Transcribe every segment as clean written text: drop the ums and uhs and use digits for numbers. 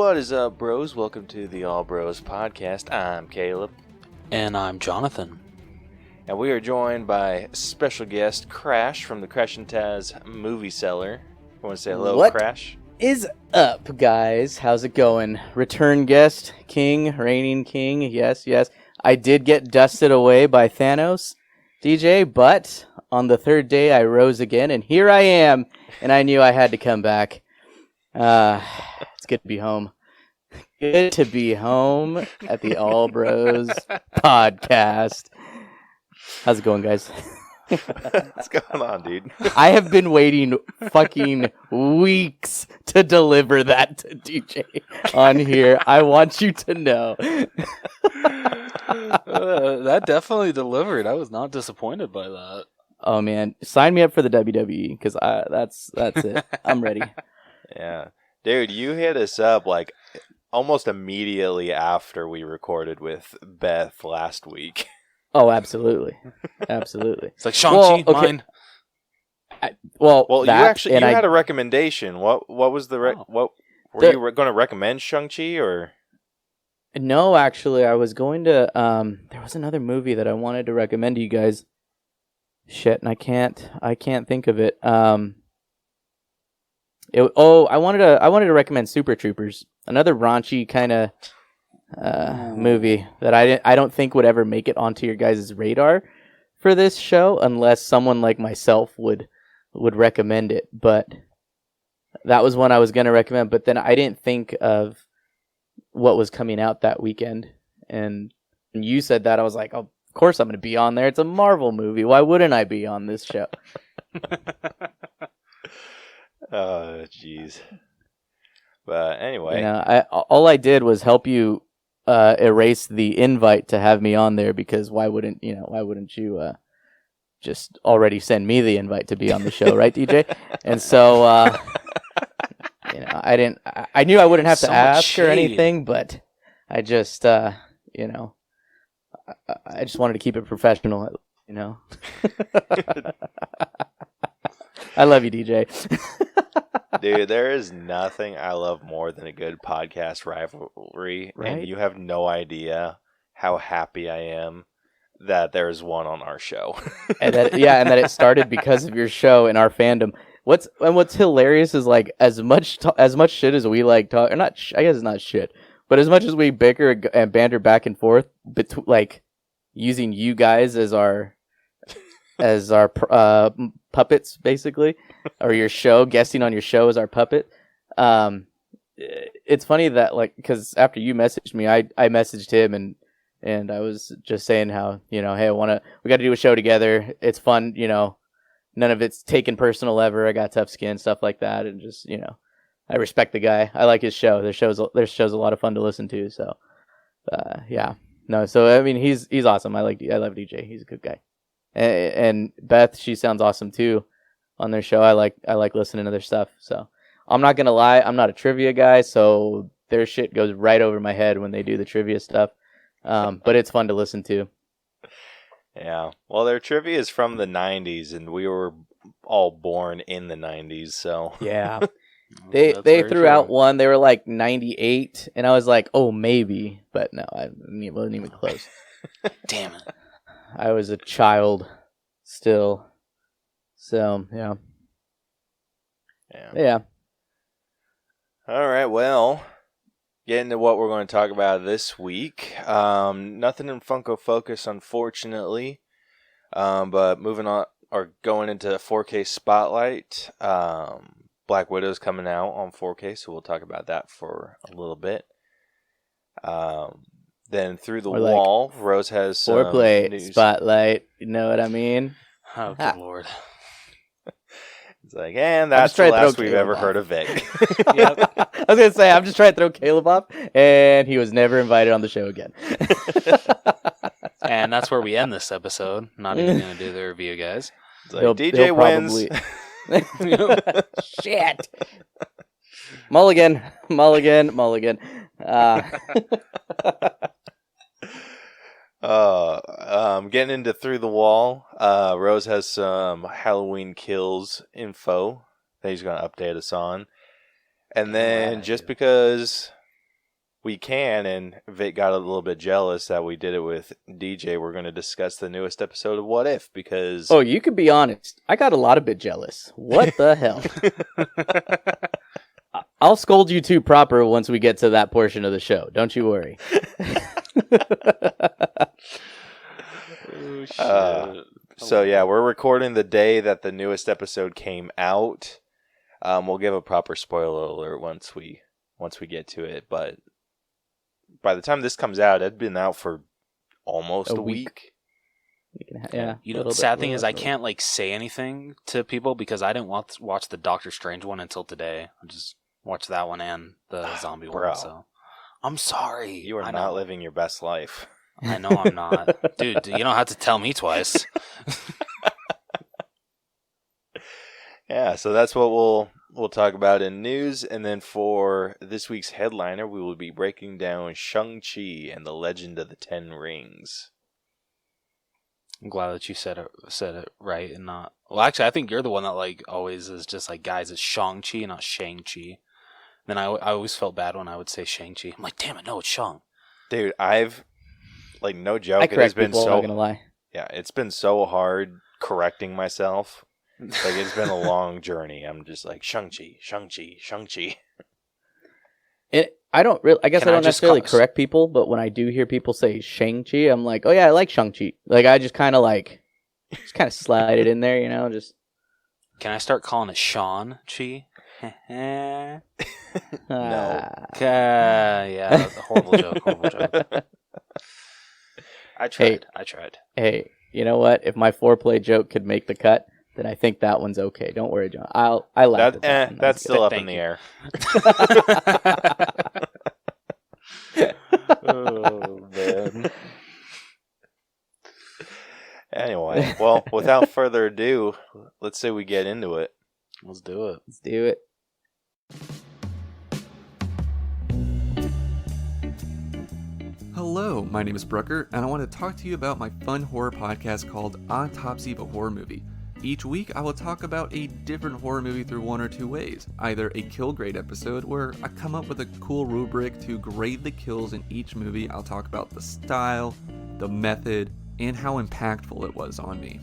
What is up, bros? Welcome to the All Bros Podcast. I'm Caleb. And I'm Jonathan. And we are joined by special guest Crash from the Crash and Taz movie Cellar. I want to say hello, Crash. What is up, guys? How's it going? Return guest, king, reigning king. Yes. I did get dusted away by Thanos, DJ, but on the third day I rose again, and here I am, and I knew I had to come back. It's good to be home. Good to be home at the All Bros Podcast. How's it going, guys? What's going on, dude? I have been waiting fucking weeks to deliver that to DJ on here. I want you to know. That definitely delivered. I was not disappointed by that. Oh man, sign me up for the WWE because that's it. I'm ready. Yeah, dude, you hit us up like almost immediately after we recorded with Beth last week. Oh, absolutely. It's like Shang-Chi, mine. Well, you had a recommendation. What was the what were you going to recommend, Shang-Chi, or? No, actually, I was going to. There was another movie that I wanted to recommend to you guys. Shit, and I can't think of it. I wanted to recommend Super Troopers, another raunchy kind of movie that I don't think would ever make it onto your guys' radar for this show unless someone like myself would recommend it. But that was one I was going to recommend, but then I didn't think of what was coming out that weekend. And when you said that, I was like, oh, of course I'm going to be on there. It's a Marvel movie. Why wouldn't I be on this show? Oh, jeez. But anyway, all I did was help you erase the invite to have me on there because why wouldn't you just already send me the invite to be on the show, right, DJ? And so I knew I wouldn't have to ask or anything, but I just I just wanted to keep it professional, I love you, DJ. Dude, there is nothing I love more than a good podcast rivalry, right? And you have no idea how happy I am that there's one on our show. and that it started because of your show and our fandom. What's hilarious is like as much shit as we like talk, or not. I guess it's not shit, but as much as we bicker and banter back and forth, like using you guys as our puppets, basically, or your show, guesting on your show as our puppet. It's funny that, like, because after you messaged me, I messaged him and I was just saying how, hey, we got to do a show together. It's fun, none of it's taken personal ever. I got tough skin, stuff like that. And just, I respect the guy. I like his show. Their show's a lot of fun to listen to. So, yeah, no. So, I mean, he's awesome. I love DJ. He's a good guy. And Beth, she sounds awesome too on their show. I like listening to their stuff. So I'm not gonna lie, I'm not a trivia guy, so their shit goes right over my head when they do the trivia stuff. But it's fun to listen to. Yeah. Well, their trivia is from the 90s, and we were all born in the 90s, so yeah. They threw out one. They were like 98, and I was like, oh, maybe, but no, I wasn't even close. Damn it. I was a child still. So, yeah. All right, well, getting to what we're going to talk about this week. Nothing in Funko Focus, unfortunately. But moving on, or going into 4K Spotlight. Black Widow's coming out on 4K, so we'll talk about that for a little bit. Then Through the Wall, Rose has some foreplay news. Spotlight. You know what I mean? Oh, good lord. It's like, and that's the last we've ever heard of Vic. Yep. I was going to say, I'm just trying to throw Caleb off, and he was never invited on the show again. And that's where we end this episode. Not even going to do the review, guys. It's like, DJ wins. Shit. Mulligan. Getting into Through the Wall, Rose has some Halloween Kills info that he's going to update us on. And then, just because we can, and Vic got a little bit jealous that we did it with DJ. We're going to discuss the newest episode of What If, because... Oh, you could be honest. I got a lot of bit jealous. What the hell? I'll scold you two proper once we get to that portion of the show. Don't you worry. Oh, shit. So yeah, we're recording the day that the newest episode came out. We'll give a proper spoiler alert once we get to it, but by the time this comes out, it'd been out for almost a week. Yeah. You know, the sad thing is I can't like say anything to people because I didn't watch the Doctor Strange one until today. I just watched that one and the zombie Bro. one. So I'm sorry. You are not living your best life. I know I'm not. Dude, you don't have to tell me twice. Yeah, so that's what we'll talk about in news, and then for this week's headliner, we will be breaking down Shang-Chi and the Legend of the Ten Rings. I'm glad that you said it right and not... Well, actually, I think you're the one that like always is just like, guys, it's Shang-Chi, not Shang-Chi. Then I always felt bad when I would say Shang-Chi. I'm like, damn it, no, it's Shang. Dude, I've, like, no joke, I it has been people, I'm so... not gonna lie. Yeah, it's been so hard correcting myself. Like, it's been a long journey. I'm just like, Shang-Chi. I don't really. I guess Can I I don't just necessarily call- correct people, but when I do hear people say Shang-Chi, I'm like, oh yeah, I like Shang-Chi. Like I just kind of slide it in there, you know, just. Can I start calling it Sean-Chi? No. Yeah, horrible joke. I tried. Hey, you know what? If my foreplay joke could make the cut, then I think that one's okay. Don't worry, John. I laughed at that one. That's still up in Thank the you. air. Oh, man. Anyway, well, without further ado, let's say we get into it. Let's do it. Let's do it. Hello, my name is Brooker, and I want to talk to you about my fun horror podcast called Autopsy of a Horror Movie. Each week, I will talk about a different horror movie through one or two ways. Either a kill grade episode, where I come up with a cool rubric to grade the kills in each movie. I'll talk about the style, the method, and how impactful it was on me.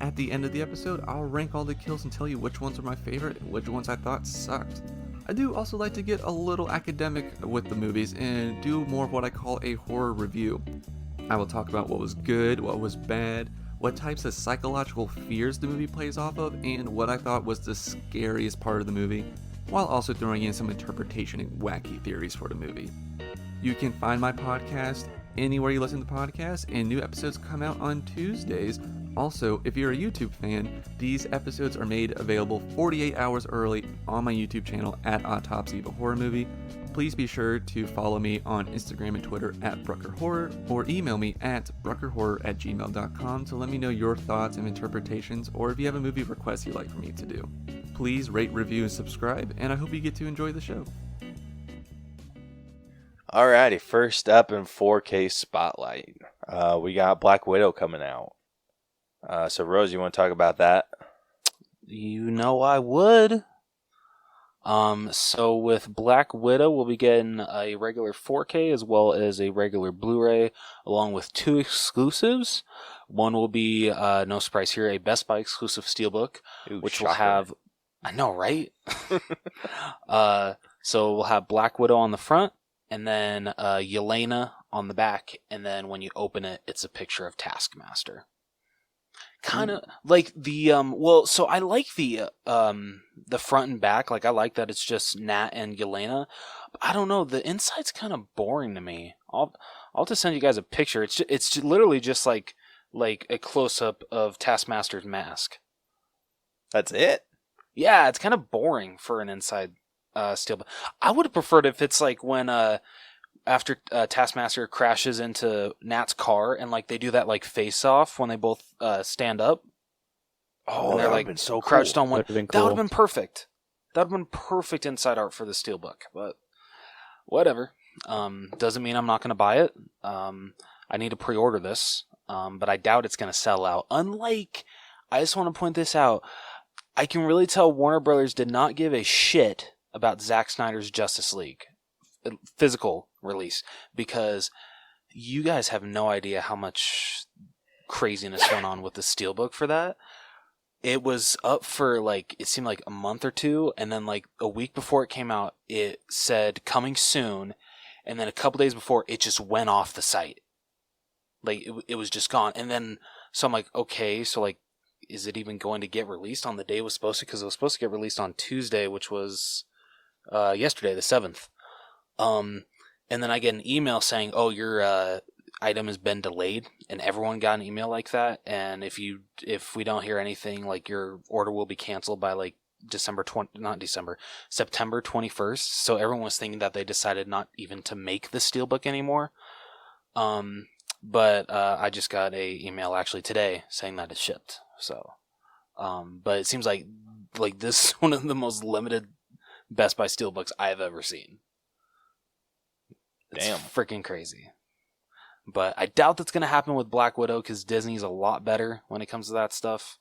At the end of the episode, I'll rank all the kills and tell you which ones are my favorite and which ones I thought sucked. I do also like to get a little academic with the movies and do more of what I call a horror review. I will talk about what was good, what was bad, what types of psychological fears the movie plays off of, and what I thought was the scariest part of the movie, while also throwing in some interpretation and wacky theories for the movie. You can find my podcast anywhere you listen to podcasts, and new episodes come out on Tuesdays. Also, if you're a YouTube fan, these episodes are made available 48 hours early on my YouTube channel at Autopsy of a Horror Movie. Please be sure to follow me on Instagram and Twitter at BruckerHorror, or email me at bruckerhorror@gmail.com to let me know your thoughts and interpretations, or if you have a movie request you'd like for me to do. Please rate, review, and subscribe, and I hope you get to enjoy the show. Alrighty, first up in 4K Spotlight, we got Black Widow coming out. So Rose, you want to talk about that? You know I would. So with Black Widow, we'll be getting a regular 4K as well as a regular Blu-ray, along with two exclusives. One will be, no surprise here, a Best Buy exclusive steelbook, which will have... I know, right? So we'll have Black Widow on the front, and then Yelena on the back, and then when you open it, it's a picture of Taskmaster. Kind of like the so I like the front and back. Like I like that it's just Nat and Yelena. But I don't know, the inside's kind of boring to me. I'll just send you guys a picture. It's literally just like a close up of Taskmaster's mask. That's it? Yeah, it's kind of boring for an inside steelbook. I would have preferred if it's like when after Taskmaster crashes into Nat's car and like they do that like face off when they both stand up. Oh, they're that would like have been so crouched cool. on one. That would've been That would cool. have been perfect. That would have been perfect inside art for the steelbook. But whatever. Doesn't mean I'm not going to buy it. I need to pre-order this, but I doubt it's going to sell out. Unlike, I just want to point this out. I can really tell Warner Brothers did not give a shit about Zack Snyder's Justice League. Physical release, because you guys have no idea how much craziness went on with the Steelbook for that. It was up for like, it seemed like a month or two, and then like a week before it came out, it said coming soon, and then a couple days before, it just went off the site. Like, it was just gone. And then, so I'm like, okay, so like, is it even going to get released on the day it was supposed to? Because it was supposed to get released on Tuesday, which was yesterday, the 7th. And then I get an email saying, oh, your item has been delayed, and everyone got an email like that. And if we don't hear anything, like, your order will be canceled by like September 21st. So everyone was thinking that they decided not even to make the Steelbook anymore. But I just got a email actually today saying that it's shipped. So, but it seems like this is one of the most limited Best Buy Steelbooks I've ever seen. It's freaking crazy. But I doubt that's going to happen with Black Widow, because Disney's a lot better when it comes to that stuff.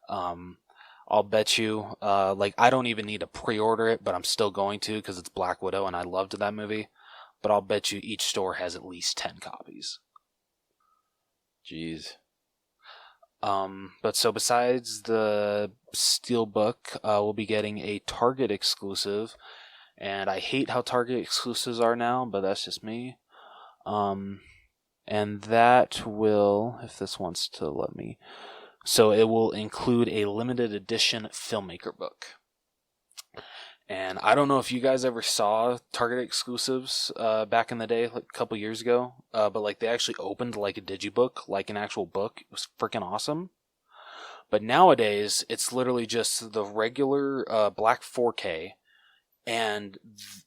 I'll bet you, I don't even need to pre-order it, but I'm still going to, because it's Black Widow and I loved that movie. But I'll bet you each store has at least 10 copies. Jeez. But so besides the Steelbook, we'll be getting a Target exclusive, and I hate how Target exclusives are now, but that's just me. And that will, if this wants to let me, so it will include a limited edition filmmaker book. And I don't know if you guys ever saw Target exclusives back in the day, like a couple years ago, but like they actually opened like a digibook, like an actual book. It was freaking awesome. But nowadays, it's literally just the regular black 4K, and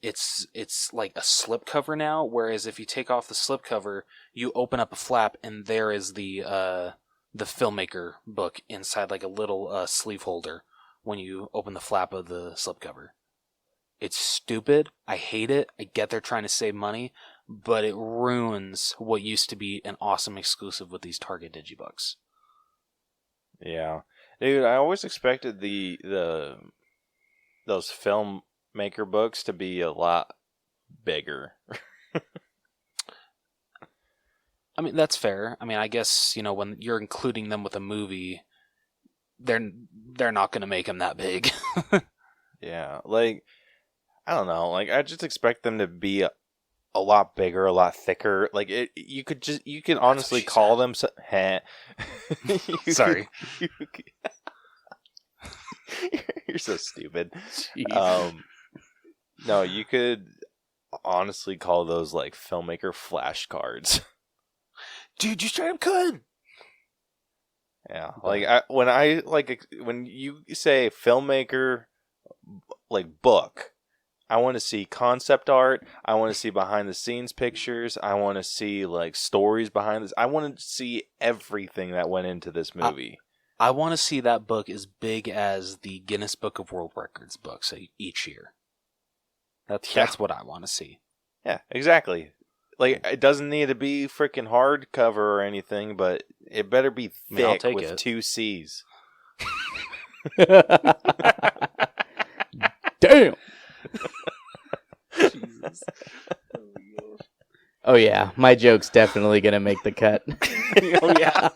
it's like a slipcover now. Whereas if you take off the slipcover, you open up a flap, and there is the filmmaker book inside like a little sleeve holder when you open the flap of the slipcover. It's stupid. I hate it. I get they're trying to save money, but it ruins what used to be an awesome exclusive with these Target digibooks. Yeah, dude. I always expected those filmmaker books to be a lot bigger. I mean, that's fair. I mean, I guess, when you're including them with a movie, they're not going to make them that big. Yeah, like, I don't know. Like, I just expect them to be a lot bigger, a lot thicker. Like, you can honestly call them. Sorry. You're so stupid. Jeez. No, you could honestly call those like filmmaker flashcards. Dude, you straight up could. Yeah, like when you say filmmaker like book, I want to see concept art. I want to see behind the scenes pictures. I want to see like stories behind this. I want to see everything that went into this movie. I want to see that book as big as the Guinness Book of World Records books each year. That's what I want to see. Yeah, exactly. Like, it doesn't need to be freaking hardcover or anything, but it better be thick with 2 C's. Damn. Jesus. Oh yeah, my joke's definitely gonna make the cut. Oh yeah.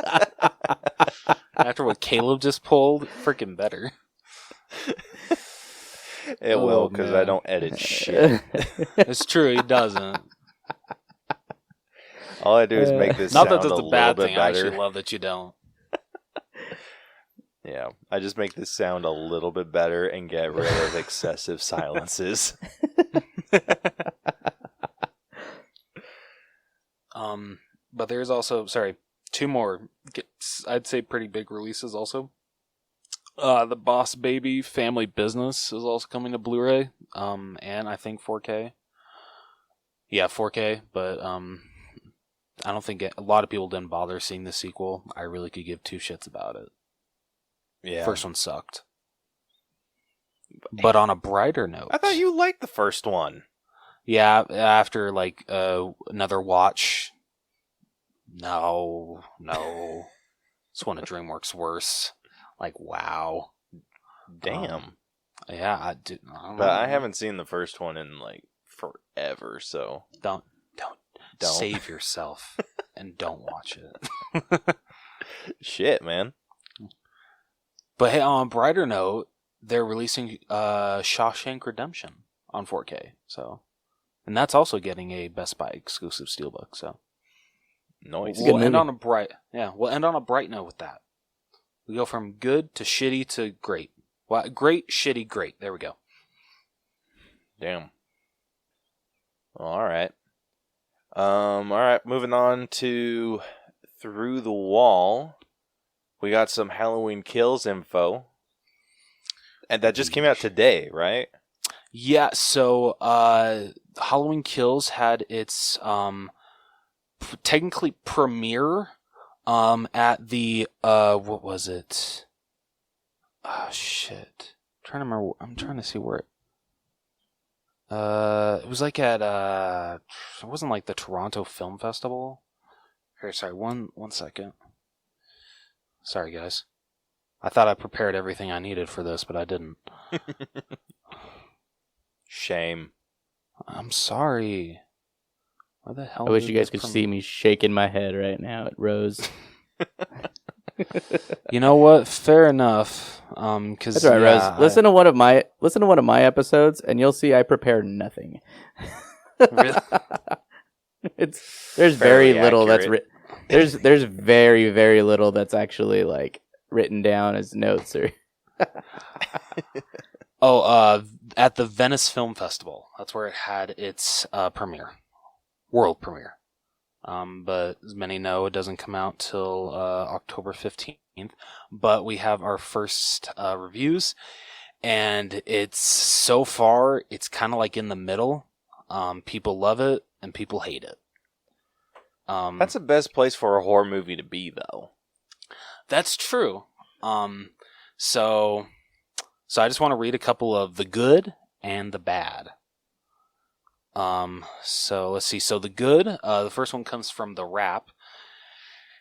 After what Caleb just pulled, freaking better. It will, because I don't edit shit. It's true, he doesn't. All I do is make this not sound that that's a a bad little thing. bit I better. actually love that you don't. Yeah, I just make this sound a little bit better and get rid of excessive silences. But there's also, 2 more, I'd say pretty big releases also. The Boss Baby Family Business is also coming to Blu-ray, and I think 4K. Yeah, 4K, but I don't think a lot of people didn't bother seeing the sequel. I really could give 2 shits about it. Yeah, First one sucked. But on a brighter note, I thought you liked the first one. Yeah, after like another watch. No. This one of DreamWorks worse. Like, wow. Damn. Yeah, I don't But know. I haven't seen the first one in like forever, so Don't Don't. Save yourself and don't watch it. Shit, man. But hey, on a brighter note, they're releasing Shawshank Redemption on 4K. So, and that's also getting a Best Buy exclusive steelbook. So, Nice. we'll end on a bright note with that. We go from good to shitty to great. Well, great, shitty, great. There we go. Damn. Well, all right. All right. Moving on to Through the Wall. We got some Halloween Kills info, and that just came out today, right? Yeah. So, Halloween Kills had its technically premiere at the what was it? Oh shit! I'm trying to see where it was like at it wasn't like the Toronto Film Festival. Here, sorry, one second. Sorry, guys. I thought I prepared everything I needed for this, but I didn't. Shame. I'm sorry. Why the hell? I wish you guys could see me shaking my head right now at Rose. You know what? Fair enough. Cause That's right, Rose. Listen to one of my episodes, and you'll see I prepared nothing. Really? There's Fairly very little accurate. that's there's very, very little that's actually like written down as notes or. At the Venice Film Festival. That's where it had its premiere, world premiere. But as many know, it doesn't come out till October 15th. But we have our first reviews, and so far, it's kind of like in the middle. People love it, and people hate it. That's the best place for a horror movie to be, though. That's true. So I just want to read a couple of the good and the bad. So let's see. So the good, the first one comes from The Wrap.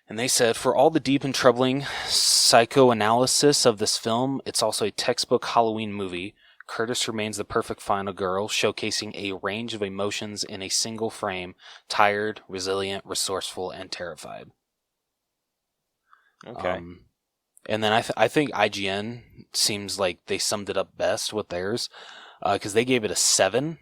And they said, for all the deep and troubling psychoanalysis of this film, it's also a textbook Halloween movie. Curtis remains the perfect final girl, showcasing a range of emotions in a single frame, tired, resilient, resourceful, and terrified. Okay. And then I think IGN seems like they summed it up best with theirs, because they gave it a 7.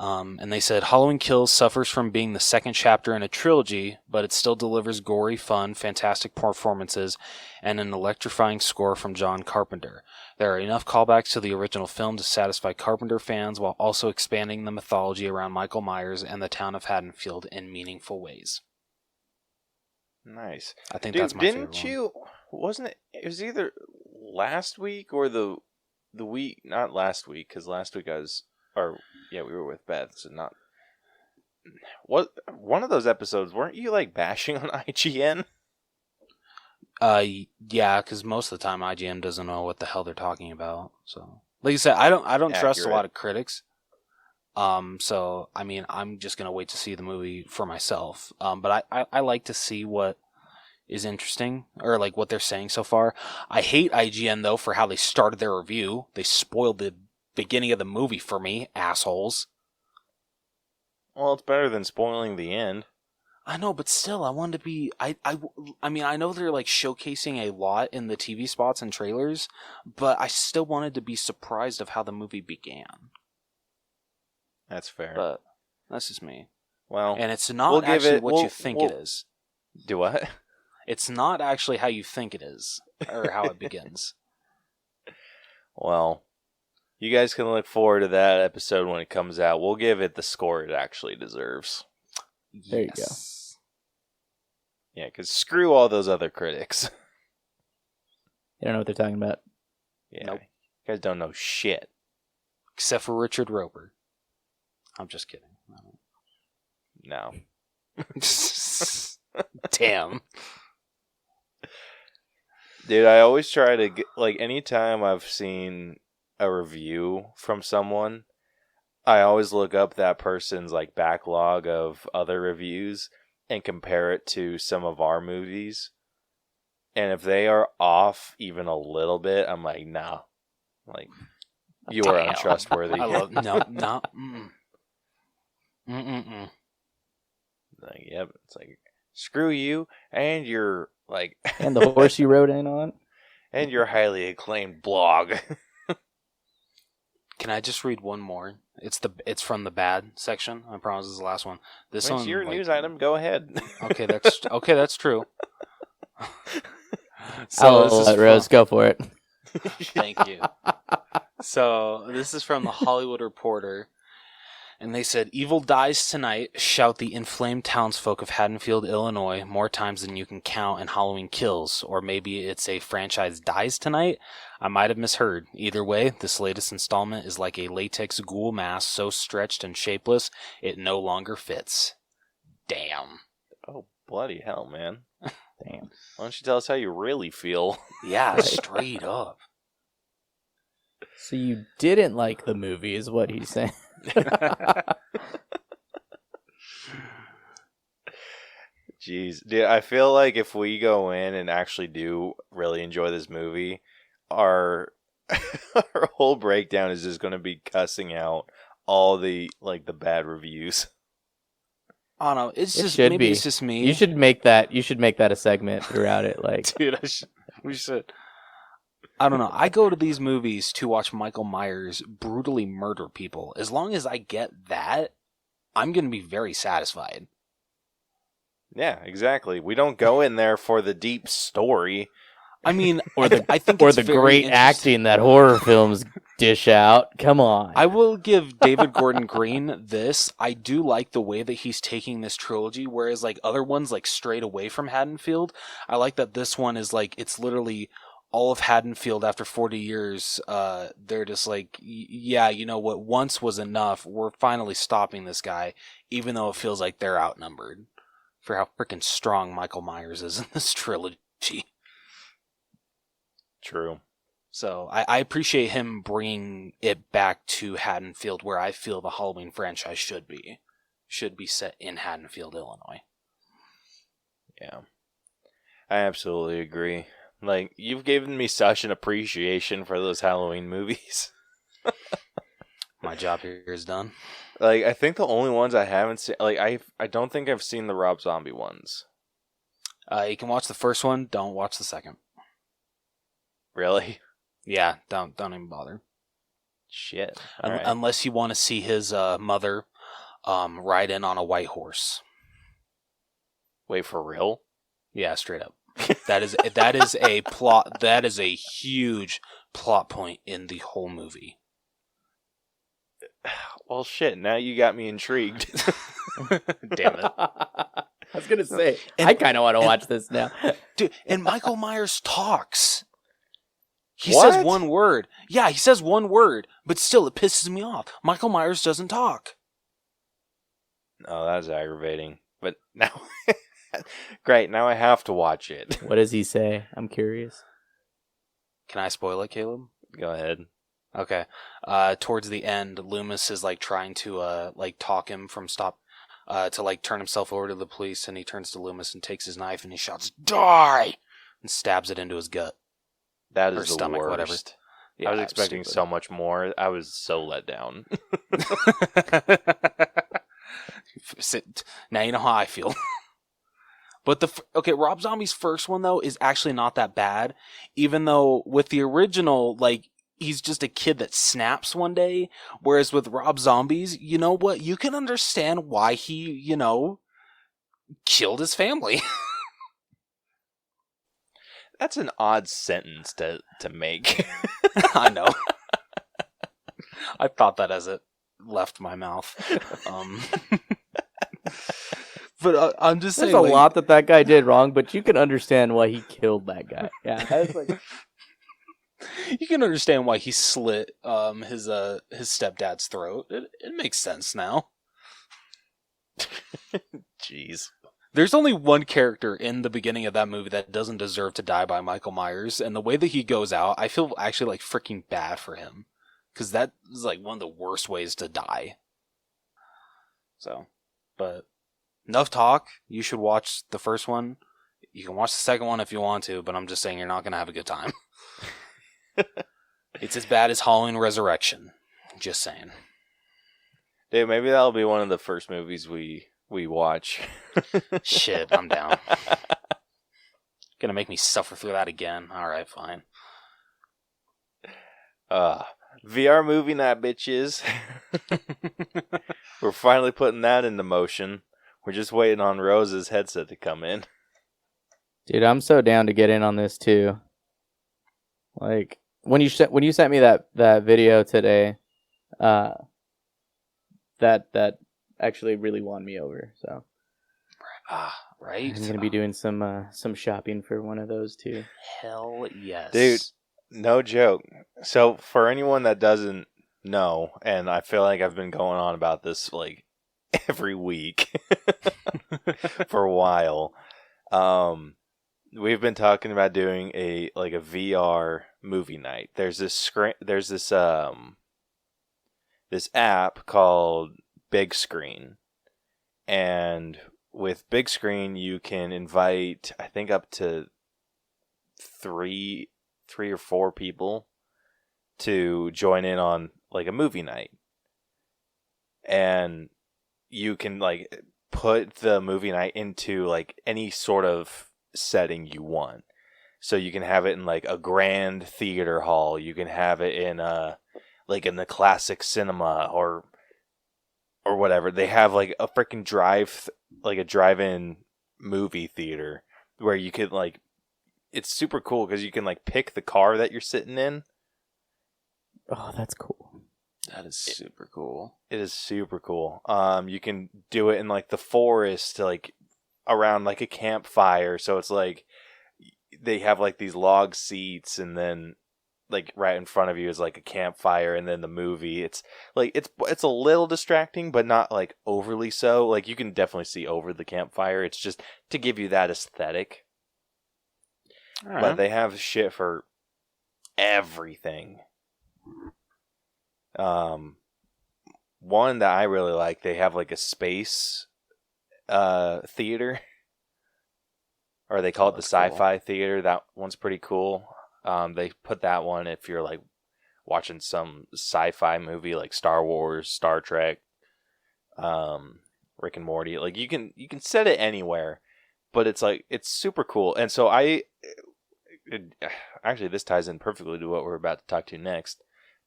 And they said, Halloween Kills suffers from being the second chapter in a trilogy, but it still delivers gory, fun, fantastic performances, and an electrifying score from John Carpenter. There are enough callbacks to the original film to satisfy Carpenter fans, while also expanding the mythology around Michael Myers and the town of Haddonfield in meaningful ways. Nice. I think Dude, that's my favorite didn't you? Wasn't it? It was either last week or the week. Not last week, because last week we were with Beth, so not. What one of those episodes? Weren't you like bashing on IGN? Yeah, because most of the time IGN doesn't know what the hell they're talking about. So, like you said, I don't trust a lot of critics. So I mean, I'm just gonna wait to see the movie for myself. But I like to see what is interesting or like what they're saying so far. I hate IGN though for how they started their review. They spoiled the beginning of the movie for me, assholes. Well, it's better than spoiling the end. I know, but still, I wanted to be. I mean, I know they're like showcasing a lot in the TV spots and trailers, but I still wanted to be surprised of how the movie began. That's fair. But that's just me. Well, and it's not actually what you think it is. Do what? It's not actually how you think it is, or how it begins. Well, you guys can look forward to that episode when it comes out. We'll give it the score it actually deserves. There you go. Yeah, because screw all those other critics. You don't know what they're talking about. Yeah, Nope. You guys don't know shit. Except for Richard Roper. I'm just kidding. No. Damn. Dude, I always try to get, like, anytime I've seen a review from someone, I always look up that person's, like, backlog of other reviews and compare it to some of our movies. And if they are off even a little bit, I'm like, nah. Like, you are untrustworthy. I love, no. Mm-mm. Like, yep. It's like, screw you and your like And the horse you rode in on. and your highly acclaimed blog. Can I just read one more? It's from the bad section. I promise this is the last one. This It's one, your like, news item. Go ahead. Okay, that's true. I'll this is let Rose from- go for it. Thank you. So this is from the Hollywood Reporter, and they said, "Evil dies tonight," shout the inflamed townsfolk of Haddonfield, Illinois, more times than you can count, and Halloween kills. Or maybe it's a franchise dies tonight? I might have misheard. Either way, this latest installment is like a latex ghoul mask so stretched and shapeless, it no longer fits. Damn. Oh, bloody hell, man. Damn. Why don't you tell us how you really feel? Yeah, straight up. So you didn't like the movie, is what he's saying. Jeez. Dude, I feel like if we go in and actually do really enjoy this movie, our our whole breakdown is just going to be cussing out all the the bad reviews. I don't know. It's It just should maybe be. it's just me. You should make that a segment throughout it. Like, Dude, we should. I don't know. I go to these movies to watch Michael Myers brutally murder people. As long as I get that, I'm going to be very satisfied. Yeah, exactly. We don't go in there for the deep story. I mean, or I think or it's the very great interesting. acting that horror films dish out. Come on. I will give David Gordon Green this. I do like the way that he's taking this trilogy, whereas like other ones like strayed away from Haddonfield. I like that this one is like it's literally all of Haddonfield after 40 years. They're just like, yeah, you know what? Once was enough. We're finally stopping this guy, even though it feels like they're outnumbered for how freaking strong Michael Myers is in this trilogy. True. So I appreciate him bringing it back to Haddonfield, where I feel the Halloween franchise should be set in Haddonfield, Illinois. Yeah. I absolutely agree. Like, you've given me such an appreciation for those Halloween movies. My job here is done. Like, I think the only ones I haven't seen, like, I don't think I've seen the Rob Zombie ones. You can watch the first one. Don't watch the second. Really? Yeah, don't even bother. Shit. All right. Unless you want to see his mother ride in on a white horse. Wait, for real? Yeah, straight up. That is a plot. That is a huge plot point in the whole movie. Well, shit. Now you got me intrigued. Damn it. I was gonna say, I kind of want to watch this now. Dude, and Michael Myers talks. He What? says one word. Yeah, he says one word, but still it pisses me off. Michael Myers doesn't talk. Oh, that's aggravating. But now, great. Now I have to watch it. What does he say? I'm curious. Can I spoil it, Caleb? Go ahead. Okay. Towards the end, Loomis is like trying to talk him from to like turn himself over to the police, and he turns to Loomis and takes his knife and he shouts "Die!" and stabs it into his gut. That Or is the stomach, worst. whatever. I was Yeah, expecting stupid. so much more. I was so let down. Now you know how I feel. But Rob Zombie's first one though is actually not that bad, even though with the original, like, he's just a kid that snaps one day, whereas with Rob Zombie's, you know what? You can understand why he, killed his family. That's an odd sentence to make. I know. I thought that as it left my mouth. But I'm just There's saying, a lot that guy did wrong, but you can understand why he killed that guy. Yeah, that's like, you can understand why he slit his stepdad's throat. It makes sense now. Jeez. There's only one character in the beginning of that movie that doesn't deserve to die by Michael Myers, and the way that he goes out, I feel actually like freaking bad for him, because that is like one of the worst ways to die. So, but enough talk. You should watch the first one. You can watch the second one if you want to, but I'm just saying you're not going to have a good time. It's as bad as Halloween Resurrection. Just saying. Dude, maybe that'll be one of the first movies we we watch. Shit, I'm down. Gonna make me suffer through that again. Alright, fine. VR movie night, bitches. We're finally putting that into motion. We're just waiting on Rose's headset to come in. Dude, I'm so down to get in on this too. Like when you sent me that video today, that actually really won me over. So, right. I'm gonna be doing some shopping for one of those too. Hell yes, dude. No joke. So for anyone that doesn't know, and I feel like I've been going on about this like every week for a while. We've been talking about doing a VR movie night. There's this this app called Big Screen, and with Big Screen you can invite I think up to three or four people to join in on like a movie night, and you can like put the movie night into like any sort of setting you want. So you can have it in like a grand theater hall, you can have it in in the classic cinema or whatever. They have like a freaking drive-in movie theater where you could like, it's super cool because you can like pick the car that you're sitting in. Oh, that's cool. That is super cool. It is super cool. You can do it in like the forest, like around like a campfire. So it's like they have like these log seats, and then like right in front of you is like a campfire, and then the movie. It's like it's a little distracting, but not like overly so. Like you can definitely see over the campfire. It's just to give you that aesthetic. Right. But they have shit for everything. One that I really like, they have like a space theater, or they call it the sci-fi theater. That one's pretty cool. They put that one if you're like watching some sci-fi movie like Star Wars, Star Trek, Rick and Morty. Like you can set it anywhere, but it's super cool. And so actually this ties in perfectly to what we're about to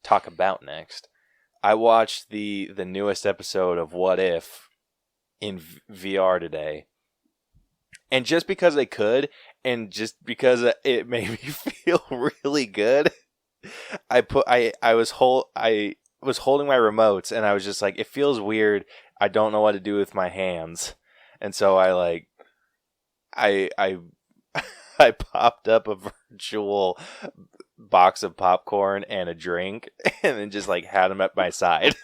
talk about next. I watched the newest episode of What If in VR today, and just because I could, and just because it made me feel really good, I was holding my remotes, and I was just like, it feels weird. I don't know what to do with my hands, and so I popped up a virtual box of popcorn and a drink, and then just like had them at my side.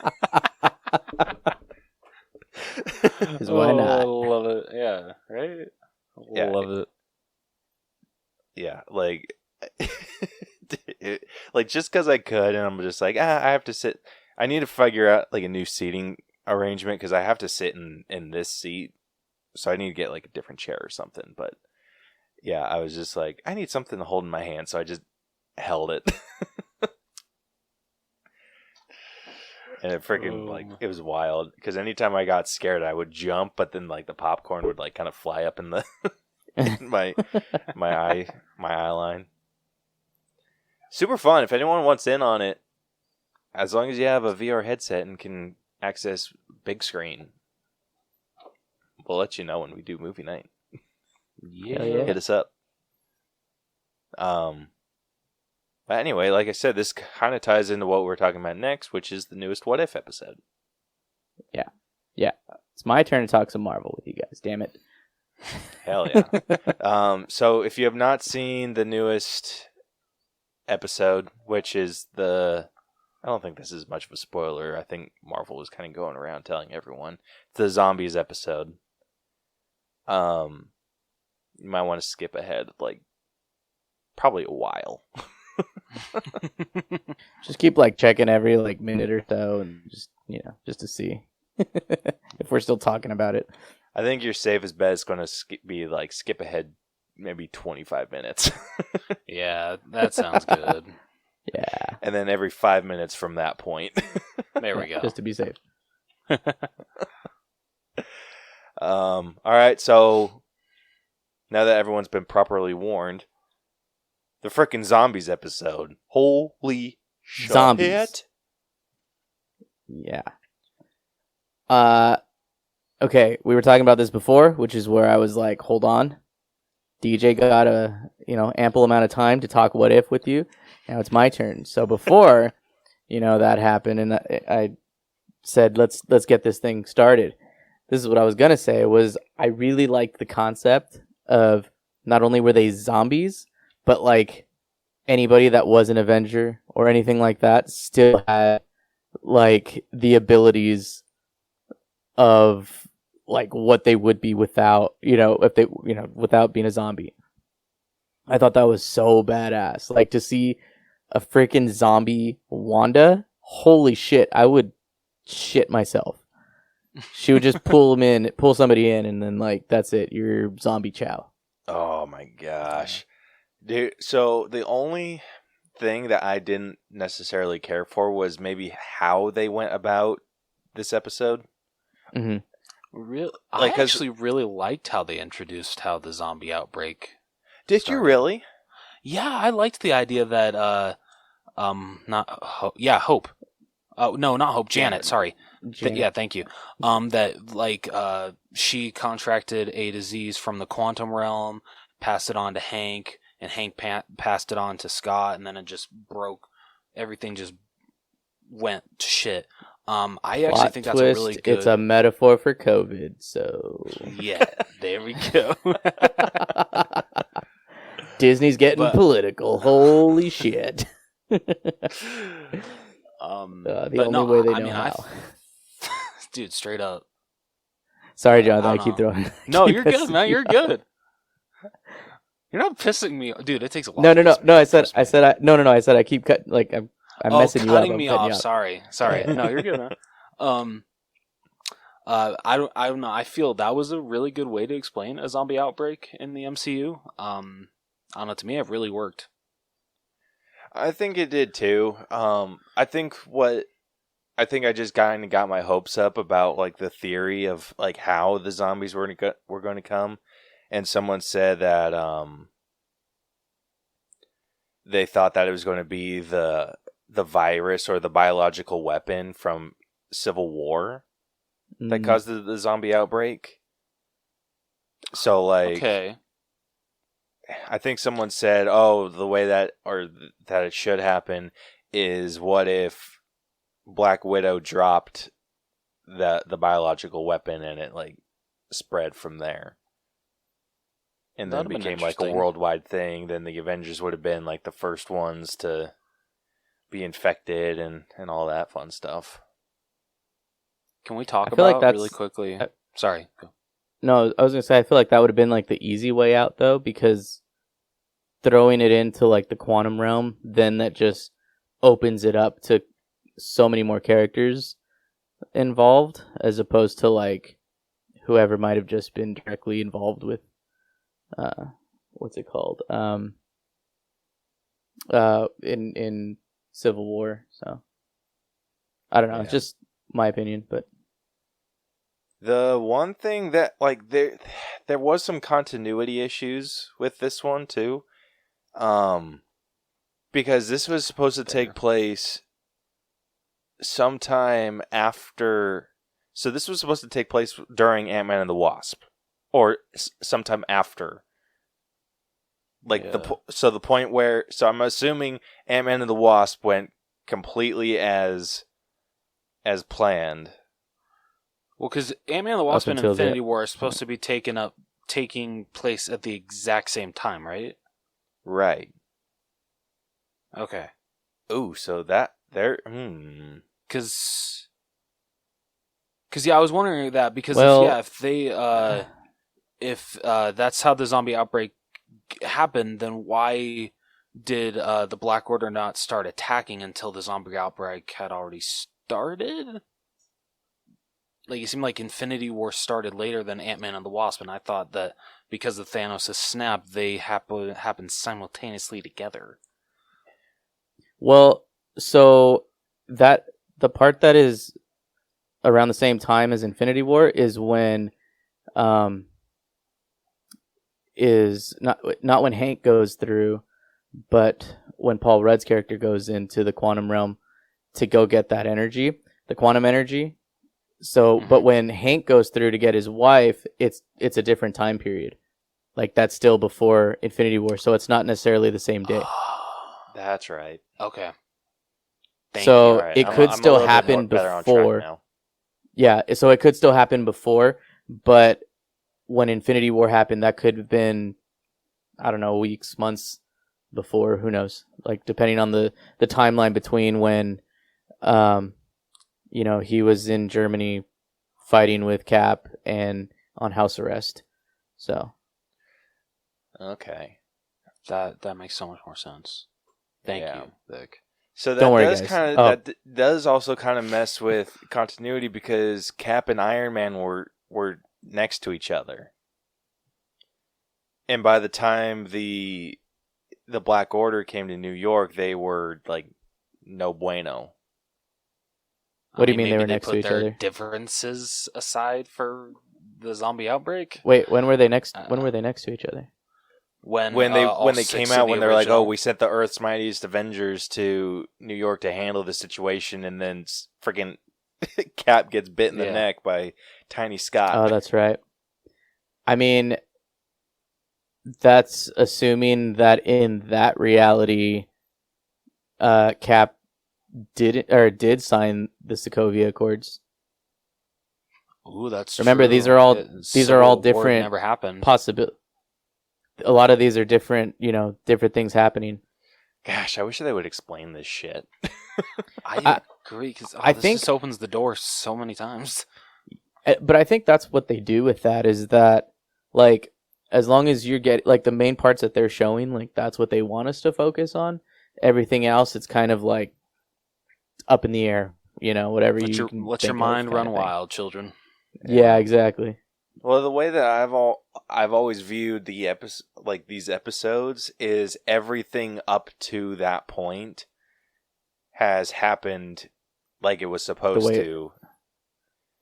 Why not? I love it. Yeah, right? Love it. Yeah, like like just because I could, and I'm just like, I have to sit. I need to figure out like a new seating arrangement because I have to sit in this seat, so I need to get like a different chair or something. But yeah, I was just like, I need something to hold in my hand, so I just held it. And it freaking like, it was wild because anytime I got scared I would jump, but then like the popcorn would like kind of fly up in the in my eye line. Super fun. If anyone wants in on it, as long as you have a VR headset and can access Big Screen, we'll let you know when we do movie night. Yeah. Hit us up. But anyway, like I said, this kind of ties into what we're talking about next, which is the newest What If episode. Yeah. It's my turn to talk some Marvel with you guys. Damn it. Hell yeah. So if you have not seen the newest episode, which is I don't think this is much of a spoiler. I think Marvel was kind of going around telling everyone. The zombies episode. You might want to skip ahead, like, probably a while. Just keep like checking every like minute or so, and just to see if we're still talking about it. I think your safest bet is going to be like skip ahead maybe 25 minutes. Yeah, that sounds good. Yeah. And then every 5 minutes from that point. There we go. Just to be safe. All right, so now that everyone's been properly warned, the frickin' zombies episode. Holy shit. Zombies. Yeah. Okay, we were talking about this before, which is where I was like, hold on. DJ got a ample amount of time to talk what if with you. Now it's my turn. So before that happened, and I said let's get this thing started. This is what I was gonna say was I really liked the concept of not only were they zombies, but like anybody that was an Avenger or anything like that still had like the abilities of like what they would be without, if they, without being a zombie. I thought that was so badass. Like to see a freaking zombie Wanda, holy shit, I would shit myself. She would just pull somebody in, and then like that's it. You're zombie chow. Oh my gosh. Dude, so the only thing that I didn't necessarily care for was maybe how they went about this episode. Mm-hmm. I actually really liked how they introduced how the zombie outbreak Did started. you really? Yeah, I liked the idea that Hope. No, not Hope. Janet. Sorry. Janet. Thank you. That like she contracted a disease from the quantum realm, passed it on to Hank, and Hank passed it on to Scott, and then it just broke. Everything just went to shit. I actually think that's a really good. It's a metaphor for COVID. So yeah, there we go. Disney's getting political. Holy shit. The only way they know how. Dude, straight up. Sorry, Jonathan. I keep throwing. No, you're good, man. You're good. You're not pissing me, dude. It takes a lot. No. I said I keep cut. Like I'm messing you up. Cutting me off. Sorry. No, you're good, man. I don't know. I feel that was a really good way to explain a zombie outbreak in the MCU. I don't know. To me, it really worked. I think it did too. I think I just kind of got my hopes up about like the theory of like how the zombies were going to come, and someone said that they thought that it was going to be the virus or the biological weapon from Civil War that caused the zombie outbreak. So like, okay. I think someone said, "Oh, the way that it should happen is what if Black Widow dropped the biological weapon and it like spread from there, and then became like a worldwide thing. Then the Avengers would have been like the first ones to be infected and all that fun stuff." Can we talk about really quickly? Sorry. Go. No, I was gonna say I feel like that would have been like the easy way out though, because throwing it into like the quantum realm, then that just opens it up to so many more characters involved, as opposed to like whoever might have just been directly involved with what's it called? In Civil War. So I don't know, it's just my opinion, but the one thing that like there was some continuity issues with this one too, because this was supposed to take place sometime after. So this was supposed to take place during Ant-Man and the Wasp, or sometime after. Like the point where, so I'm assuming Ant-Man and the Wasp went completely as planned. Well, because Ant-Man and the Wasp and Infinity War are supposed to be taking place at the exact same time, right? Right. Okay. Ooh, so that there. Because I was wondering that because if that's how the zombie outbreak happened, then why did the Black Order not start attacking until the zombie outbreak had already started? Like, it seemed like Infinity War started later than Ant-Man and the Wasp, and I thought that because of Thanos' snap, they happened simultaneously together. Well, so that the part that is around the same time as Infinity War is when is not when Hank goes through, but when Paul Rudd's character goes into the quantum realm to go get that energy, the quantum energy. So, but when Hank goes through to get his wife, it's a different time period. Like that's still before Infinity War, so it's not necessarily the same day. That's right. Okay. So Right. it I'm could a still little bit happen better on track before. now. Yeah, so it could still happen before, but when Infinity War happened, that could have been, I don't know, weeks, months before. Who knows? Like depending on the timeline between when, he was in Germany fighting with Cap and on house arrest. So. Okay. That makes so much more sense. Thank you, Vic. So that Don't worry, does guys. that does also kind of mess with continuity because Cap and Iron Man were next to each other, and by the time the Black Order came to New York, they were like no bueno. What do you mean they were maybe next to put each their other? differences aside for the zombie outbreak. Wait, when were they next? When were they next to each other? When they came out, when they're like, "Oh, we sent the Earth's mightiest Avengers to New York to handle the situation," and then freaking Cap gets bit in the neck by Tiny Scott. Oh, that's right. I mean, that's assuming that in that reality, Cap did sign the Sokovia Accords. Ooh, that's Remember, true. these are all Civil War different. Never happened. A lot of these are different. Different things happening. Gosh, I wish they would explain this shit. I agree because this just opens the door so many times. But I think that's what they do with that is that, like, as long as you get like the main parts that they're showing, like that's what they want us to focus on. Everything else, it's kind of like up in the air. Whatever Let your mind run wild, children. Yeah, exactly. Well, the way that I've always viewed these episodes is everything up to that point has happened like it was supposed to,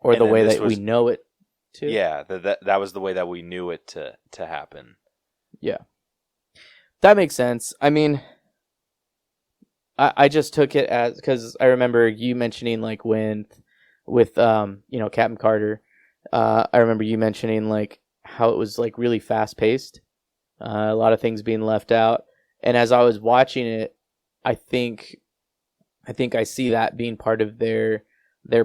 or the way that we know it to. Yeah, that was the way that we knew it to happen. Yeah, that makes sense. I mean, I just took it as because I remember you mentioning like with Captain Carter. I remember you mentioning like how it was like really fast paced, a lot of things being left out. And as I was watching it, I think I see that being part of their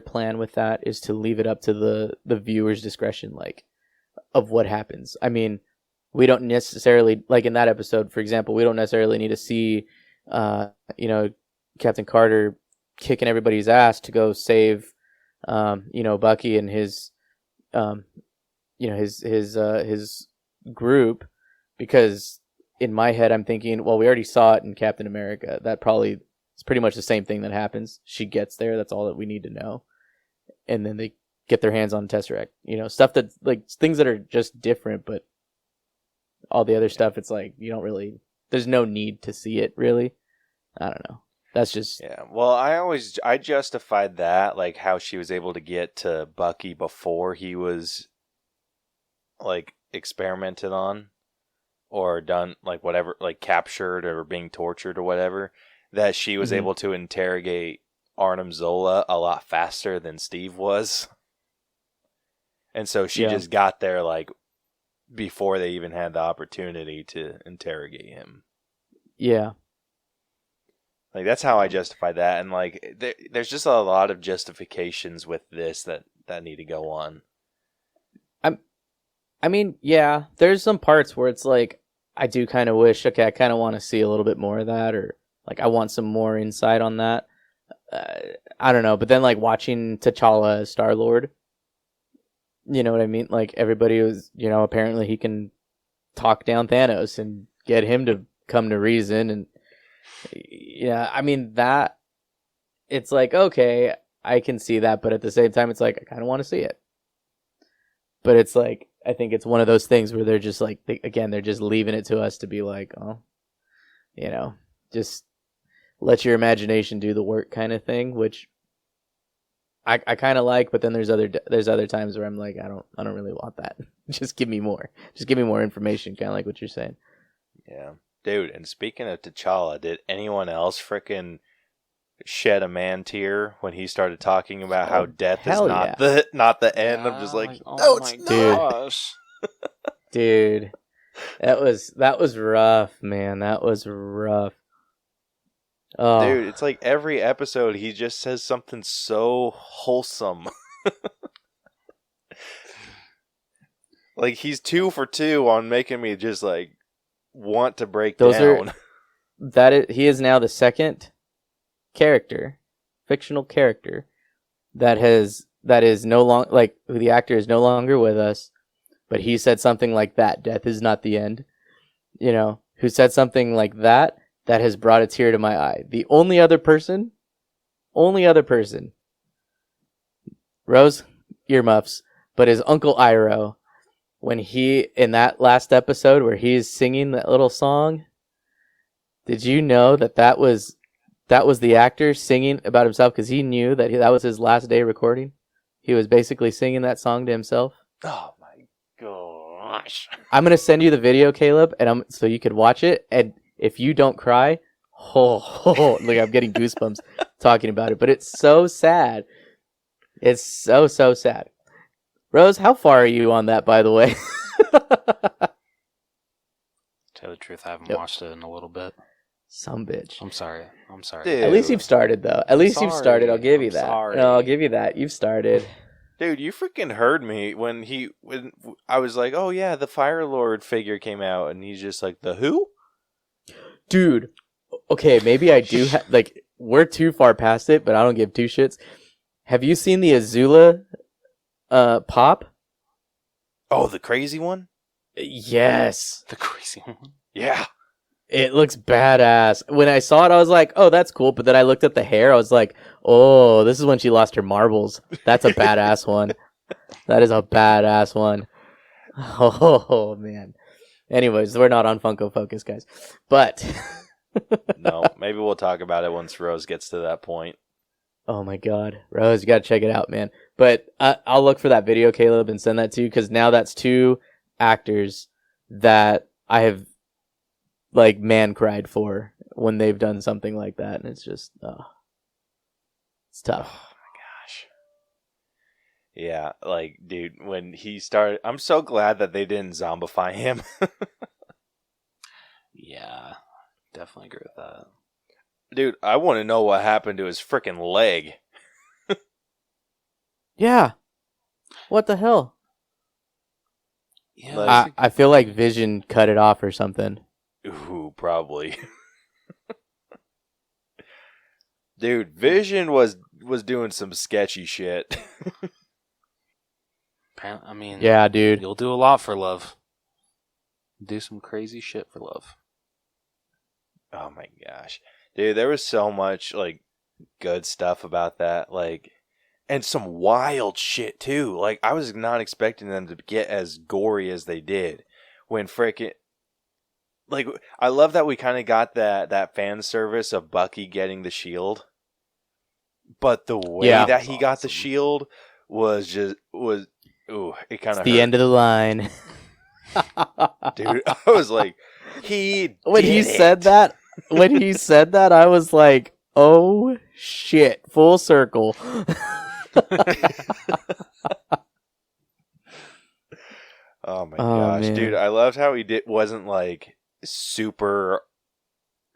plan with that is to leave it up to the viewer's discretion, like of what happens. I mean, we don't necessarily like in that episode, for example, we don't necessarily need to see, Captain Carter kicking everybody's ass to go save, Bucky and his his group, because in my head I'm thinking, well, we already saw it in Captain America. That probably is pretty much the same thing that happens. She gets there. That's all that we need to know. And then they get their hands on Tesseract. Stuff that like things that are just different, but all the other stuff, it's like there's no need to see it really. I don't know. That's just Well, I justified that like how she was able to get to Bucky before he was like experimented on or done like whatever, like captured or being tortured or whatever, that she was able to interrogate Arnim Zola a lot faster than Steve was. And so she just got there like before they even had the opportunity to interrogate him. Yeah. Like that's how I justify that, and like there's just a lot of justifications with this that need to go on. I mean, yeah, there's some parts where it's like I do kind of wish, okay, I kind of want to see a little bit more of that, or like I want some more insight on that. I don't know, but then like watching T'Challa as Star-Lord, you know what I mean? Like everybody was, apparently he can talk down Thanos and get him to come to reason, and yeah, I mean that it's like, okay, I can see that, but at the same time it's like I kind of want to see it. But it's like I think it's one of those things where they're just like they're just leaving it to us to be like, oh, just let your imagination do the work kind of thing, which I kind of like, but then there's other times where I'm like, I don't really want that. Just give me more. Just give me more information, kind of like what you're saying. Yeah. Dude, and speaking of T'Challa, did anyone else frickin' shed a man tear when he started talking about how death is not the end? I'm just like, no, it's not. Gosh. Dude, that was rough, man. That was rough. Oh. Dude, it's like every episode he just says something so wholesome. Like he's 2 for 2 on making me just like want to break down. He is now the second fictional character that is no longer, like, who the actor is no longer with us, but he said something like that. Death is not the end. You know, who said something like that has brought a tear to my eye. The only other person, Rose, earmuffs, but his Uncle Iroh, when he, in that last episode where he's singing that little song, did you know that was the actor singing about himself because he knew that that was his last day recording? He was basically singing that song to himself. Oh my gosh. I'm going to send you the video, Caleb, and so you could watch it, and if you don't cry, like I'm getting goosebumps talking about it, but it's so sad. It's so sad. Rose, how far are you on that, by the way? Tell the truth, I haven't watched it in a little bit. Some bitch. I'm sorry. Dude. At least you've started, though. You've started. I'll give you that. Sorry. No, I'll give you that. You've started. Dude, you freaking heard me when I was like, oh yeah, the Fire Lord figure came out, and he's just like, the who? Dude, okay, maybe I do, like, we're too far past it, but I don't give two shits. Have you seen the Azula pop? Oh, the crazy one? Yes. The crazy one? Yeah. It looks badass. When I saw it, I was like, oh, that's cool, but then I looked at the hair, I was like, oh, this is when she lost her marbles. That's a badass one. That is a badass one. Oh, man. Anyways, we're not on Funko Focus, guys. But no, maybe we'll talk about it once Rose gets to that point. Oh my God, Rose, you gotta check it out, man. But I'll look for that video, Caleb, and send that to you, because now that's 2 actors that I have, like, man cried for when they've done something like that, and it's just, it's tough. Oh my gosh. Yeah, like, dude, when he started, I'm so glad that they didn't zombify him. Yeah, definitely agree with that. Dude, I want to know what happened to his freaking leg. Yeah. What the hell? Yeah, I feel like Vision cut it off or something. Ooh, probably. Dude, Vision was doing some sketchy shit. I mean, Yeah, dude. You'll do a lot for love. Do some crazy shit for love. Oh my gosh. Dude, there was so much, like, good stuff about that, like, and some wild shit too. Like, I was not expecting them to get as gory as they did when frickin', like, I love that we kind of got that fan service of Bucky getting the shield, but the way that he got the shield was ooh, it kind of the end of the line. Dude, I was like, when he said that, I was like, oh shit, full circle. Oh my gosh, man. Dude, I loved how he wasn't like super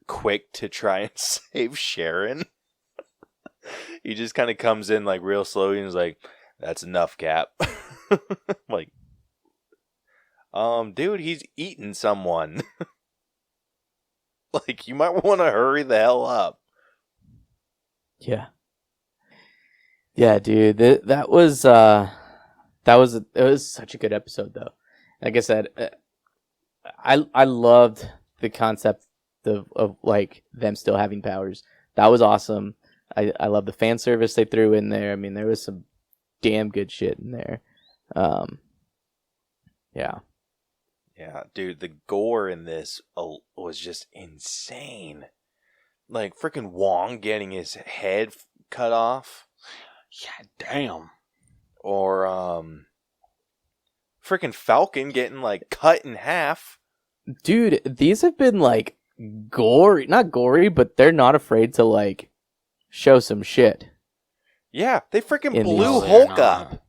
quick to try and save Sharon. He just kind of comes in like real slowly and is like, that's enough, Cap. Like, dude, he's eating someone. Like, you might want to hurry the hell up. Yeah. Yeah, dude. It was such a good episode, though. Like I said, I loved the concept of like them still having powers. That was awesome. I love the fan service they threw in there. I mean, there was some damn good shit in there. Yeah. Yeah, dude, the gore in this was just insane. Like, freaking Wong getting his head cut off. Yeah, damn. Or freaking Falcon getting like cut in half. Dude, these have been like gory, not gory, but they're not afraid to like show some shit. Yeah, they freaking In blew these- Hulk up.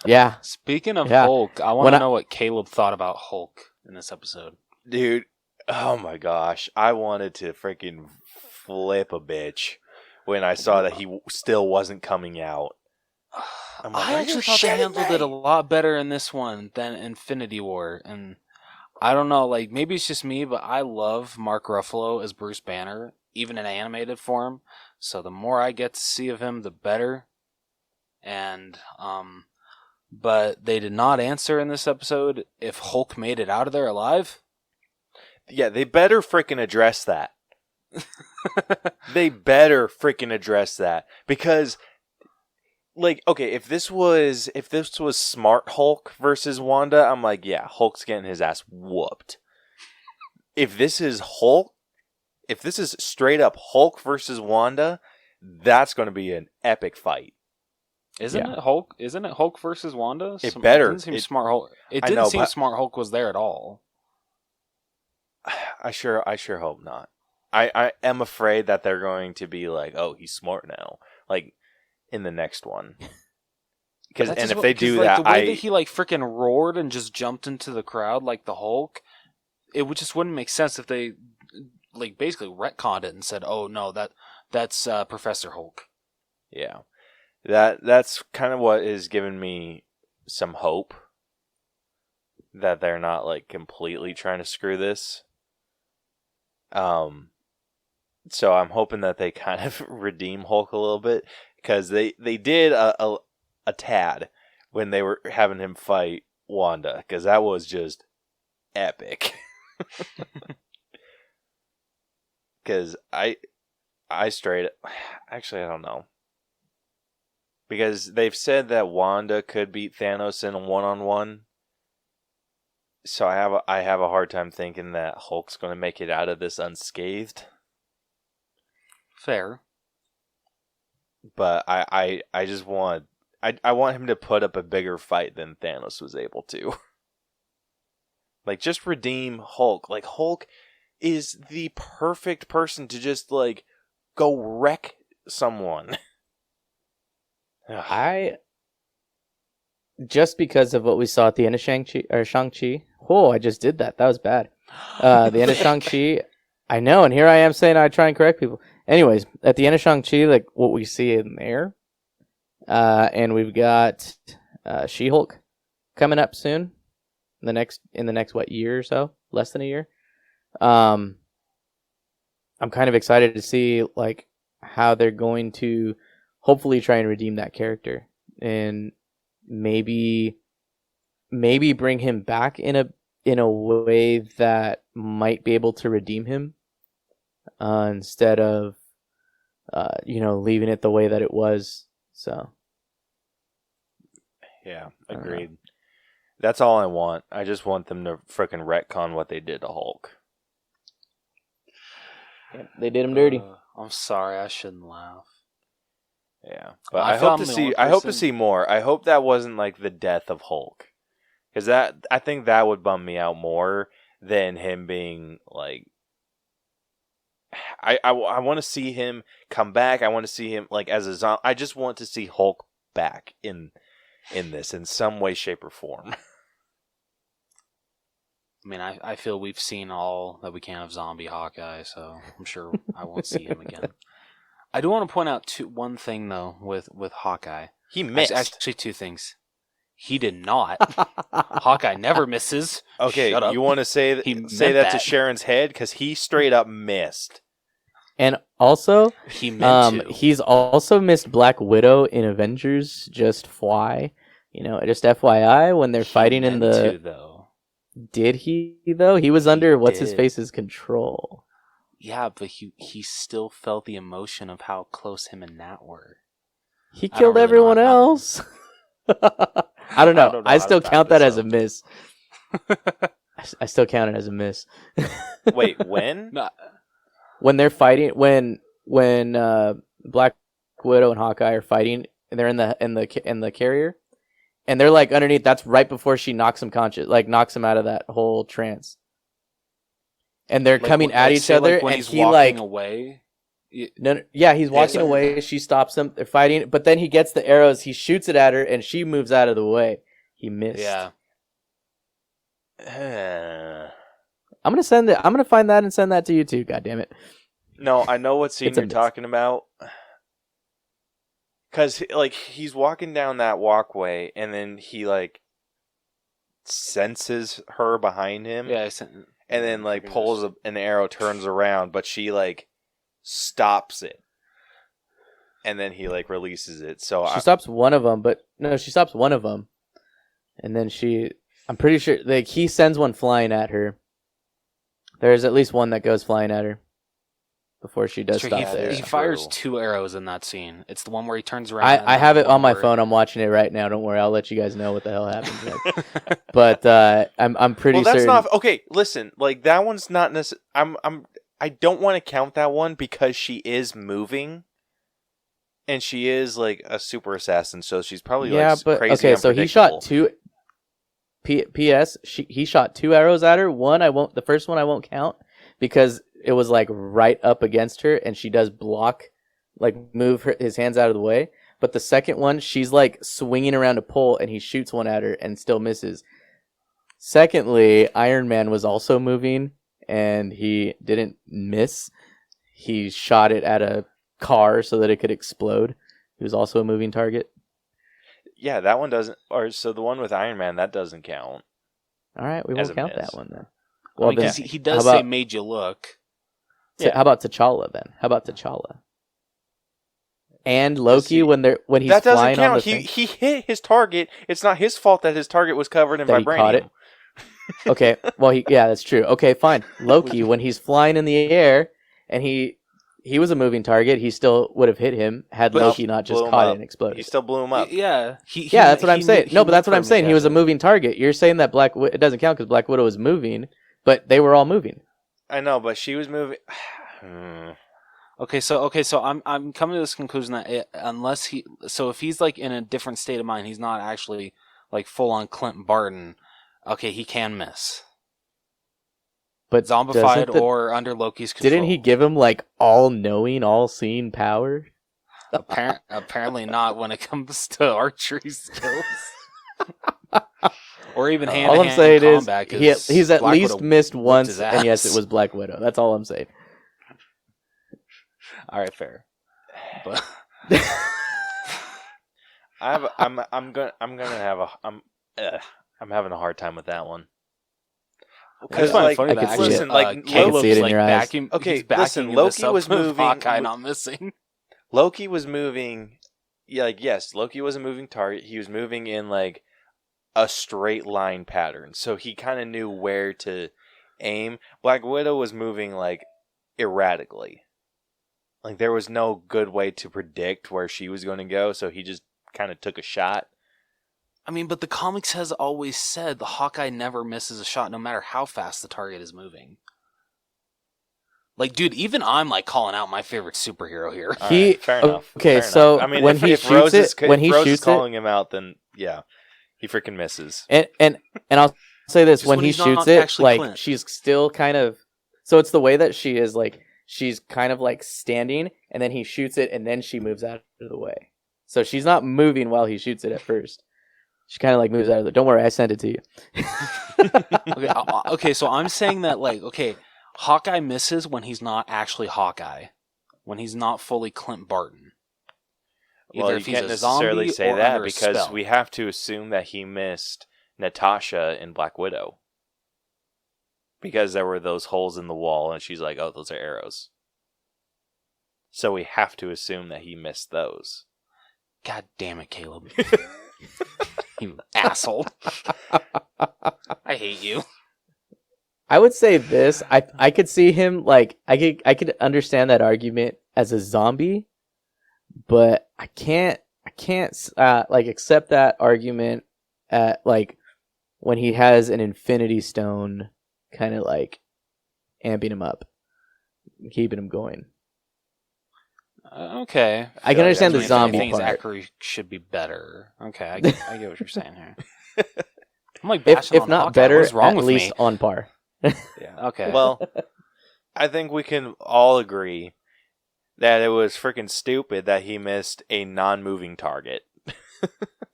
Yeah. Speaking of Yeah. Hulk, I want to know what Caleb thought about Hulk in this episode. Dude, oh my gosh. I wanted to freaking flip a bitch when I saw that he still wasn't coming out. I'm like, I "Are actually you thought they shitting handled me?" it a lot better in this one than Infinity War. And I don't know, like, maybe it's just me, but I love Mark Ruffalo as Bruce Banner, even in animated form. So the more I get to see of him, the better. And, but they did not answer in this episode if Hulk made it out of there alive. Yeah, they better freaking address that. They better freaking address that. Because, like, okay, if this was Smart Hulk versus Wanda, I'm like, yeah, Hulk's getting his ass whooped. If this is straight up Hulk versus Wanda, that's going to be an epic fight. Isn't it Hulk? Isn't it Hulk versus Wanda? It better. It didn't seem Smart Hulk. It I didn't know, seem but- Smart Hulk was there at all. I sure hope not. I am afraid that they're going to be like, oh, he's smart now, like in the next one. Because That's and just if what- they 'cause, do like, that, the way that he like freaking roared and just jumped into the crowd like the Hulk, it just wouldn't make sense if they like basically retconned it and said, "Oh no, that's Professor Hulk." yeah, that's kind of what is giving me some hope that they're not like completely trying to screw this. So I'm hoping that they kind of redeem Hulk a little bit, because they did a tad when they were having him fight Wanda, because that was just epic. Because I straight actually I don't know, because they've said that Wanda could beat Thanos in a 1-on-1. So I have a hard time thinking that Hulk's going to make it out of this unscathed. Fair. But I just want I want him to put up a bigger fight than Thanos was able to. Like, just redeem Hulk. Like, Hulk is the perfect person to just like go wreck someone. Just because of what we saw at the end of Shang-Chi. Oh, I just did that. That was bad. The end of Shang-Chi. I know, and here I am saying I try and correct people. Anyways, at the end of Shang-Chi, like what we see in there, and we've got She-Hulk coming up soon. In the next what, year or so? Less than a year. I'm kind of excited to see like how they're going to hopefully try and redeem that character, and maybe bring him back in a way that might be able to redeem him, instead of leaving it the way that it was. So Yeah, agreed. That's all I want. I just want them to frickin' retcon what they did to Hulk. they did him dirty. I'm sorry, I shouldn't laugh. Yeah, but I I feel hope to I'm the see. only I hope to person- see more. I hope that wasn't like the death of Hulk, because I think that would bum me out more than him being like. I want to see him come back. I want to see him like as a zombie. I just want to see Hulk back in this in some way, shape, or form. I mean, I feel we've seen all that we can of zombie Hawkeye, so I'm sure I won't see him again. I do want to point out one thing though with Hawkeye. He missed. Actually, two things. He did not. Hawkeye never misses. Okay, Shut up. you want to say He that meant to that. Sharon's head, because he straight up missed. And also, He meant to. he's also missed Black Widow in Avengers. Just just FYI, when they're fighting in the. to, though. Did he though? He was under what's his did. face's control. Yeah, but he still felt the emotion of how close him and Nat were. He I killed don't really know everyone how- else. I don't know. don't know I how still to back count that this as a up. miss. I still count it as a miss. Wait, when? No, When they're fighting, when Black Black Widow and Hawkeye are fighting, and they're in the carrier, and they're like underneath. That's right before she knocks him knocks him out of that whole trance. And they're coming at each other, when and he's he walking away. No, yeah, he's walking away. She stops him. They're fighting, but then he gets the arrows. He shoots it at her, and she moves out of the way. He missed. Yeah. I'm gonna send it. I'm gonna find that and send that to you too. God damn it! No, I know what scene It's a you're miss. talking about. Because he's walking down that walkway, and then he senses her behind him. Yeah. And then pulls an arrow, turns around, but she stops it, and then he releases it. So She stops one of them, but no, she stops one of them, and then I'm pretty sure he sends one flying at her. There's at least one that goes flying at her before she does stop there. He fires 2 arrows in that scene. It's the one where he turns around. I have it on my phone. I'm watching it right now. Don't worry. I'll let you guys know what the hell happens next. But I'm pretty well, that's certain. not okay. Listen, that one's not necessary. I don't want to count that one because she is moving, and she is a super assassin. So she's probably but crazy. okay. So he shot 2. P.S. He shot 2 arrows at her. The first one I won't count because it was right up against her, and she does block, move his hands out of the way. But the second one, she's swinging around a pole, and he shoots one at her and still misses. Secondly, Iron Man was also moving, and he didn't miss. He shot it at a car so that it could explode. He was also a moving target. Yeah, that one doesn't. So the one with Iron Man, that doesn't count. All right, we won't count that one then. Well, because he does say "made you look." How about T'Challa then? How about T'Challa? And Loki when he's that doesn't flying count. on the thing? He hit his target. It's not his fault that his target was covered in That he vibranium. caught it? Okay, well, that's true. Okay, fine. Loki, when he's flying in the air, and he was a moving target, he still would have hit him had Loki not just caught it and exploded. He still blew him up. Yeah. That's what I'm saying. No, but that's what I'm saying. He was a moving target. You're saying that it doesn't count because Black Widow was moving, but they were all moving. I know, but she was moving. Okay, so I'm coming to this conclusion that if he's in a different state of mind, he's not actually full on Clint Barton. Okay, he can miss. But zombified or under Loki's control. Didn't he give him all-knowing, all-seeing power? Apparently not when it comes to archery skills. Or even hand-to-hand all I'm saying combat. Is he's at least missed once, and yes, it was Black Widow. That's all I'm saying. All right, fair. But I'm having a hard time with that one. Because funny I can see it. Loki see it in your eyes. Listen, Loki was moving. Hawkeye not missing. Loki was moving. Yeah, yes, Loki was a moving target. He was moving in a straight line pattern, so he kind of knew where to aim. Black Widow was moving erratically. There was no good way to predict where she was going to go, so he just kind of took a shot. I mean, but the comics has always said the Hawkeye never misses a shot, no matter how fast the target is moving. Dude, even I'm calling out my favorite superhero here. Fair enough. Okay, fair so enough. I mean, when he shoots it, if calling him out, then yeah, he freaking misses. And I'll say this: when he he's shoots not it, actually Clint. she's still kind of. So it's the way that she is she's kind of standing, and then he shoots it, and then she moves out of the way. So she's not moving while he shoots it at first. She kind of moves out of the. Don't worry, I sent it to you. Okay, so I'm saying that Hawkeye misses when he's not actually Hawkeye, when he's not fully Clint Barton. Well, you can't necessarily say that because we have to assume that he missed Natasha in Black Widow. Because there were those holes in the wall, and she's like, oh, those are arrows. So we have to assume that he missed those. God damn it, Caleb. You asshole. I hate you. I would say this. I could see him I could understand that argument as a zombie, but I can't accept that argument at when he has an Infinity Stone kind of amping him up, keeping him going. Okay. I can understand the If zombie anything, part. Zachary should be better. Okay, I get what you're saying here. I'm like bashing If on not Hawkeye. better, What is wrong at with least me? on par. Yeah. Okay. Well, I think we can all agree that it was freaking stupid that he missed a non-moving target.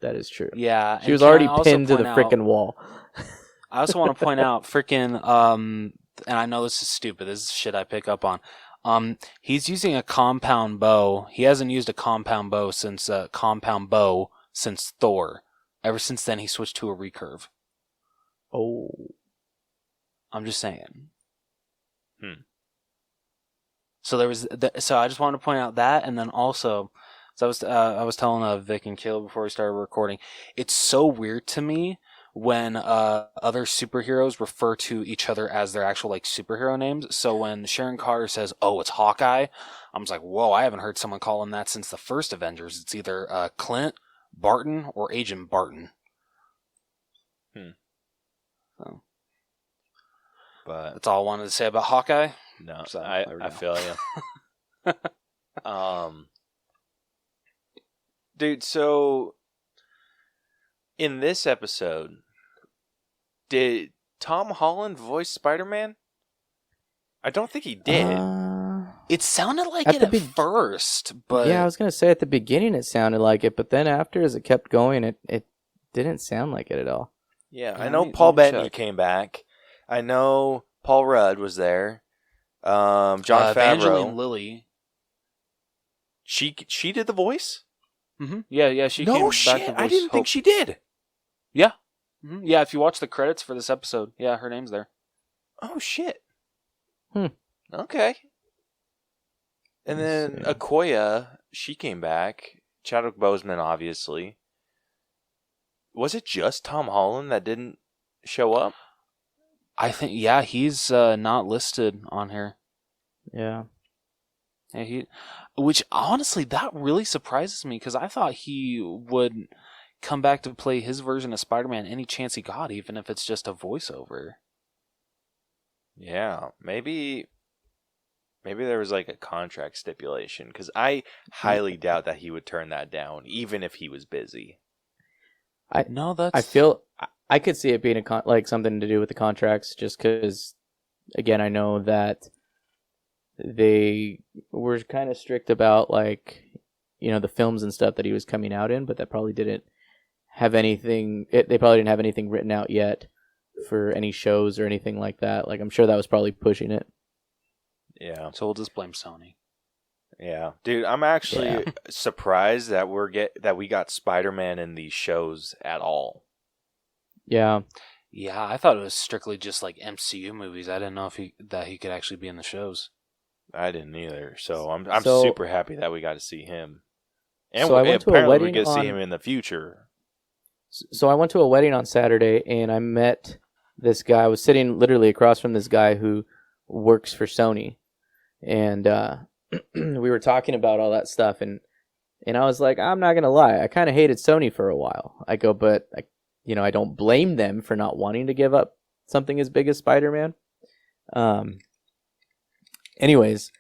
That is true. Yeah. She and was can already I also pinned to the point out- freaking wall. I also want to point out freaking and I know this is stupid. This is shit I pick up on. He's using a compound bow. He hasn't used a compound bow since Thor. Ever since then, he switched to a recurve. Oh. I'm just saying. So there was. So I just wanted to point out that, and then also, so I was telling Vic and Caleb before we started recording. It's so weird to me when other superheroes refer to each other as their actual like superhero names. So when Sharon Carter says, "Oh, it's Hawkeye," I'm just like, "Whoa! I haven't heard someone call him that since the first Avengers." It's either Clint Barton or Agent Barton. So But that's all I wanted to say about Hawkeye. no, So, there we I go. feel you. Dude, so in this episode, did Tom Holland voice Spider-Man? I don't think he did. It sounded like At it the at big- first, but Yeah, I was gonna say at the beginning it sounded like it, but then after as it kept going, it didn't sound like it at all. Yeah, Yeah, I know let me Paul Bettany check. came back. I know Paul Rudd was there. John Evangeline Favreau. Lilly. She did the voice? Mm-hmm. Yeah, she No came back shit, to voice I didn't Hope. think she did. Yeah. Mm-hmm. Yeah, if you watch the credits for this episode, yeah, her name's there. Oh shit. Hmm. Okay. And then Let's see. Okoye, she came back. Chadwick Boseman, obviously. Was it just Tom Holland that didn't show up? I think, yeah, he's not listed on here. Yeah. Yeah, which honestly, that really surprises me because I thought he would come back to play his version of Spider-Man any chance he got, even if it's just a voiceover. Yeah, maybe there was like a contract stipulation because I highly doubt that he would turn that down, even if he was busy. No, that's... I feel I could see it being like something to do with the contracts, just because, again, I know that they were kind of strict about like, the films and stuff that he was coming out in, but that probably didn't have anything. They probably didn't have anything written out yet for any shows or anything like that. Like, I'm sure that was probably pushing it. Yeah. So we'll just blame Sony. Yeah, dude, I'm actually surprised that we got Spider-Man in these shows at all. Yeah. Yeah, I thought it was strictly just like MCU movies. I didn't know that he could actually be in the shows. I didn't either, so I'm So- super happy that we got to see him. And So I went to a apparently we wedding get to see on- him in the future. So I went to a wedding on Saturday, and I met this guy. I was sitting literally across from this guy who works for Sony, and we were talking about all that stuff, and I was like, I'm not gonna lie, I kind of hated Sony for a while. I go, but I don't blame them for not wanting to give up something as big as Spider-Man. Anyways,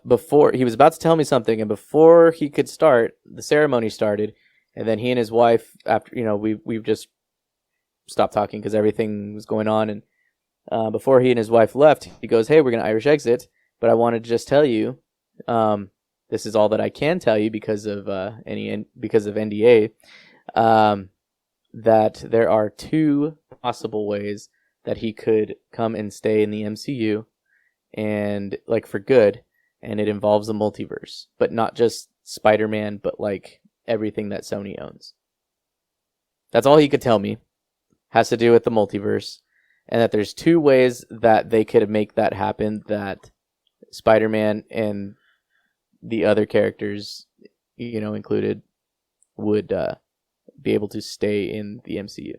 before he was about to tell me something, and before he could start, the ceremony started, and then he and his wife, after we've just stopped talking because everything was going on, and before he and his wife left, he goes, "Hey, we're gonna Irish exit, but I wanted to just tell you, this is all that I can tell you because of NDA, that there are two possible ways that he could come and stay in the MCU, and like for good, and it involves a multiverse, but not just Spider-Man, but like everything that Sony owns." That's all he could tell me. Has to do with the multiverse, and that there's two ways that they could make that happen, that Spider-Man and the other characters, included, would be able to stay in the MCU,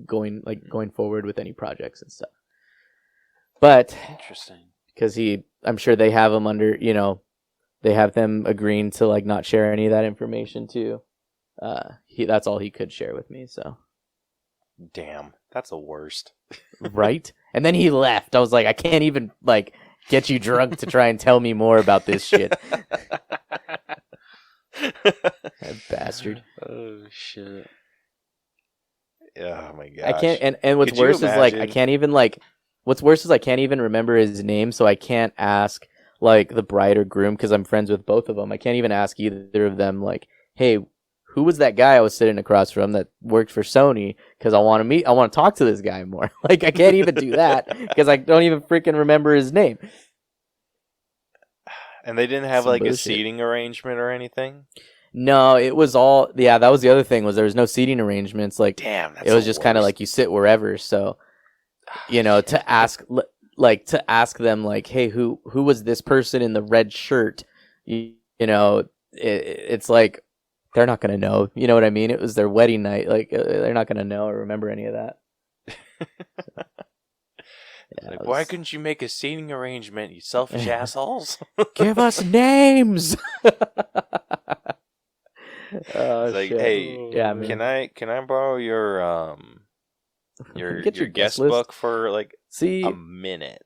going forward with any projects and stuff. But Interesting. because I'm sure they have them under, they have them agreeing to like not share any of that information too. That's all he could share with me. So, Damn, that's the worst. right. And then he left. I was like, I can't even like get you drunk to try and tell me more about this shit. That bastard. Oh shit. Oh my gosh. I can't. And what's Could you worse is like I imagine? can't even like. What's worse is I can't even remember his name, so I can't ask like the bride or groom because I'm friends with both of them. I can't even ask either of them like, hey, who was that guy I was sitting across from that worked for Sony? Because I want to talk to this guy more. Like I can't even do that because I don't even freaking remember his name. And they didn't have Some like a bullshit. seating arrangement or anything? No, it was all that was the other thing was there was no seating arrangements. Like Damn, that's it was the just kind of worst. like you sit wherever. So to ask them like, hey, who was this person in the red shirt? It's like they're not gonna know. You know what I mean? It was their wedding night. Like they're not gonna know or remember any of that. Like, why couldn't you make a seating arrangement, you selfish assholes? give us names? Oh, It's like, shit. hey, Yeah, man. can I borrow your Get your your guest guest list. book for like See, a minute?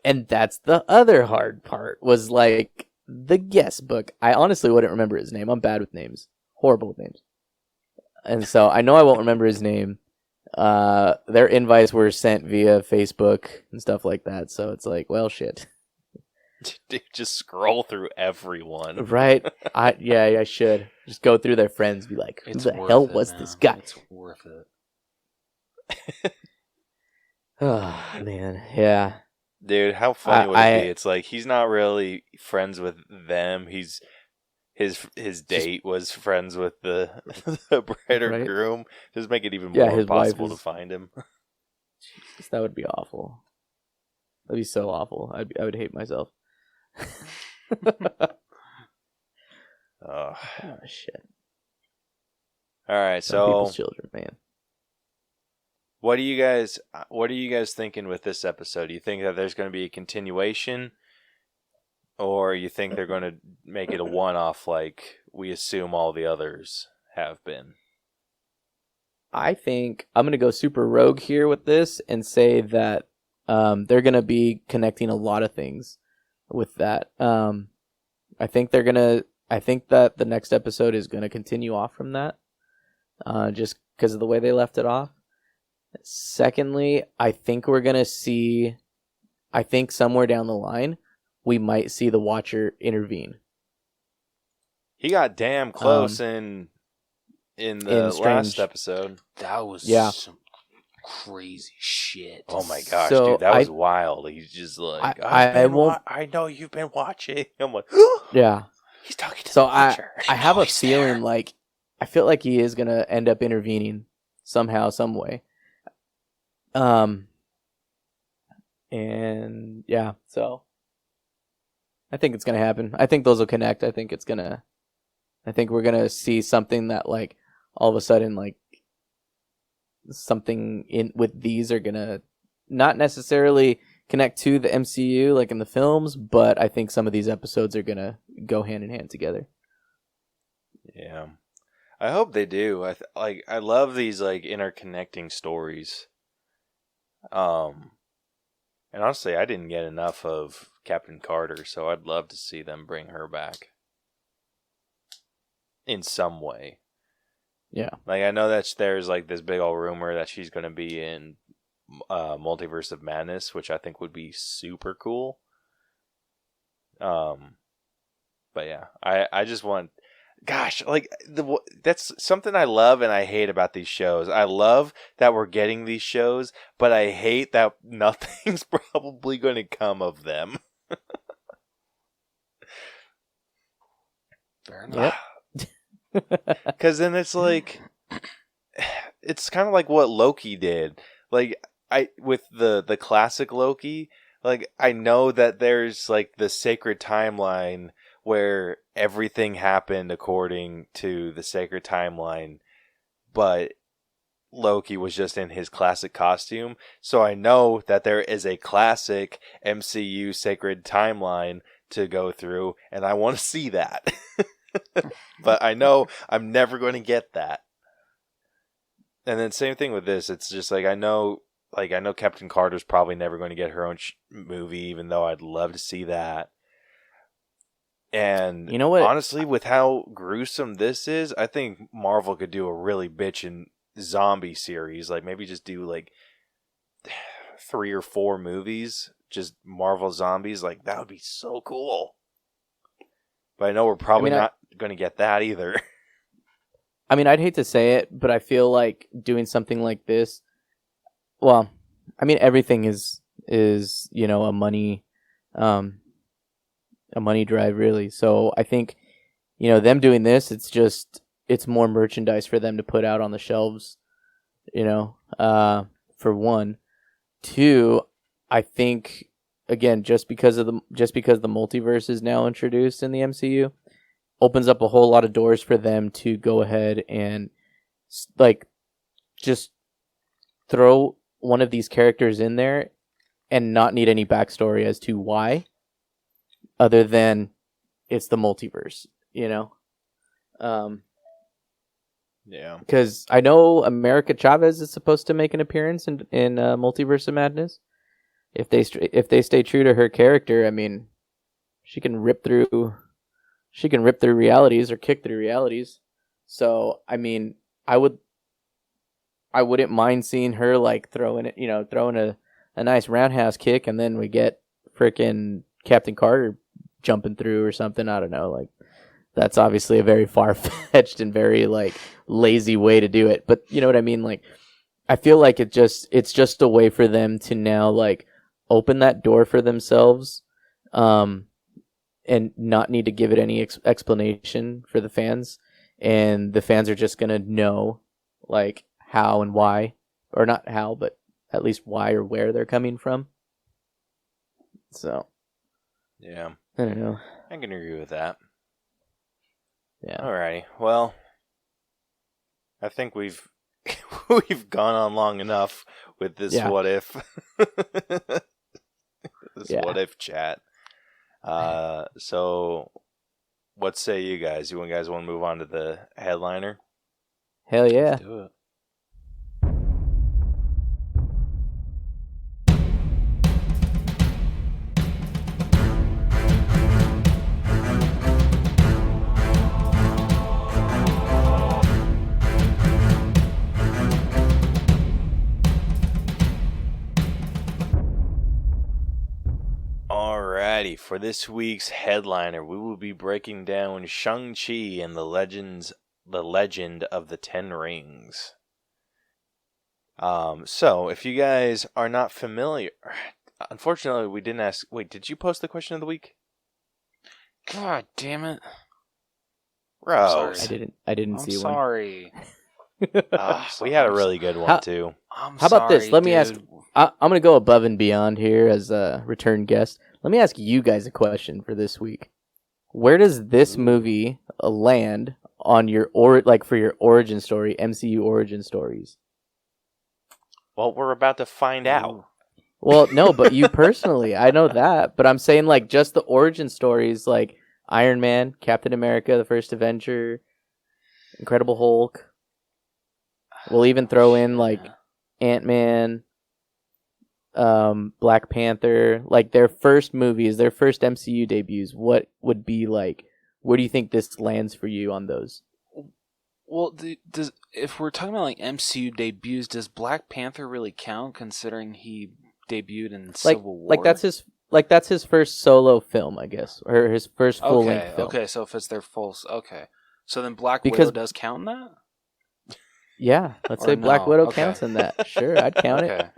and that's the other hard part was like the guest book. I honestly wouldn't remember his name. I'm bad with names. Horrible with names. And so I know I won't remember his name. Their invites were sent via Facebook and stuff like that. So it's like, well, shit. Dude, just scroll through everyone. Right? I should. Just go through their friends, be like, who It's the worth hell it, was man. this guy? It's worth it. Oh, man. Yeah. Dude, how funny would it I- be? It's like he's not really friends with them. He's his date was friends with the the bride or Right. groom. Just make it even Yeah, more his wife impossible to is- find him. Jesus, that would be awful. That'd be so awful. I would hate myself. Oh. Oh, shit. All right, Some so people's children, man. what are you guys thinking with this episode? Do you think that there's going to be a continuation, or you think they're going to make it a one-off like we assume all the others have been? I think I'm going to go super rogue here with this and say that they're going to be connecting a lot of things with that. I think that the next episode is going to continue off from that, just because of the way they left it off. Secondly, I think somewhere down the line, we might see the Watcher intervene. He got damn close in the in Strange. last episode. That was Yeah. some crazy shit. Oh my gosh, So dude, that was wild. He's just like, I won't. I know you've been watching. I'm like, Yeah. he's talking to So the Watcher. I have know a he's feeling there. like I feel like he is gonna end up intervening somehow, some way. And yeah, so I think it's gonna happen. I think those will connect. I think we're gonna see something that like all of a sudden like something in with these are gonna not necessarily connect to the MCU like in the films, but I think some of these episodes are gonna go hand in hand together. Yeah, I hope they do. I love these like interconnecting stories. And honestly, I didn't get enough of Captain Carter, so I'd love to see them bring her back in some way. Yeah. Like I know that there's like this big old rumor that she's going to be in Multiverse of Madness, which I think would be super cool. But yeah, I just want, gosh, like that's something I love and I hate about these shows. I love that we're getting these shows, but I hate that nothing's probably going to come of them. Fair enough. Because then it's like, it's kind of like what Loki did. Like with the classic Loki, like I know that there's like the sacred timeline where everything happened according to the sacred timeline, but Loki was just in his classic costume. So I know that there is a classic MCU sacred timeline to go through, and I want to see that. But I know I'm never going to get that. And then same thing with this. It's just like I know like, I know Captain Carter's probably never going to get her own movie, even though I'd love to see that. And You know what? honestly, with how gruesome this is, I think Marvel could do a really bitchin' zombie series. Like, maybe just do, like, 3 or 4 movies, just Marvel zombies. Like, that would be so cool. But I know we're probably not going to get that either. I mean, I'd hate to say it, but I feel like doing something like this. Well, I mean, everything is you know, a money drive, really. So I think, you know, them doing this, it's more merchandise for them to put out on the shelves, you know, for one. Two, I think, again, just because the multiverse is now introduced in the MCU, opens up a whole lot of doors for them to go ahead and, like, just throw one of these characters in there and not need any backstory as to why, other than it's the multiverse, you know? Yeah. Because I know America Chavez is supposed to make an appearance in Multiverse of Madness. If they stay true to her character, I mean, she can rip through realities or kick through realities. So I mean, I wouldn't mind seeing her, like, throwing a nice roundhouse kick, and then we get frickin' Captain Carter jumping through or something. I don't know, like, that's obviously a very far-fetched and very, like, lazy way to do it. But you know what I mean? Like, I feel like it's just a way for them to now, like, open that door for themselves, and not need to give it any explanation for the fans. And the fans are just going to know, like, how and why, or not how, but at least why or where they're coming from. So, yeah, I don't know. I can agree with that. Yeah. Alrighty. Well, I think we've gone on long enough with this what if what if chat. So what say you guys? You guys want to move on to the headliner? Hell yeah. Let's do it. Alrighty, for this week's headliner, we will be breaking down Shang-Chi and the Legend of the Ten Rings. So if you guys are not familiar, unfortunately we didn't ask. Wait, did you post the question of the week? God damn it, Rose. I didn't see one. Sorry. We had a really good one too. How about this? Let me ask. I'm going to go above and beyond here as a return guest. Let me ask you guys a question for this week. Where does this movie land on your for your origin story, MCU origin stories? Well, we're about to find out. Well, no, but you personally, I know that, but I'm saying, like, just the origin stories, like Iron Man, Captain America, the First Avenger, Incredible Hulk. We'll even throw in, like, Ant-Man, Black Panther, like, their first movies, their first MCU debuts. What would be, like, where do you think this lands for you on those? Well, if we're talking about, like, MCU debuts, does Black Panther really count, considering he debuted in Civil War? That's his first solo film, I guess, or his first full length film. Okay, so if it's their full, so then Black Widow does count in that. Yeah, let's say Black Widow counts in that. Sure, I'd count it.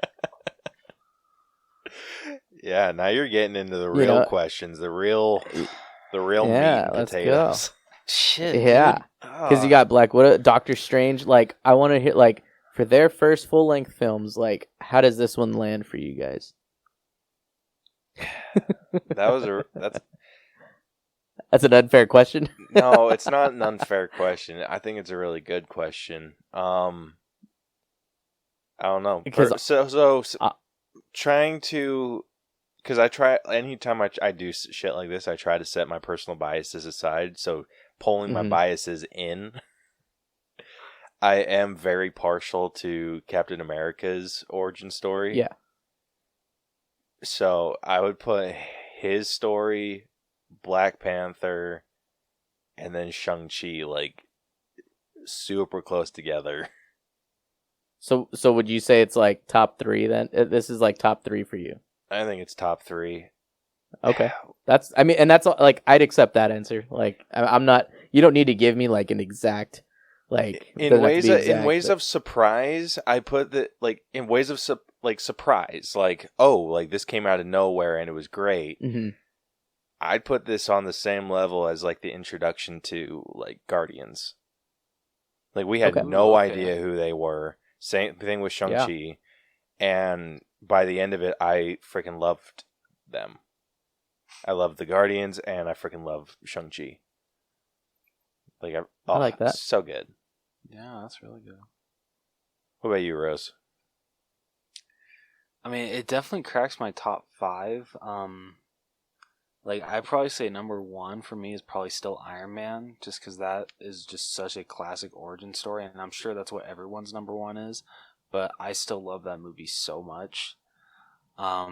Yeah, now you're getting into the real questions, the real meat and potatoes. Go. Shit. Yeah, because you got Black Widow, Doctor Strange. Like, I want to hear, like, for their first full length films, like, how does this one land for you guys? That's an unfair question. No, it's not an unfair question. I think it's a really good question. I don't know. Trying to, because I try, anytime I do shit like this, I try to set my personal biases aside. So pulling my biases in, I am very partial to Captain America's origin story. Yeah. So I would put his story, Black Panther, and then Shang-Chi like super close together. So would you say it's like top 3 then? This is like top 3 for you. I think it's top 3. Okay. That's like I'd accept that answer. Like I'm not. You don't need to give me like an exact. Like in ways of surprise, I put that like in ways of surprise, like like this came out of nowhere and it was great. Mm-hmm. I'd put this on the same level as like the introduction to like Guardians. Like we had no idea who they were. Same thing with Shang-Chi, and by the end of it, I freaking loved them. I love the Guardians, and I freaking love Shang-Chi. Like I like that. So good. Yeah, that's really good. What about you, Rose? I mean, it definitely cracks my top 5. Like I'd probably say number 1 for me is probably still Iron Man, just because that is just such a classic origin story, and I'm sure that's what everyone's number 1 is. But I still love that movie so much. What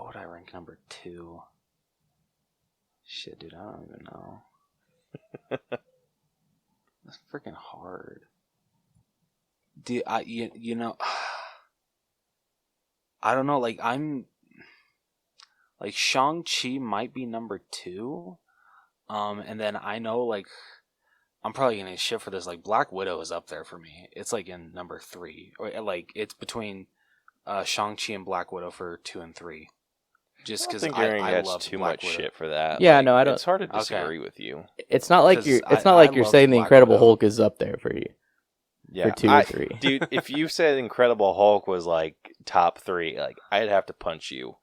would I rank number 2? Shit, dude, I don't even know. That's freaking hard. Dude, you know, I don't know. Like Shang-Chi might be number 2. And then I know like I'm probably gonna get shit for this. Like Black Widow is up there for me. It's like in number 3, or like it's between Shang-Chi and Black Widow for 2 and 3. Just because I love too Black much Widow. shit for that. Yeah, like, no, I don't. It's hard to disagree with you. It's not like you're. It's not like you're saying the Black Incredible Widow. Hulk is up there for you. Yeah, for 2 or 3. Dude, if you said Incredible Hulk was like top 3, like I'd have to punch you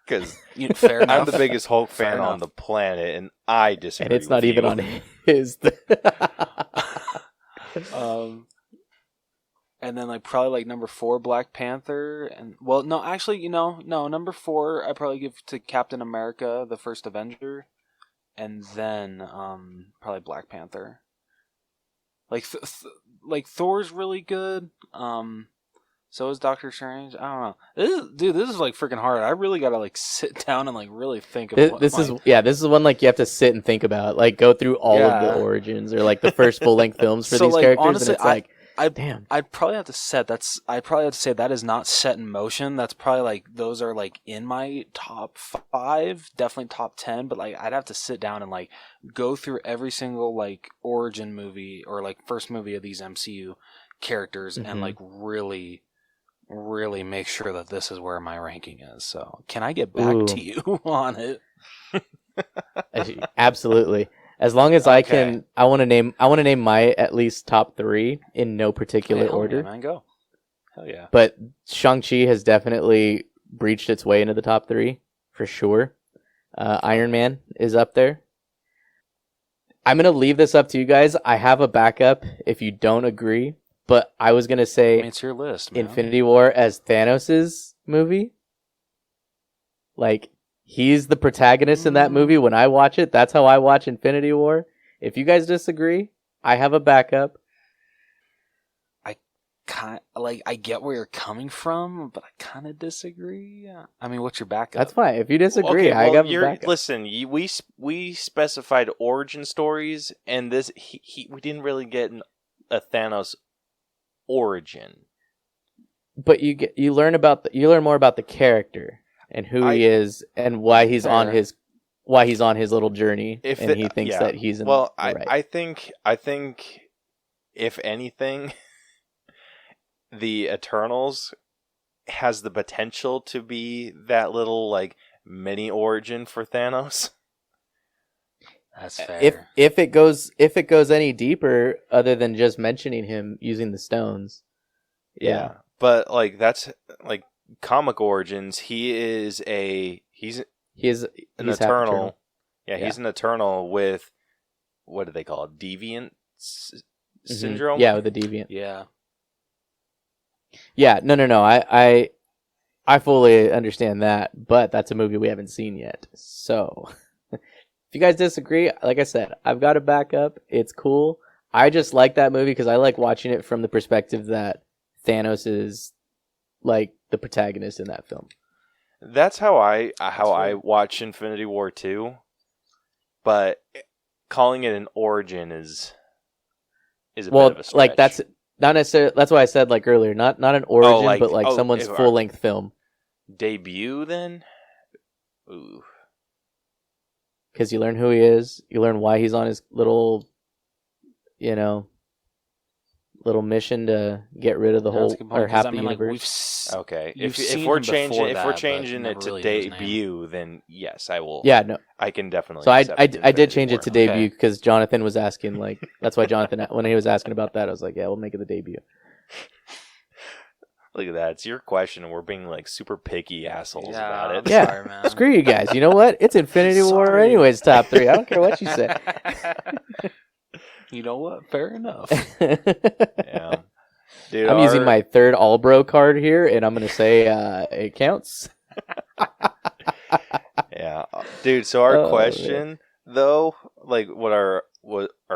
because Fair enough. I'm the biggest Hulk fan on the planet, and I disagree. And it's not with even you. on his. And then like probably like number 4 Black Panther, and well no actually no number 4 I probably give to Captain America the First Avenger, and then probably Black Panther. Like like Thor's really good. So is Doctor Strange. I don't know. This is like freaking hard. I really gotta like sit down and like really think of This is one like you have to sit and think about, like go through all of the origins or like the first full length films for So, these like, characters, honestly, and it's damn. I'd probably have to say that is not set in motion. That's probably like those are like in my top 5, definitely top 10. But like I'd have to sit down and like go through every single like origin movie or like first movie of these MCU characters and like really make sure that this is where my ranking is. So can I get back to you on it? Absolutely. As long as I can, I want to name my at least top 3 in no particular order. Yeah, man, go. Hell yeah. But Shang-Chi has definitely breached its way into the top 3 for sure. Iron Man is up there. I'm gonna leave this up to you guys. I have a backup if you don't agree, but I was gonna say it's your list, man. Infinity War as Thanos' movie. Like, he's the protagonist in that movie. When I watch it, that's how I watch Infinity War. If you guys disagree, I have a backup. I get where you're coming from, but I kind of disagree. I mean, what's your backup? That's fine. If you disagree, I got a backup. Listen, we specified origin stories, and this we didn't really get a Thanos origin. But you learn more about the character and who he is and why he's on his little journey, he thinks that he's in the right. I think if anything, the Eternals has the potential to be that little like mini origin for Thanos. That's fair. If it goes any deeper other than just mentioning him using the stones. Yeah. But like that's like comic origins, he's an Eternal. Yeah, he's an Eternal with what do they call it? Deviant syndrome? Yeah, with the deviant. Yeah. Yeah, no. I fully understand that, but that's a movie we haven't seen yet. So, if you guys disagree, like I said, I've got a backup. It's cool. I just like that movie because I like watching it from the perspective that Thanos is like the protagonist in that film. That's how I watch Infinity War 2, but calling it an origin is a bit of a stretch. Like that's not necessarily. That's why I said like earlier, not an origin, but like someone's full length film. Debut then? Ooh. Because you learn who he is, you learn why he's on his little mission to get rid of the whole or half the universe. Okay, if we're changing it to debut, then yes, I will. Yeah, no, I can definitely. So I did change it to debut because Jonathan was asking like that's why Jonathan when he was asking about that I was like, yeah, we'll make it the debut. Look at that. It's your question, and we're being like super picky assholes about it. Yeah, sorry, man. Screw you guys. You know what? It's Infinity War anyways, top 3. I don't care what you say. You know what? Fair enough. Yeah. Dude, I'm using my 3rd All-Bro card here, and I'm going to say it counts. Yeah. Dude, so our question, though, like what our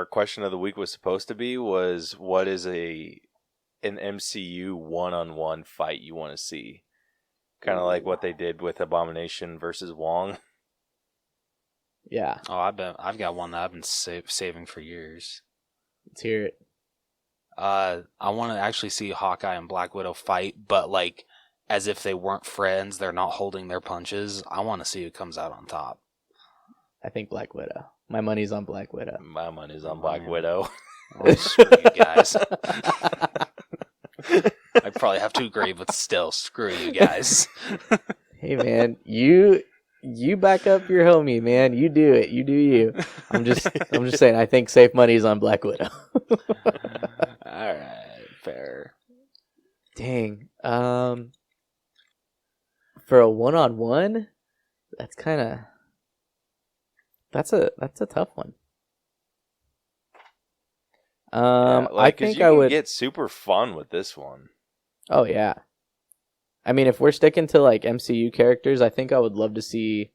question of the week was supposed to be was, what is an MCU one-on-one fight you want to see? Kind of like what they did with Abomination versus Wong. Yeah. Oh, I've got one that I've been saving for years. Let's hear it. I want to actually see Hawkeye and Black Widow fight, but like as if they weren't friends, they're not holding their punches. I want to see who comes out on top. I think Black Widow. My money's on Black Widow. My money's on Black Widow. Oh, screw you guys. I probably have to agree, but still, screw you guys. Hey man, you back up your homie, man. You do it. You do you. I'm just saying. I think safe money is on Black Widow. All right, fair. Dang. For a one-on-one, that's a tough one. I think I would get super fun with this one. Oh yeah. I mean, if we're sticking to like MCU characters, I think I would love to see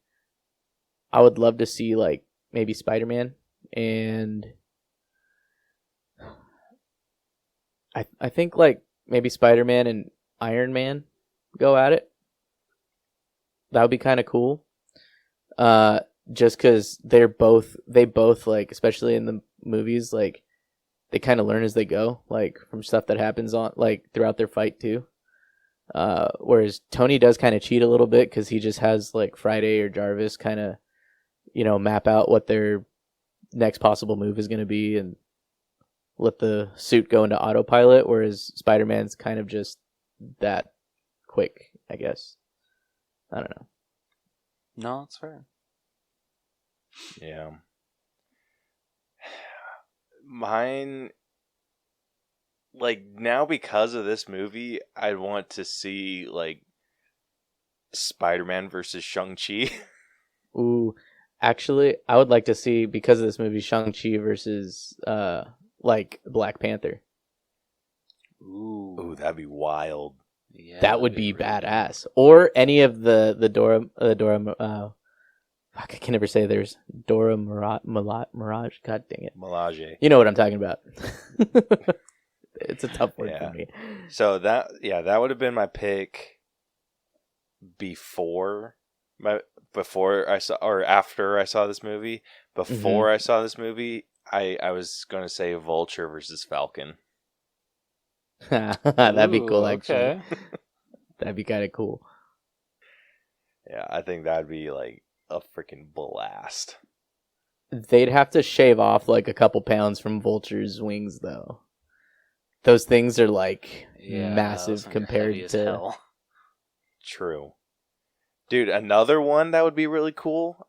like maybe Spider-Man and I think like maybe Spider-Man and Iron Man go at it. That would be kind of cool. Just because they both like, especially in the movies, like they kind of learn as they go, like from stuff that happens on like throughout their fight too. Whereas Tony does kind of cheat a little bit because he just has like Friday or Jarvis kind of, map out what their next possible move is going to be and let the suit go into autopilot. Whereas Spider-Man's kind of just that quick, I guess. I don't know. No, it's fair. Yeah. Mine, like, now because of this movie, I want to see, like, Spider-Man versus Shang-Chi. Ooh, actually, I would like to see, because of this movie, Shang-Chi versus, like, Black Panther. Ooh, that'd be wild. Yeah, that would be badass. Or any of the Dora, fuck, I can never say there's Dora Mirage. God dang it. Mirage. You know what I'm talking about. It's a tough word for me. So that would have been my pick before I saw, or after I saw this movie. Before I saw this movie, I was going to say Vulture versus Falcon. That'd be cool, actually. Okay. That'd be kind of cool. Yeah, I think that'd be like a freaking blast. They'd have to shave off like a couple pounds from Vulture's wings, though. Those things are like massive compared to. Hell. True. Dude, another one that would be really cool,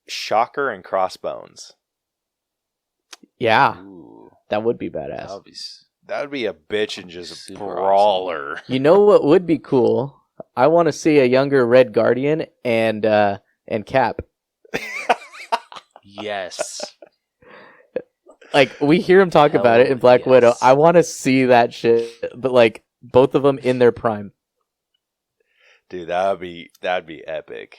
Shocker and Crossbones. Yeah. Ooh, That would be badass. That would be a bitch and just Super brawler. awesome. You know what would be cool? I want to see a younger Red Guardian and Cap. Yes. Like, we hear him talk about it in Black Widow. I want to see that shit, but like both of them in their prime. Dude, that'd be epic.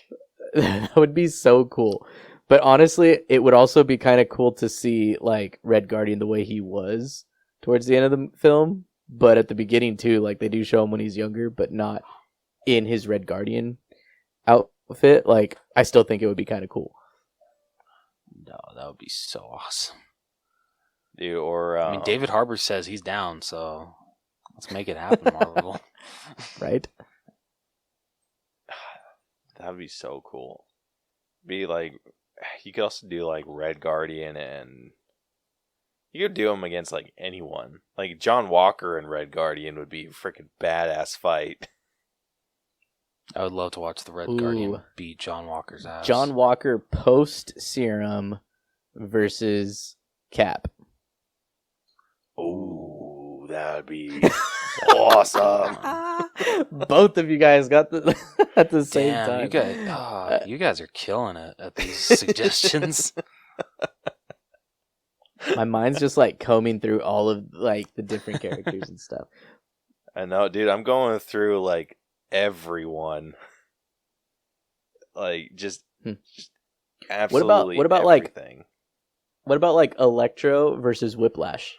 That would be so cool. But honestly, it would also be kind of cool to see like Red Guardian the way he was towards the end of the film, but at the beginning too, like they do show him when he's younger, but not in his Red Guardian outfit. Like I still think it would be kind of cool. No, that would be so awesome. Dude, or I mean, David Harbour says he's down, so let's make it happen, Marvel. Right? that would be so cool. Be like, you could also do like Red Guardian, and you could do them against like anyone. Like John Walker and Red Guardian would be a freaking badass fight. I would love to watch the Red Guardian beat John Walker's ass. John Walker post serum versus Cap. Oh, that would be awesome. Both of you guys got the at the same time. You guys are killing it at these suggestions. My mind's just like combing through all of like the different characters and stuff. I know, dude. I'm going through like everyone. Like just absolutely. What about everything. What about like Electro versus Whiplash?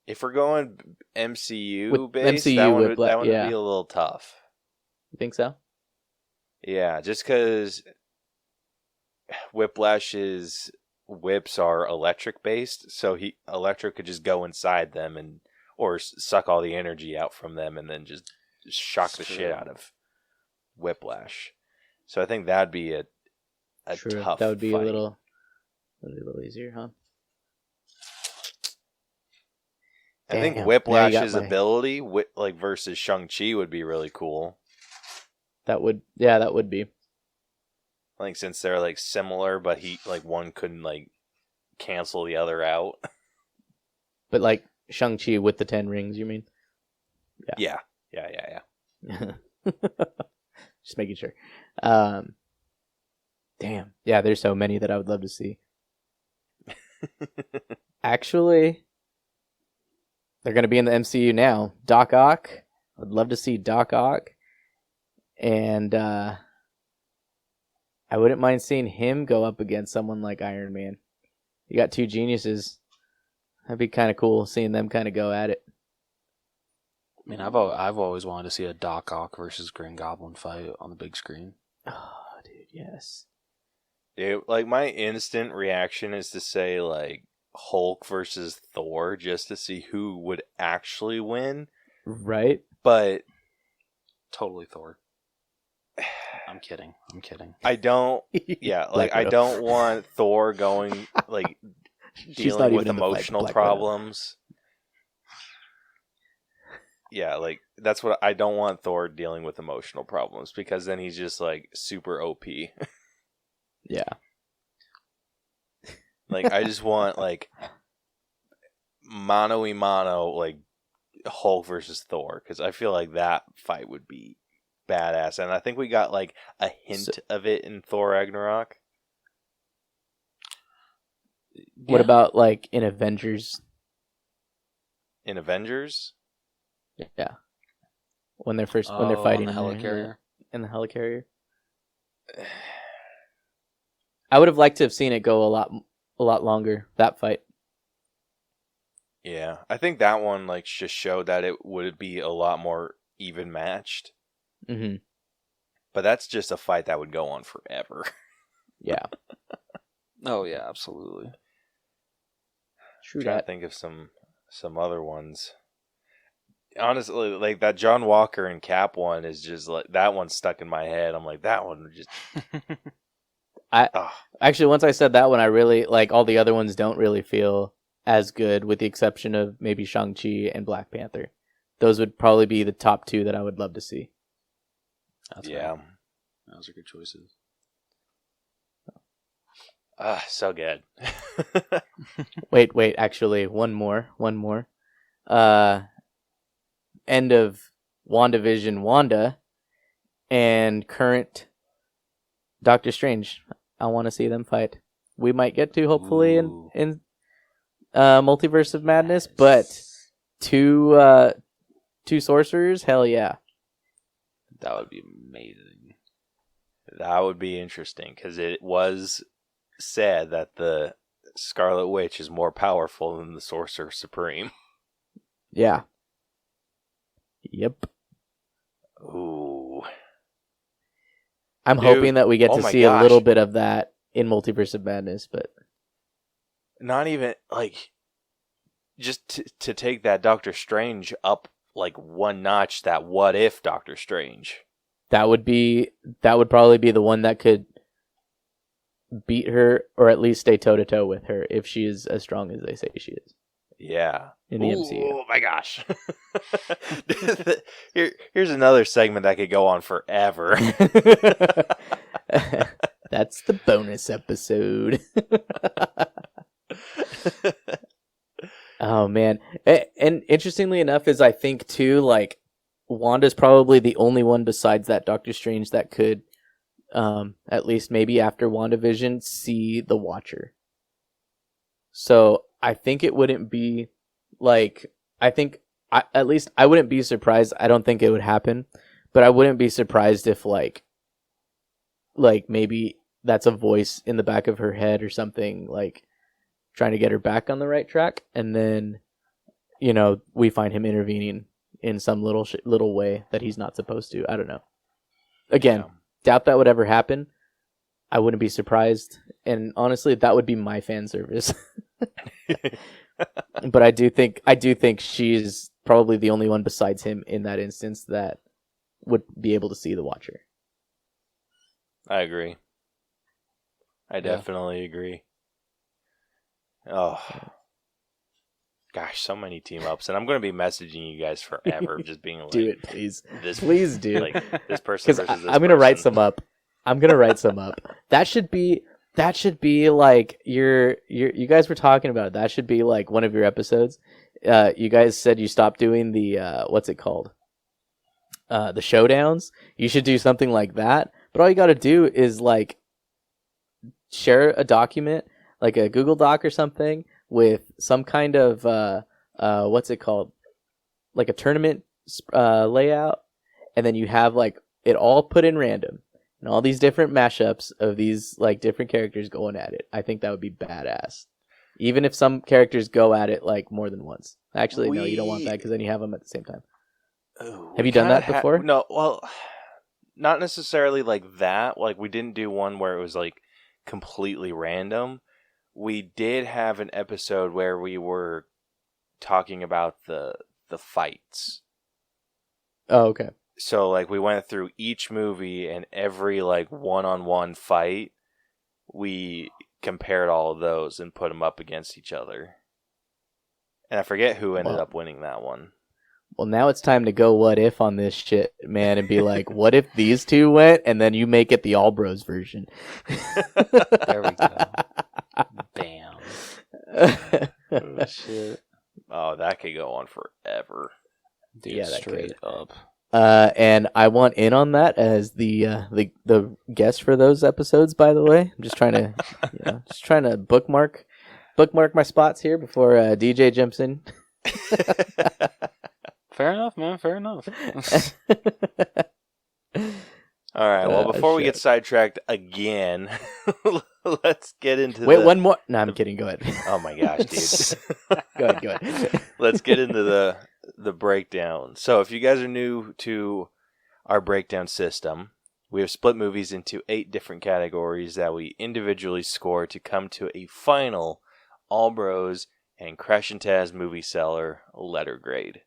If we're going MCU based, MCU that would Whiplash, be a little tough. You think so? Yeah, just because Whiplash's whips are electric based, so Electro could just go inside them or suck all the energy out from them, and then just shock the shit out of Whiplash. So I think that'd be a tough. That would be fight. a little easier, huh? I think Damn. Whiplash's ability, like versus Shang-Chi, would be really cool. That would be. I think since they're like similar, but one couldn't like cancel the other out. But like Shang-Chi with the 10 rings, you mean? Yeah. Just making sure. Damn. Yeah, there's so many that I would love to see. Actually, they're going to be in the MCU now. Doc Ock. I'd love to see Doc Ock. And I wouldn't mind seeing him go up against someone like Iron Man. You got two geniuses. That'd be kind of cool seeing them kind of go at it. I mean, I've always wanted to see a Doc Ock versus Green Goblin fight on the big screen. Oh, dude, yes. Dude, like my instant reaction is to say like Hulk versus Thor just to see who would actually win. Right? But totally Thor. I'm kidding. I don't. Yeah, like I don't want Thor going like dealing with emotional problems. Yeah, like that's what I don't want Thor dealing with emotional problems, because then he's just like super OP. Yeah. Like I just want like mano a mano, like Hulk versus Thor, because I feel like that fight would be badass, and I think we got like a hint of it in Thor Ragnarok. What about like in Avengers? In Avengers? Yeah. When they're fighting the helicarrier. In the helicarrier. I would have liked to have seen it go a lot longer, that fight. Yeah, I think that one like just showed that it would be a lot more even matched. Mm-hmm. But that's just a fight that would go on forever. Yeah. Oh yeah, absolutely. True. Trying to think of some other ones. Honestly, like that John Walker and Cap one is just like that one's stuck in my head. I'm like, that one just. Actually, once I said that one, I really like all the other ones. Don't really feel as good, with the exception of maybe Shang-Chi and Black Panther. Those would probably be the top two that I would love to see. Yeah, those are good choices. So good. Wait. Actually, one more. End of WandaVision, Wanda, and current Doctor Strange. I want to see them fight. We might get to hopefully in Multiverse of Madness, but two sorcerers, hell yeah. That would be amazing. That would be interesting, because it was said that the Scarlet Witch is more powerful than the Sorcerer Supreme. Yeah. Yep. Ooh. I'm Dude, hoping that we get oh to my see gosh. a little bit of that in Multiverse of Madness, but Not even, like, just to take that Doctor Strange up, like, one notch, that what if Doctor Strange. that would probably be the one that could beat her, or at least stay toe-to-toe with her, if she is as strong as they say she is. Yeah. In the MCU. Oh my gosh. Here's another segment that could go on forever. That's the bonus episode. Oh man. And interestingly enough is I think too, like, Wanda's probably the only one besides that Doctor Strange that could at least maybe after WandaVision see the Watcher. So I think it wouldn't be like, at least I wouldn't be surprised. I don't think it would happen, but I wouldn't be surprised if like maybe that's a voice in the back of her head or something, like trying to get her back on the right track, and then we find him intervening in some little way that he's not supposed to. I don't know. Again, doubt that would ever happen. I wouldn't be surprised, and honestly, that would be my fan service. But I do think she's probably the only one besides him in that instance that would be able to see the Watcher. I agree. I definitely agree. Oh, gosh, so many team ups, and I'm going to be messaging you guys forever, just being like, do it, please, this, please do. Like, this person versus this I'm going to write person. some up. That should be like you guys were talking about it. That should be like one of your episodes. You guys said you stopped doing the what's it called? The showdowns. You should do something like that. But all you got to do is like share a document, like a Google Doc or something, with some kind of what's it called? Like a tournament layout, and then you have like it all put in random. And all these different mashups of these like different characters going at it. I think that would be badass. Even if some characters go at it like more than once. Actually, no, you don't want that because then you have them at the same time. Have you done that before? No, well, not necessarily like that. Like, we didn't do one where it was like completely random. We did have an episode where we were talking about the fights. Oh, okay. So, like, we went through each movie, and every, like, one-on-one fight, we compared all of those and put them up against each other. And I forget who ended up winning that one. Well, now it's time to go what if on this shit, man, and be like, what if these two went, and then you make it the All Bros version. There we go. Bam. Oh, shit. Oh, that could go on forever. Dude, Yeah, that straight could. up. And I want in on that as the guest for those episodes. By the way, I'm just trying to bookmark my spots here before DJ jumps in. Fair enough, man. Fair enough. All right. Well, before we get sidetracked again, let's get into one more. No, I'm kidding. Go ahead. Oh my gosh, dude. Go ahead. Let's get into the breakdown. So, if you guys are new to our breakdown system, we have split movies into 8 different categories that we individually score to come to a final All Bros and Crash and Taz movie Cellar letter grade.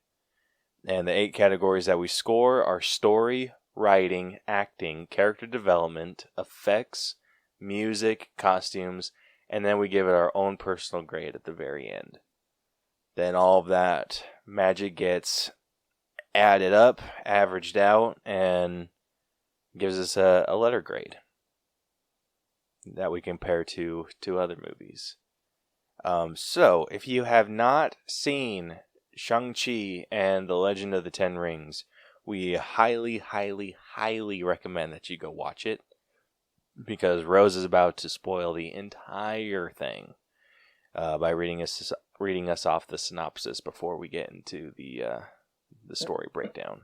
And the 8 categories that we score are story, writing, acting, character development, effects, music, costumes, and then we give it our own personal grade at the very end. Then all of that magic gets added up, averaged out, and gives us a letter grade that we compare to other movies. So, if you have not seen Shang-Chi and the Legend of the Ten Rings, we highly, highly, highly recommend that you go watch it, because Rose is about to spoil the entire thing by reading us off the synopsis before we get into the story breakdown.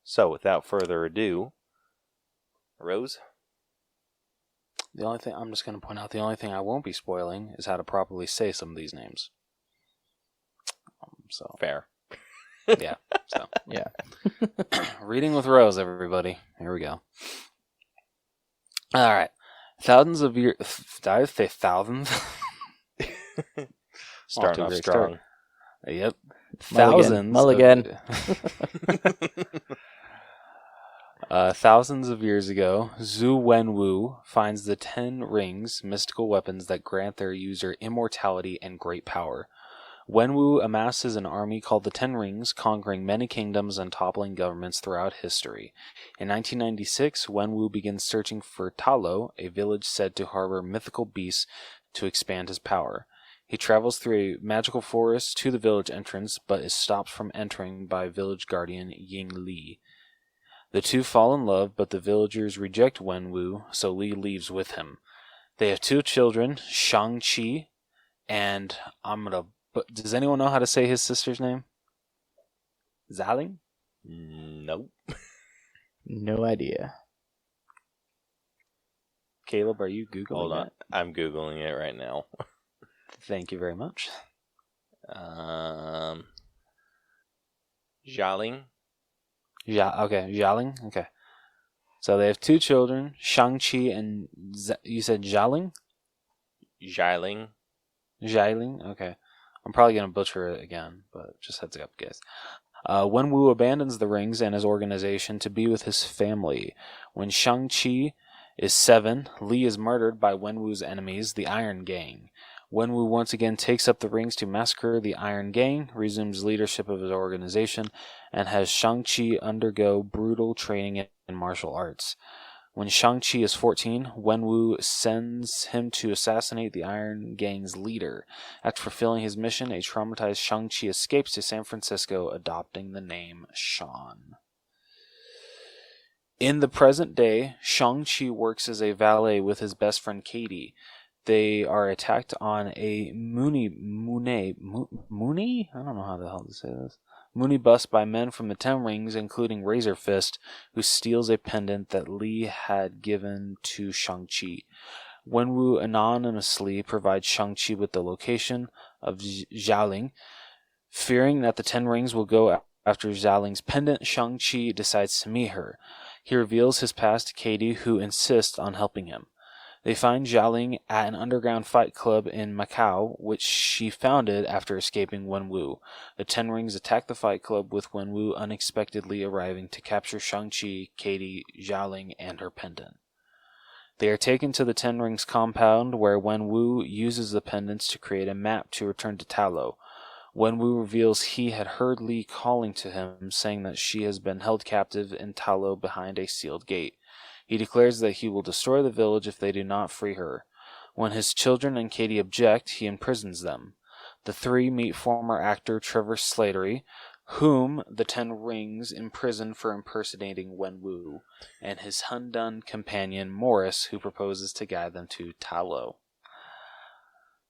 So, without further ado, Rose? The only thing I'm just going to point out, the only thing I won't be spoiling is how to properly say some of these names. So Fair. yeah. So Yeah. reading with Rose, everybody. Here we go. All right. Thousands of years. Did I say thousands? Starting off strong. Yep. Mulligan. Thousands. Thousands of years ago, Zhu Wenwu finds the 10 rings, mystical weapons that grant their user immortality and great power. Wenwu amasses an army called the Ten Rings, conquering many kingdoms and toppling governments throughout history. In 1996, Wenwu begins searching for Talo, a village said to harbor mythical beasts, to expand his power. He travels through a magical forest to the village entrance, but is stopped from entering by village guardian Ying Li. The two fall in love, but the villagers reject Wenwu, so Li leaves with him. They have 2 children, Shang-Chi and But does anyone know how to say his sister's name? Zaling? Nope. No idea. Caleb, are you Googling Hold on. that? I'm Googling it right now. Thank you very much. Jialing? Okay, Zaling? Okay. So they have 2 children, Shang-Chi and... you said Zaling? Jialing? Xialing? Okay. I'm probably going to butcher it again, but just heads up, guys. Wenwu abandons the rings and his organization to be with his family. When Shang-Chi is 7, Li is murdered by Wenwu's enemies, the Iron Gang. Wenwu once again takes up the rings to massacre the Iron Gang, resumes leadership of his organization, and has Shang-Chi undergo brutal training in martial arts. When Shang-Chi is 14, Wenwu sends him to assassinate the Iron Gang's leader. After fulfilling his mission, a traumatized Shang-Chi escapes to San Francisco, adopting the name Sean. In the present day, Shang-Chi works as a valet with his best friend Katie. They are attacked on a Mooney? I don't know how the hell to say this. Mooney bus by men from the Ten Rings, including Razor Fist, who steals a pendant that Li had given to Shang-Chi. Wenwu anonymously provides Shang-Chi with the location of Xialing. Fearing that the Ten Rings will go after Xialing's pendant, Shang-Chi decides to meet her. He reveals his past to Katie, who insists on helping him. They find Xialing at an underground fight club in Macau, which she founded after escaping Wenwu. The Ten Rings attack the fight club, with Wenwu unexpectedly arriving to capture Shang-Chi, Katie, Xialing, and her pendant. They are taken to the Ten Rings compound, where Wenwu uses the pendants to create a map to return to Talo. Wenwu reveals he had heard Li calling to him, saying that she has been held captive in Talo behind a sealed gate. He declares that he will destroy the village if they do not free her. When his children and Katie object, he imprisons them. The 3 meet former actor Trevor Slattery, whom the Ten Rings imprisoned for impersonating Wenwu, and his Hundun companion Morris, who proposes to guide them to Talo.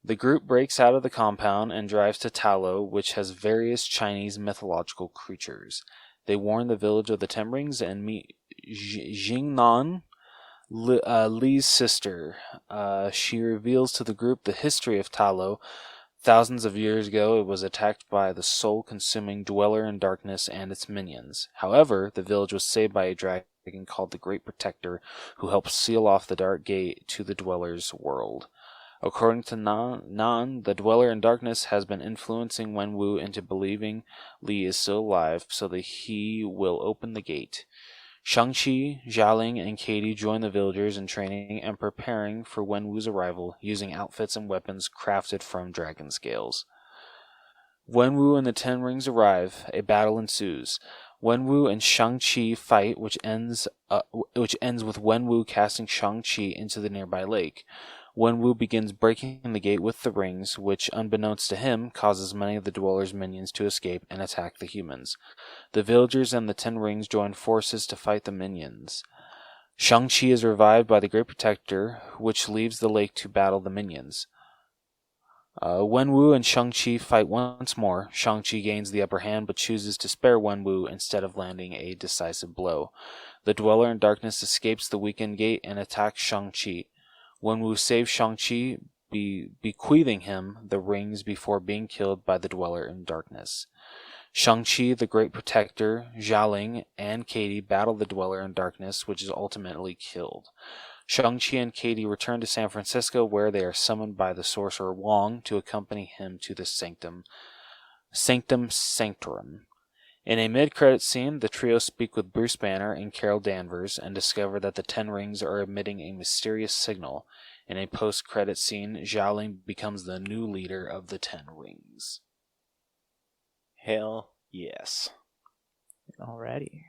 The group breaks out of the compound and drives to Talo, which has various Chinese mythological creatures. They warn the village of the Ten Rings and meet Jingnan, Li's sister. She reveals to the group the history of Talo. Thousands of years ago, it was attacked by the soul-consuming Dweller in Darkness and its minions. However, the village was saved by a dragon called the Great Protector, who helped seal off the Dark Gate to the Dweller's world. According to Nan, the Dweller in Darkness has been influencing Wenwu into believing Li is still alive, so that he will open the gate. Shang-Chi, Xialing, and Katie join the villagers in training and preparing for Wenwu's arrival, using outfits and weapons crafted from dragon scales. Wenwu and the Ten Rings arrive. A battle ensues. Wenwu and Shang-Chi fight, which ends with Wenwu casting Shang-Chi into the nearby lake. Wenwu begins breaking the gate with the rings, which, unbeknownst to him, causes many of the Dweller's minions to escape and attack the humans. The villagers and the Ten Rings join forces to fight the minions. Shang-Chi is revived by the Great Protector, which leaves the lake to battle the minions. Wenwu and Shang-Chi fight once more. Shang-Chi gains the upper hand, but chooses to spare Wenwu instead of landing a decisive blow. The Dweller in Darkness escapes the weakened gate and attacks Shang-Chi. Wenwu saves Shang-Chi, bequeathing him the rings before being killed by the Dweller in Darkness. Shang-Chi, the Great Protector, Xialing, and Katie battle the Dweller in Darkness, which is ultimately killed. Shang-Chi and Katie return to San Francisco, where they are summoned by the sorcerer Wong to accompany him to the Sanctum Sanctorum. In a mid-credit scene, the trio speak with Bruce Banner and Carol Danvers and discover that the Ten Rings are emitting a mysterious signal. In a post-credit scene, Xialing becomes the new leader of the Ten Rings. Hell yes. Alrighty.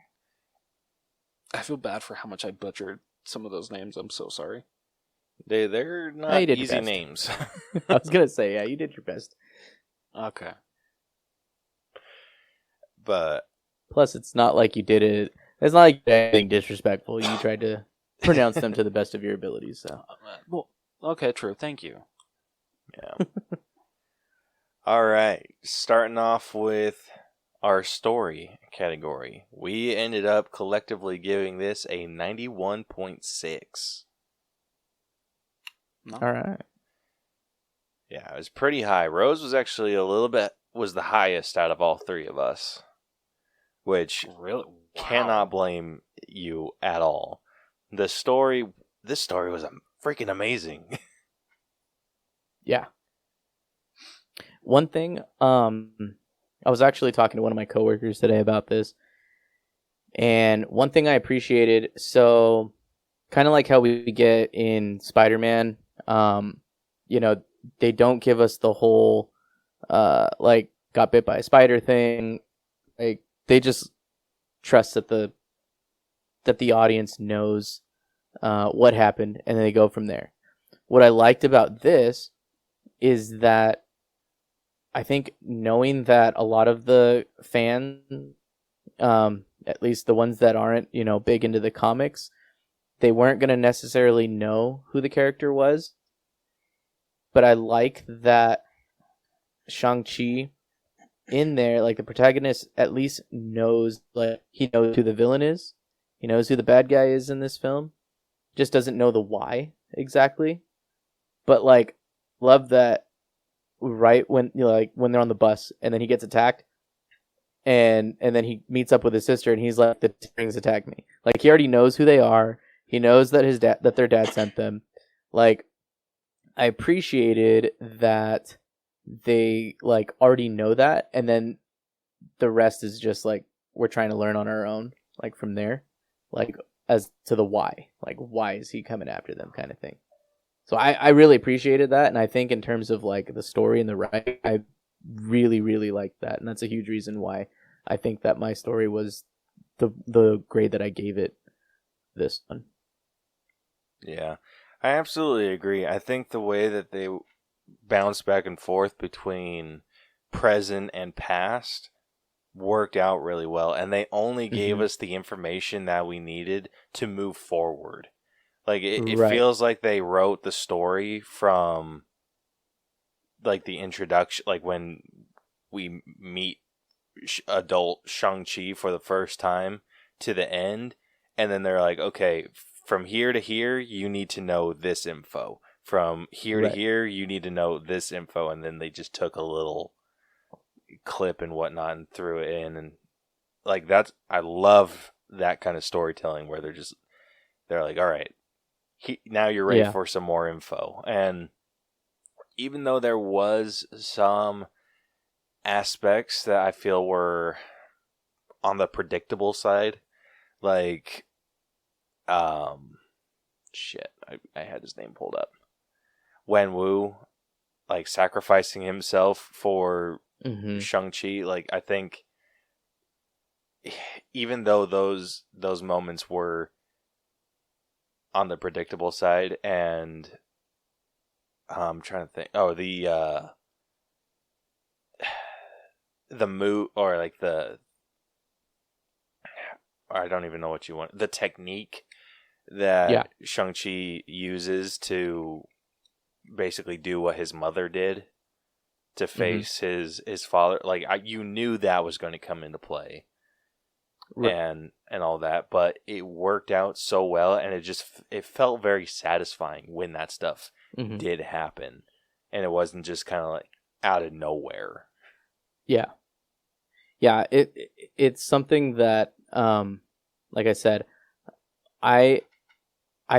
I feel bad for how much I butchered some of those names. I'm so sorry. They're you not did your easy best. names. I was gonna say, yeah, you did your best. Okay. But Plus, it's not like you did it. It's not like you did anything disrespectful. You tried to pronounce them to the best of your abilities. So, Well, okay, true. Thank you. yeah. All right. Starting off with our story category. We ended up collectively giving this a 91.6. No? all right. Yeah, it was pretty high. Rose was actually was the highest out of all three of us, which Really? Wow. cannot blame you at all. This story was freaking amazing. Yeah. One thing, I was actually talking to one of my coworkers today about this, and one thing I appreciated, so kind of like how we get in Spider-Man, they don't give us the whole, like, got bit by a spider thing. Like, they just trust that the audience knows what happened, and then they go from there. What I liked about this is that I think knowing that a lot of the fans, at least the ones that aren't, big into the comics, they weren't going to necessarily know who the character was. But I like that Shang-Chi in there, like the protagonist at least knows, like, he knows who the villain is. He knows who the bad guy is in this film. Just doesn't know the why exactly. But, like, love that right when when they're on the bus and then he gets attacked and then he meets up with his sister and he's like, the rings attacked me. Like, he already knows who they are. He knows that their dad sent them. Like, I appreciated that they, like, already know that, and then the rest is just like, we're trying to learn on our own, like, from there, like, as to the why, like, why is he coming after them, kind of thing. So I really appreciated that, and I think in terms of, like, the story and the writing, I really, really liked that, and that's a huge reason why I think that my story was the grade that I gave it this one. Yeah, I absolutely agree. I think the way that they bounce back and forth between present and past worked out really well, and they only gave us the information that we needed to move forward. Like, it Right. feels like they wrote the story from, like, the introduction, like when we meet adult Shang-Chi for the first time to the end, and then they're like, okay, from here to here, you need to know this info. From here to here, you need to know this info, and then they just took a little clip and whatnot and threw it in, and, like, I love that kind of storytelling where they're like, all right, now you're ready for some more info. And even though there was some aspects that I feel were on the predictable side, like, shit, I had his name pulled up. Wenwu, like, sacrificing himself for Shang-Chi, like, I think even though those moments were on the predictable side, and I'm trying to think. Oh, the move, or like I don't even know what you want. The technique that Shang-Chi uses to basically do what his mother did to face his father. Like, you knew that was going to come into play. and all that, but it worked out so well, and it felt very satisfying when that stuff did happen, and it wasn't just kind of like out of nowhere. Yeah. It's something that, like I said, I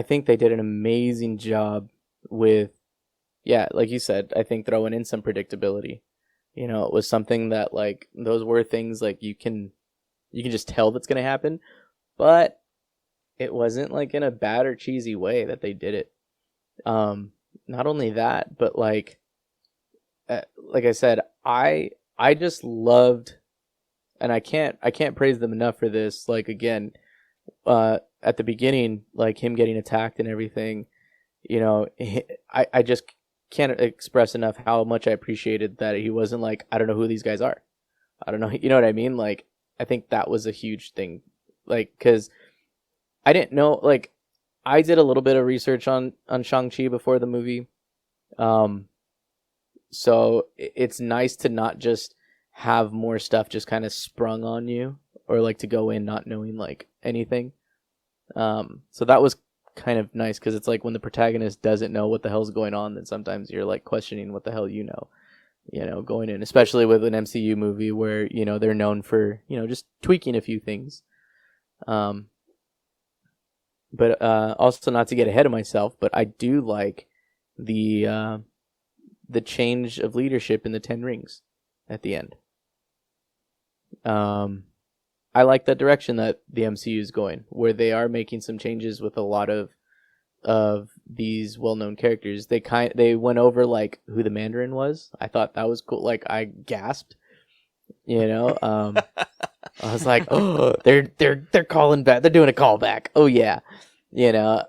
think they did an amazing job with, like you said, I think throwing in some predictability. You know, it was something that, like, those were things like you can just tell that's going to happen, but it wasn't like in a bad or cheesy way that they did it. Not only that, but like I said, I just loved, and I can't praise them enough for this. Like, again, at the beginning, like him getting attacked and everything, you know, I just can't express enough how much I appreciated that he wasn't like, I don't know who these guys are. I don't know. You know what I mean? Like, I think that was a huge thing. Like, because I didn't know, like, I did a little bit of research on Shang-Chi before the movie. So it's nice to not just have more stuff just kind of sprung on you, or like to go in not knowing like anything. So that was kind of nice, because it's like when the protagonist doesn't know what the hell's going on, then sometimes you're like questioning what the hell you know, going in, especially with an MCU movie where, you know, they're known for, you know, just tweaking a few things. But also, not to get ahead of myself, but I do like the change of leadership in the Ten Rings at the end. I like the direction that the MCU is going, where they are making some changes with a lot of these well-known characters. They went over like who the Mandarin was. I thought that was cool. Like, I gasped. You know, I was like, oh, they're calling back. They're doing a callback. Oh yeah, you know,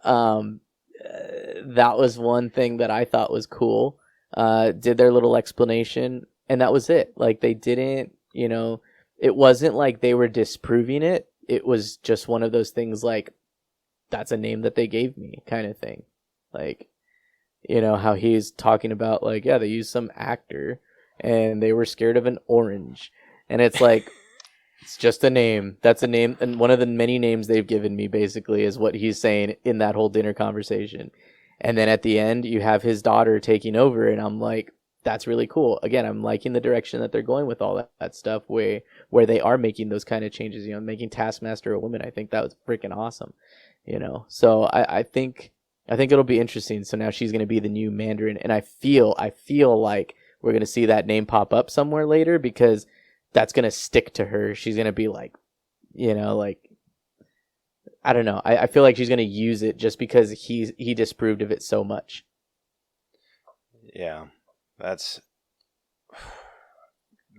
that was one thing that I thought was cool. Did their little explanation, and that was it. Like, they didn't, you know, it wasn't like they were disproving it. It was just one of those things like, that's a name that they gave me kind of thing. Like, you know, how he's talking about like, yeah, they used some actor and they were scared of an orange. And it's like, it's just a name. That's a name. And one of the many names they've given me, basically, is what he's saying in that whole dinner conversation. And then at the end, you have his daughter taking over. And I'm like, that's really cool. Again, I'm liking the direction that they're going with all that stuff, where they are making those kind of changes, you know, making Taskmaster a woman. I think that was freaking awesome, you know? So I think it'll be interesting. So now she's going to be the new Mandarin. And I feel like we're going to see that name pop up somewhere later, because that's going to stick to her. She's going to be like, you know, like, I don't know. I feel like she's going to use it just because he disproved of it so much. Yeah. That's,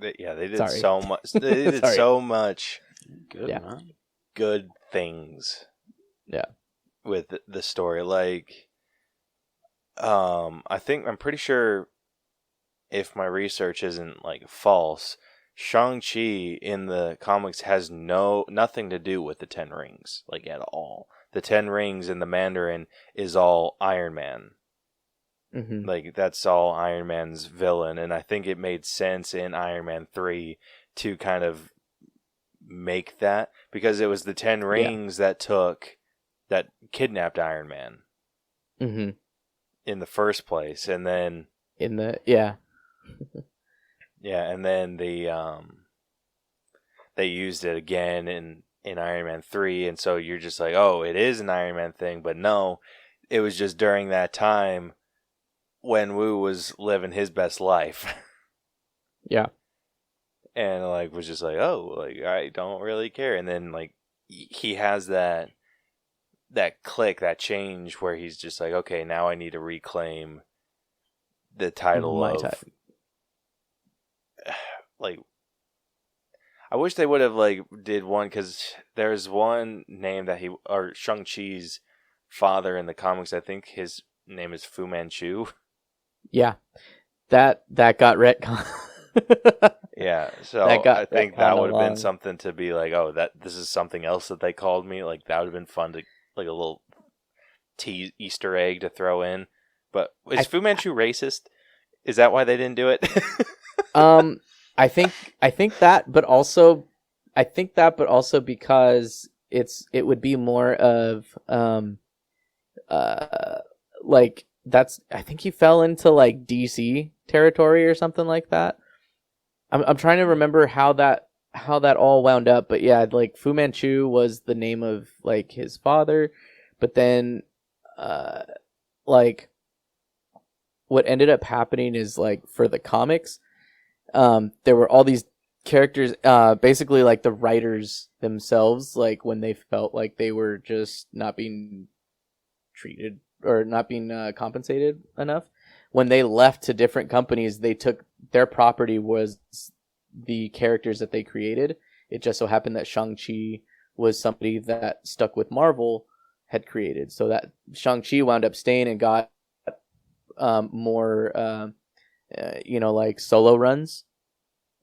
they did Sorry. so much. They did so much good things. Yeah. With the story, like, I'm pretty sure, if my research isn't like false, Shang-Chi in the comics has nothing to do with the Ten Rings, like, at all. The Ten Rings in the Mandarin is all Iron Man. Mm-hmm. Like, that's all Iron Man's villain, and I think it made sense in Iron Man 3 to kind of make that, because it was the Ten Rings that kidnapped Iron Man in the first place, and then and then they used it again in Iron Man 3, and so you're just like, oh, it is an Iron Man thing, but no, it was just during that time when Wu was living his best life. Yeah. And like was just like, oh, like, I don't really care. And then like he has that click, that change where he's just like, okay, now I need to reclaim the title like, I wish they would have like did one, because there's one name that or Shang-Chi's father in the comics, I think his name is Fu Manchu. Yeah, that got retcon. Yeah, so I think that would have been something to be like, oh, this is something else that they called me. Like, that would have been fun to, like, a little Easter egg to throw in. But is Fu Manchu racist? Is that why they didn't do it? I think that, but also I think that, but also because it would be more of like that's I think he fell into like DC territory or something like that. I'm trying to remember how that all wound up, but yeah, like Fu Manchu was the name of like his father, but then like what ended up happening is like for the comics, there were all these characters, basically like the writers themselves, like when they felt like they were just not being treated or not being compensated enough, when they left to different companies, they took their property was the characters that they created. It just so happened that Shang-Chi was somebody that stuck with Marvel had created, so that Shang-Chi wound up staying and got more like solo runs.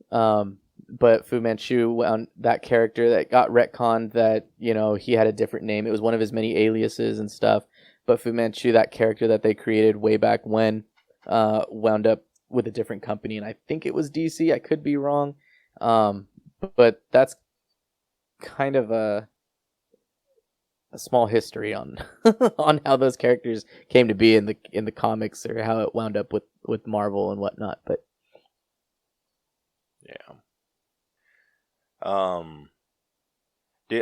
But Fu Manchu, that character that got retconned, that he had a different name. It was one of his many aliases and stuff. But Fu Manchu, that character that they created way back when, wound up with a different company, and I think it was DC. I could be wrong, but that's kind of a small history on on how those characters came to be in the comics, or how it wound up with Marvel and whatnot. But yeah.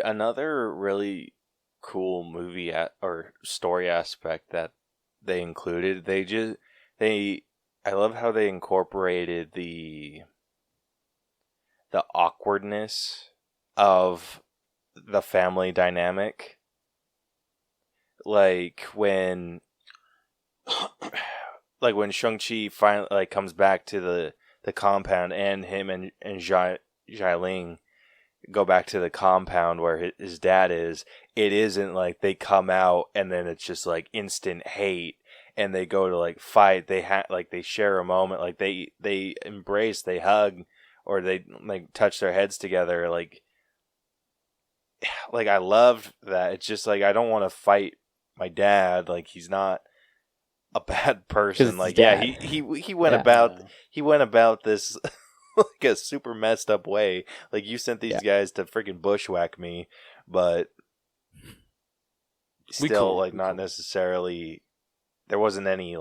Another really cool movie or story aspect that they included. I love how they incorporated the awkwardness of the family dynamic. Like when Shang-Chi finally comes back to the compound, and him and Xialing go back to the compound where his dad is. It isn't like they come out and then it's just like instant hate and they go to fight. They they share a moment, they embrace, they hug, or they touch their heads together. I loved that. It's just I don't want to fight my dad. He's not a bad person. He went about this a super messed up way. You sent these guys to freaking bushwhack me, but still not necessarily. There wasn't any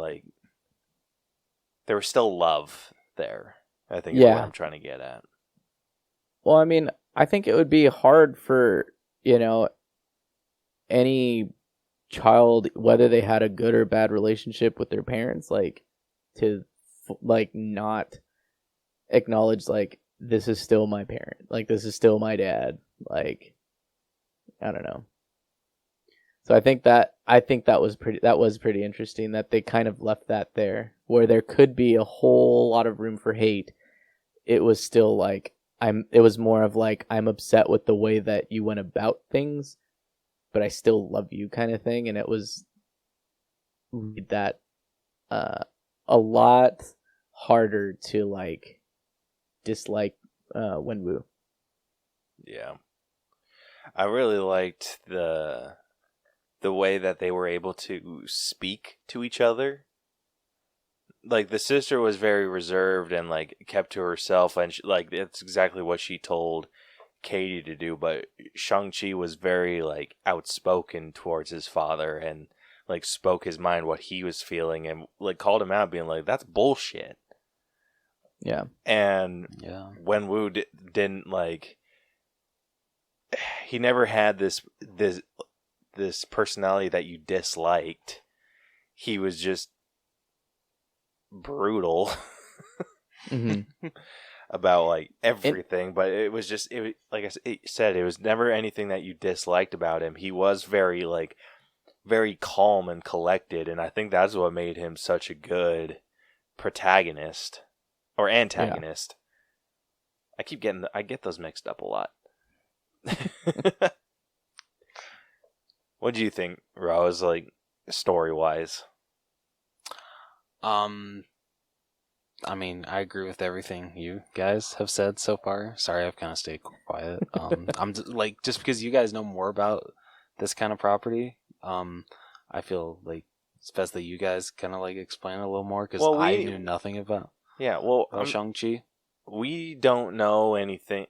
there was still love there, I think is what I'm trying to get at. Well, I mean, I think it would be hard for any child, whether they had a good or bad relationship with their parents, to not acknowledge this is still my parent, this is still my dad. I don't know. So I think that was pretty interesting that they kind of left that there, where there could be a whole lot of room for hate. It was still it was more of I'm upset with the way that you went about things, but I still love you kind of thing. And it was that a lot harder to dislike Wenwu. Yeah. I really liked the way that they were able to speak to each other. The sister was very reserved and kept to herself, and it's exactly what she told Katie to do. But Shang-Chi was very outspoken towards his father and spoke his mind, what he was feeling, and called him out, being that's bullshit. Yeah. And Wenwu didn't he never had this personality that you disliked. He was just brutal mm-hmm. about everything, but it was just like I said, it was never anything that you disliked about him. He was very very calm and collected, and I think that's what made him such a good protagonist or antagonist. Yeah. I get those mixed up a lot. What do you think, Rose, story wise? I mean, I agree with everything you guys have said so far. Sorry, I've kind of stayed quiet. I'm just because you guys know more about this kind of property. I feel it's best that you guys kind of explain a little more, because I knew nothing about. Yeah, well, Shang-Chi. We don't know anything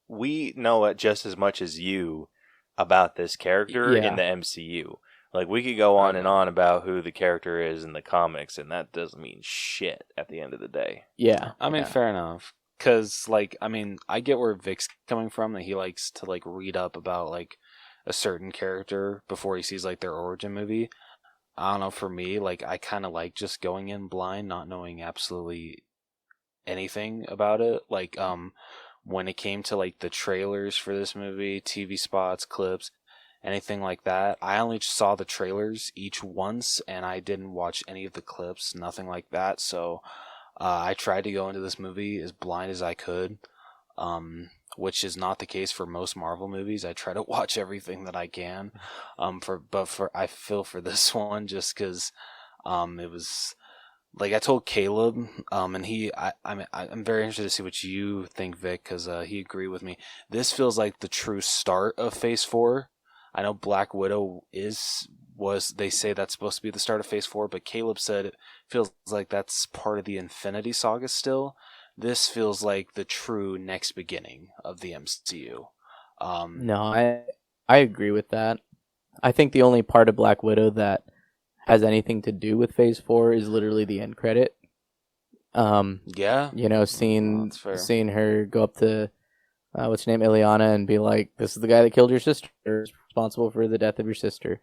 we know it just as much as you about this character Yeah. in the MCU. Like, we could go on and on about who the character is in the comics, and that doesn't mean shit at the end of the day. Yeah. I mean, yeah. fair enough. Because, like, I mean, I get where Vic's coming from, that he likes to, like, read up about, like, a certain character before he sees, like, their origin movie. I don't know, for me, like, I kind of like just going in blind, not knowing absolutely anything about it. Like, when it came to, like, the trailers for this movie, TV spots, clips, anything like that, I only saw the trailers each once, and I didn't watch any of the clips, nothing like that. So I tried to go into this movie as blind as I could, which is not the case for most Marvel movies. I try to watch everything that I can, but I feel for this one just because it was. Like I told Caleb, and I'm very interested to see what you think, Vic, because he agreed with me. This feels like the true start of Phase 4. I know Black Widow they say that's supposed to be the start of Phase 4, but Caleb said it feels like that's part of the Infinity Saga still. This feels like the true next beginning of the MCU. No, I agree with that. I think the only part of Black Widow that has anything to do with Phase 4 is literally the end credit. Yeah, You know, seeing that's fair. seeing her go up to what's her name, Ileana, and be like, "This is the guy that killed your sister, is responsible for the death of your sister,"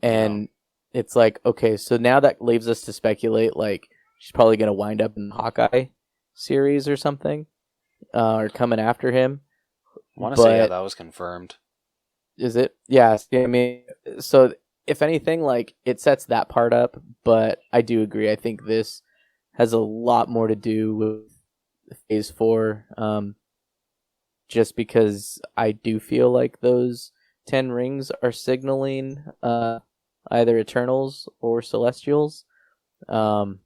and it's like, okay, so now that leaves us to speculate, like she's probably gonna wind up in the Hawkeye series or something, or coming after him. I want to say yeah, that was confirmed. Is it? Yeah. I mean, so if anything, like it sets that part up, but I do agree. I think this has a lot more to do with Phase 4, just because I do feel like those 10 rings are signaling either Eternals or Celestials, and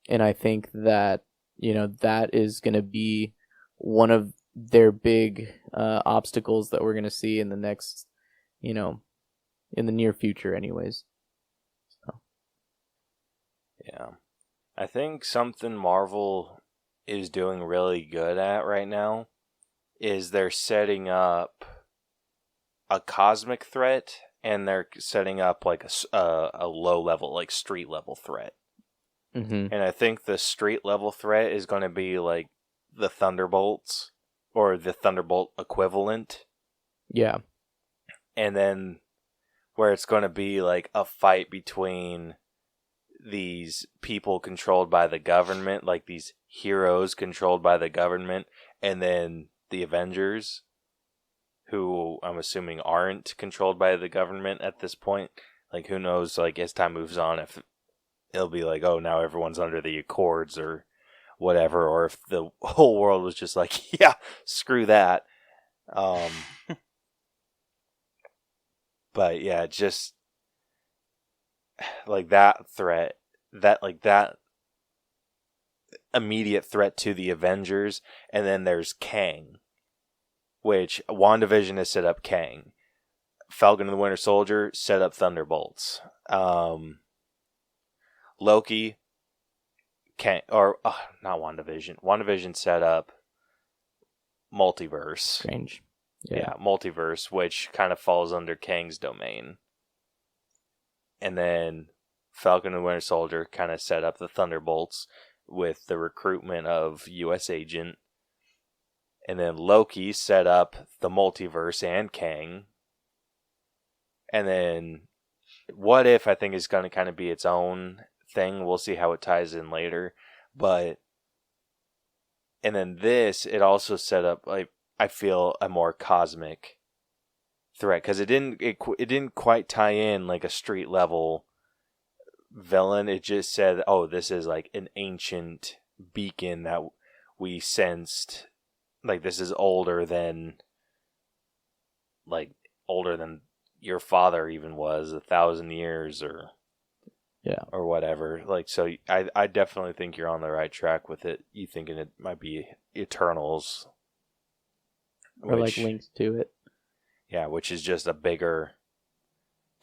I think that that is going to be one of their big obstacles that we're going to see in the next, in the near future anyways. So. Yeah. I think something Marvel is doing really good at right now is they're setting up a cosmic threat, and they're setting up like a low level, like street level threat. Mm-hmm. And I think the street level threat is going to be like the Thunderbolts or the Thunderbolt equivalent. Yeah. And then where it's going to be like a fight between these people controlled by the government, like these heroes controlled by the government, and then the Avengers, who I'm assuming aren't controlled by the government at this point. Like, who knows, like, as time moves on, if it'll be like, oh, now everyone's under the Accords or whatever, or if the whole world was just like, yeah, screw that. But yeah, just like that threat, that immediate threat to the Avengers, and then there's Kang, which WandaVision has set up Kang. Falcon and the Winter Soldier set up Thunderbolts. Loki, Kang, or not WandaVision. WandaVision set up Multiverse. Strange. Yeah, Multiverse, which kind of falls under Kang's domain. And then Falcon and the Winter Soldier kind of set up the Thunderbolts with the recruitment of U.S. Agent. And then Loki set up the Multiverse and Kang. And then What If, I think, is going to kind of be its own thing. We'll see how it ties in later. And then this, it also set up, like, I feel, a more cosmic threat, because it didn't quite tie in like a street level villain. It just said, oh, this is like an ancient beacon that we sensed, like this is older than your father even was, 1,000 years or whatever. Like, so I definitely think you're on the right track with it. You thinking it might be Eternals, Or like links to it. Yeah, which is just a bigger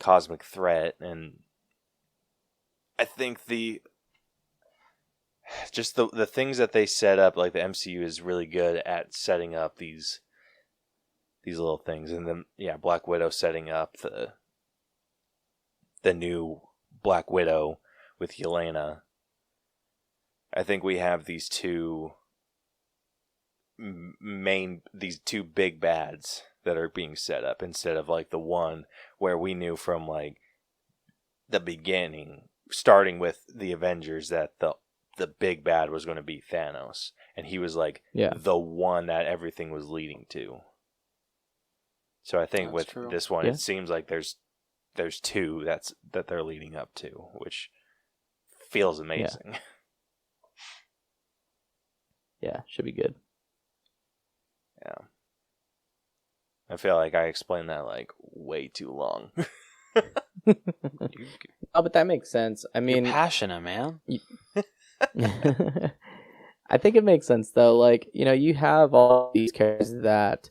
cosmic threat. And I think the things that they set up, like the MCU is really good at setting up these these little things, and then Black Widow setting up the new Black Widow with Yelena. I think we have these two big bads that are being set up instead of like the one where we knew from like the beginning, starting with the Avengers, that the big bad was going to be Thanos, and he was like the one that everything was leading to. So I think with this one, it seems like there's two that they're leading up to, which feels amazing. Yeah, should be good. Yeah. I feel like I explained that like way too long. Oh, but that makes sense. I mean, you're passionate, man. I think it makes sense though. Like, you have all these characters that,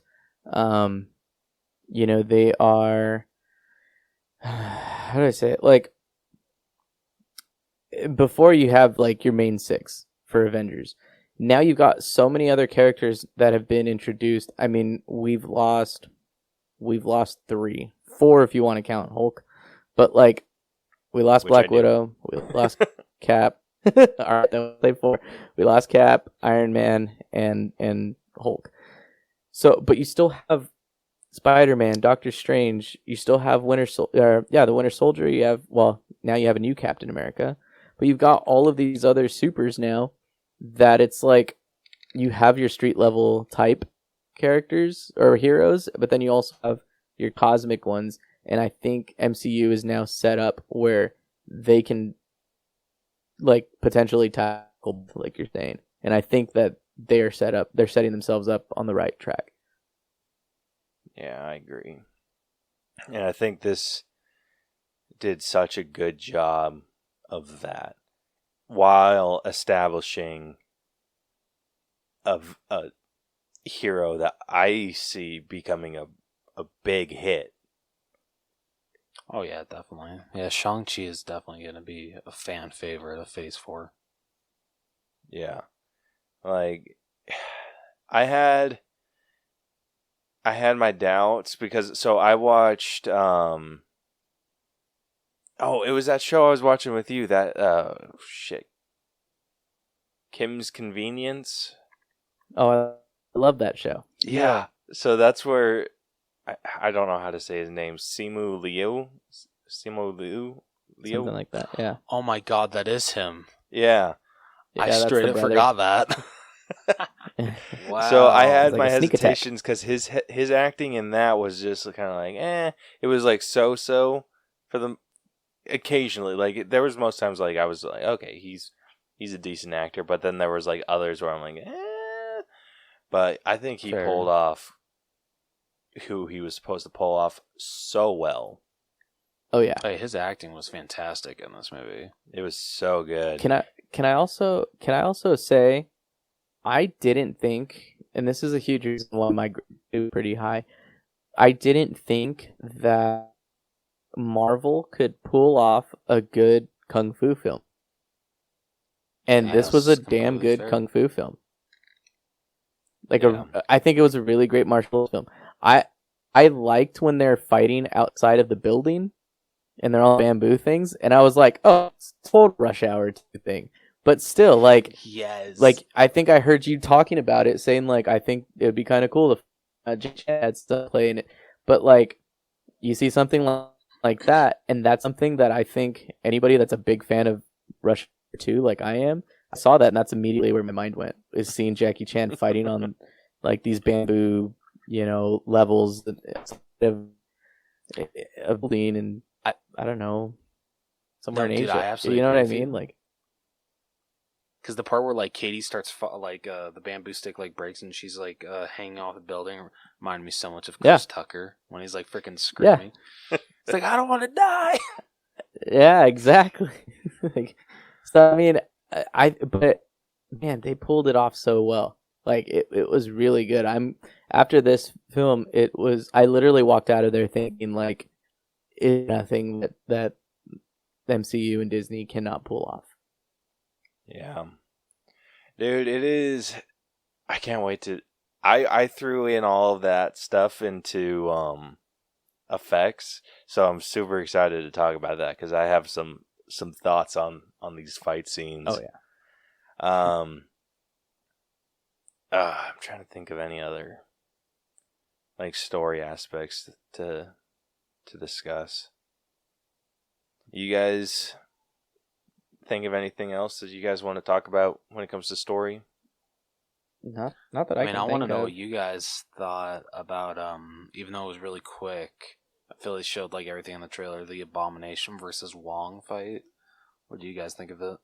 they are. How do I say it? Like, before you have like your main six for Avengers. Now you've got so many other characters that have been introduced. I mean, we've lost 3, 4 if you want to count Hulk, but like we lost Black Widow, we lost Cap. All right, don't say 4. We lost Cap, Iron Man, and Hulk. So, but you still have Spider-Man, Doctor Strange. You still have the Winter Soldier. You have now you have a new Captain America, but you've got all of these other supers now. That it's like you have your street level type characters or heroes, but then you also have your cosmic ones. And I think MCU is now set up where they can like potentially tackle, like you're saying. And I think that they're setting themselves up on the right track. Yeah, I agree. And I think this did such a good job of that, while establishing a hero that I see becoming a big hit. Oh yeah, definitely. Yeah, Shang-Chi is definitely going to be a fan favorite of Phase 4. Yeah. Like, I had my doubts because, so I watched, it was that show I was watching with you, that, Kim's Convenience. Oh, I love that show. Yeah. So that's where, I don't know how to say his name, Simu Liu? Something like that, yeah. Oh my god, that is him. Yeah. I straight up forgot that. Wow. So I had like my hesitations because his acting in that was just kind of like, it was like so for them occasionally. Like, there was most times like I was like, okay, he's a decent actor, but then there was like others where I'm like, but I think he pulled off who he was supposed to pull off so well. Oh yeah. Hey, his acting was fantastic in this movie. It was so good. Can I also say, I didn't think, and this is a huge reason why my grade is pretty high, I didn't think that Marvel could pull off a good kung fu film. And this was a damn good kung fu film. I think it was a really great martial arts film. I liked when they're fighting outside of the building and they're all bamboo things, and I was like, oh, it's total Rush Hour thing. But still, like, yes, like I think I heard you talking about it, saying like I think it would be kind of cool if Jackie Chan had stuff playing it. But like, you see something like that, and that's something that I think anybody that's a big fan of Rush Hour 2, like I am, I saw that, and that's immediately where my mind went, is seeing Jackie Chan fighting on like these bamboo, levels of building, and I don't know, somewhere in Asia. I absolutely what I mean? Like, because the part where like Katie starts the bamboo stick like breaks and she's like hanging off the building reminded me so much of Chris Tucker when he's like freaking screaming. Yeah. It's like, I don't want to die. Yeah, exactly. So I mean, but man, they pulled it off so well. Like it was really good. After this film, I literally walked out of there thinking like, it's nothing that MCU and Disney cannot pull off. Yeah. Dude, it is. I can't wait to. I threw in all of that stuff into effects, so I'm super excited to talk about that because I have some thoughts on these fight scenes. Oh yeah. I'm trying to think of any other like story aspects to discuss. You guys think of anything else that you guys want to talk about when it comes to story? Not that I mean, can I want to think know of. what you guys thought about, even though it was really quick, I feel they showed like everything in the trailer, the Abomination versus Wong fight. What do you guys think of it?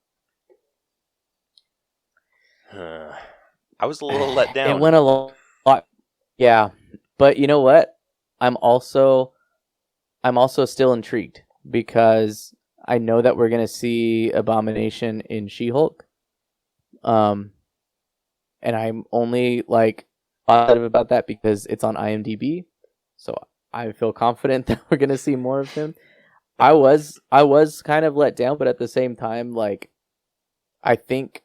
I was a little let down. It went a lot. Yeah, but you know what? I'm also still intrigued because I know that we're gonna see Abomination in She-Hulk. And I'm only like positive about that because it's on IMDb, so I feel confident that we're gonna see more of him. I was kind of let down, but at the same time, like I think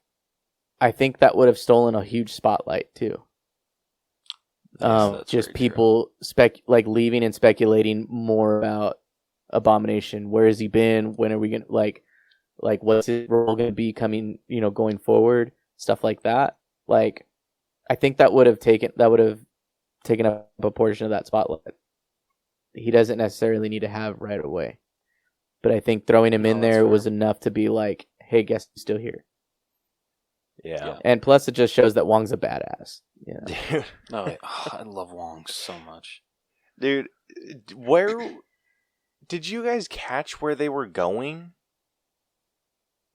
that would have stolen a huge spotlight too. Yes, Just people leaving and speculating more about Abomination. Where has he been? When are we gonna like what's his role gonna be coming? Going forward, stuff like that. Like, I think that would have taken up a portion of that spotlight. He doesn't necessarily need to have right away, but I think throwing him in there was enough to be like, hey, guess who's still here? Yeah. And plus, it just shows that Wong's a badass. Yeah. Dude. I love Wong so much. Dude, where did you guys catch where they were going?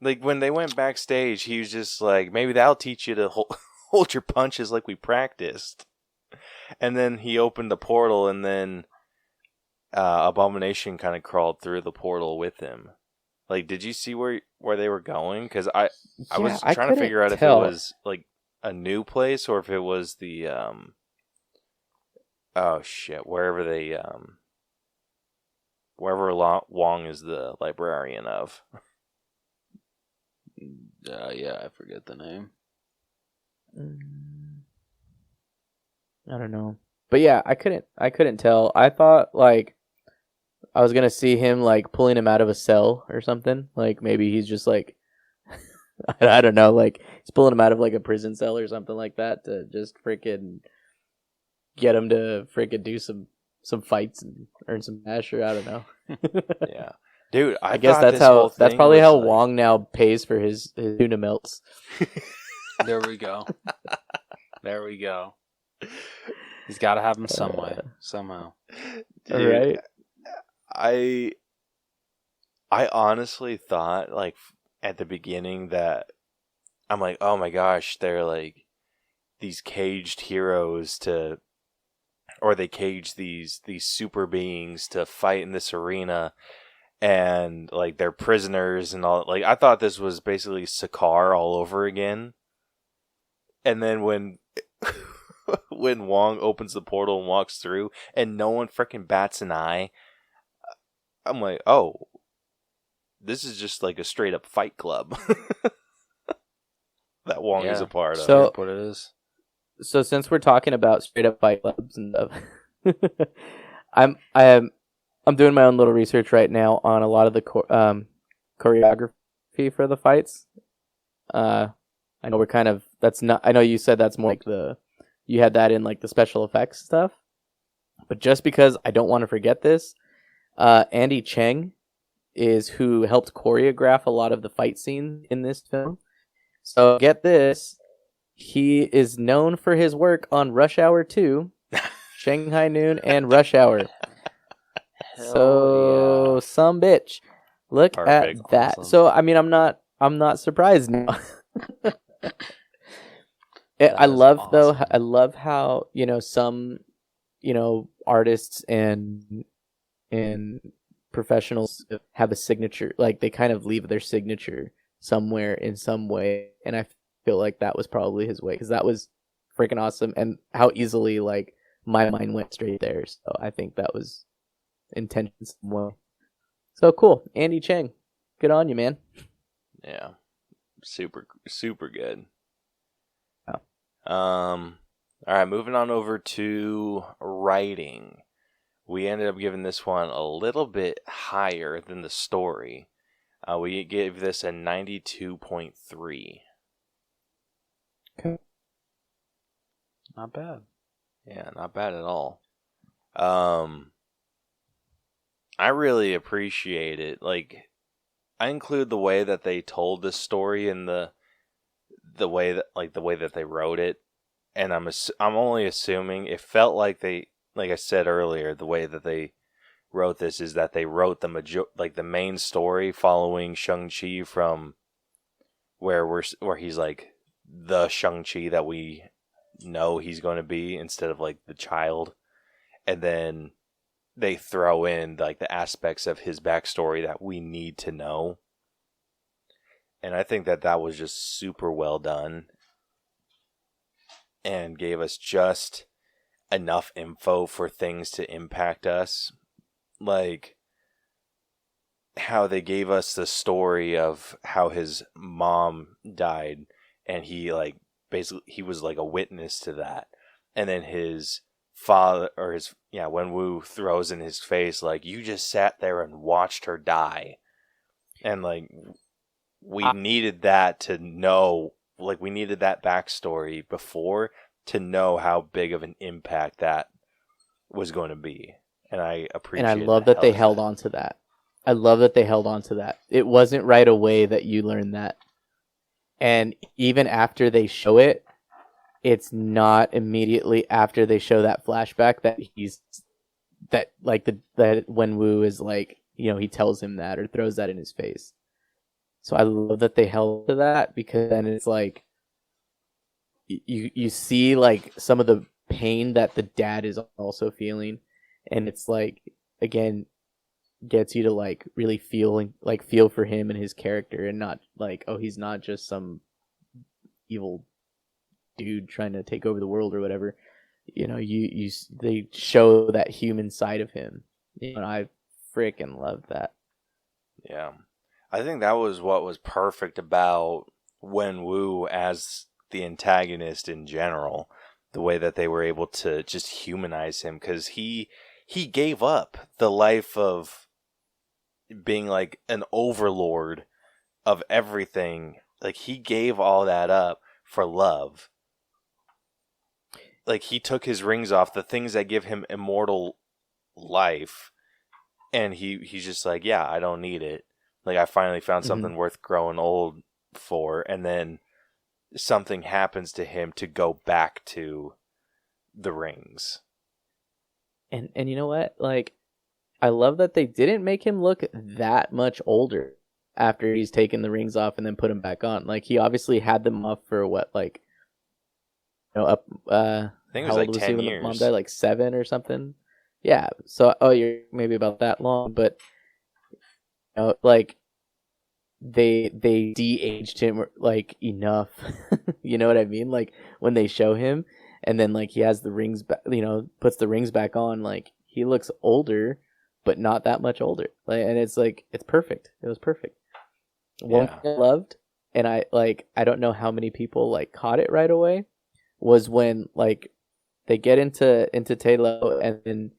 Like, when they went backstage, he was just like, maybe that'll teach you to hold your punches like we practiced. And then he opened the portal, and then Abomination kind of crawled through the portal with him. Like, did you see where they were going? Because I was trying to figure out if it was, like, a new place or if it was the, wherever they, wherever Wong is the librarian of. Yeah, I forget the name. I don't know, but yeah, I couldn't tell. I thought like I was gonna see him like pulling him out of a cell or something. Like maybe he's just like I don't know, like he's pulling him out of like a prison cell or something like that to just freaking get him to freaking do some fights and earn some cash, or I don't know. Yeah. Dude, I guess that's probably how like... Wong now pays for his tuna melts. There we go. There we go. He's got to have them some way, somehow. Dude, right? I honestly thought, like, at the beginning that I'm like, oh my gosh, they're like these caged heroes or they cage these super beings to fight in this arena. And, like, they're prisoners and all. Like, I thought this was basically Sakaar all over again. And then when Wong opens the portal and walks through and no one freaking bats an eye, I'm like, oh, this is just like a straight up fight club that Wong is a part of. So, what it is. So since we're talking about straight up fight clubs and stuff, I'm doing my own little research right now on a lot of the choreography for the fights. I know we're kind of I know you said that's more like you had that in like the special effects stuff, but just because I don't want to forget this, Andy Cheng is who helped choreograph a lot of the fight scenes in this film. So get this, he is known for his work on Rush Hour 2, Shanghai Noon, and Rush Hour. So, some bitch. Look at that. Awesome. So, I mean, I'm not surprised now. I love how, some, artists and professionals have a signature, like they kind of leave their signature somewhere in some way. And I feel like that was probably his way, because that was freaking awesome. And how easily, like, my mind went straight there. So I think that was intention somewhere. So cool. Andy Cheng, good on you, man. Yeah, super good. Oh. All right, moving on over to writing. We ended up giving this one a little bit higher than the story. We gave this a 92.3. Okay. Not bad. Yeah, not bad at all. I really appreciate it. Like, I include the way that they told the story and the way that they wrote it, and I'm only assuming it felt like they, like I said earlier, the way that they wrote this is that they wrote the main story following Shang-Chi from where he's like the Shang-Chi that we know he's going to be instead of like the child, and then they throw in like the aspects of his backstory that we need to know. And I think that was just super well done and gave us just enough info for things to impact us. Like how they gave us the story of how his mom died, and he like basically he was like a witness to that. And then his father, or his, yeah, Wenwu throws in his face like, you just sat there and watched her die. And like we needed that to know, like we needed that backstory before to know how big of an impact that was going to be. And I appreciate And I love that they held on to that. I love that they held on to that. It wasn't right away that you learned that. And even after they show it, it's not immediately after they show that flashback that that Wenwu is like, you know, he tells him that or throws that in his face. So I love that they held to that, because then it's like you see like some of the pain that the dad is also feeling, and it's like, again, gets you to like really feel for him and his character, and not like, oh, he's not just some evil dude trying to take over the world or whatever. You know, they show that human side of him, and I freaking love that. Yeah, I think that was what was perfect about Wenwu as the antagonist in general. The way that they were able to just humanize him, because he gave up the life of being like an overlord of everything. Like he gave all that up for love. Like he took his rings off, the things that give him immortal life, and he's just like, yeah, I don't need it. Like I finally found something worth growing old for, and then something happens to him to go back to the rings. And you know what? Like, I love that they didn't make him look that much older after he's taken the rings off and then put them back on. Like, he obviously had them off for what, like, you know, up. I think it was like 10 years. The mom died, like 7 or something. Yeah. So, you're maybe about that long, but you know, like they de-aged him like enough. You know what I mean? Like when they show him, and then like he has the rings back, you know, puts the rings back on, like he looks older, but not that much older. Like, and it's like, it's perfect. It was perfect. One thing I loved, and I don't know how many people like caught it right away, was when like they get into Taylor, and then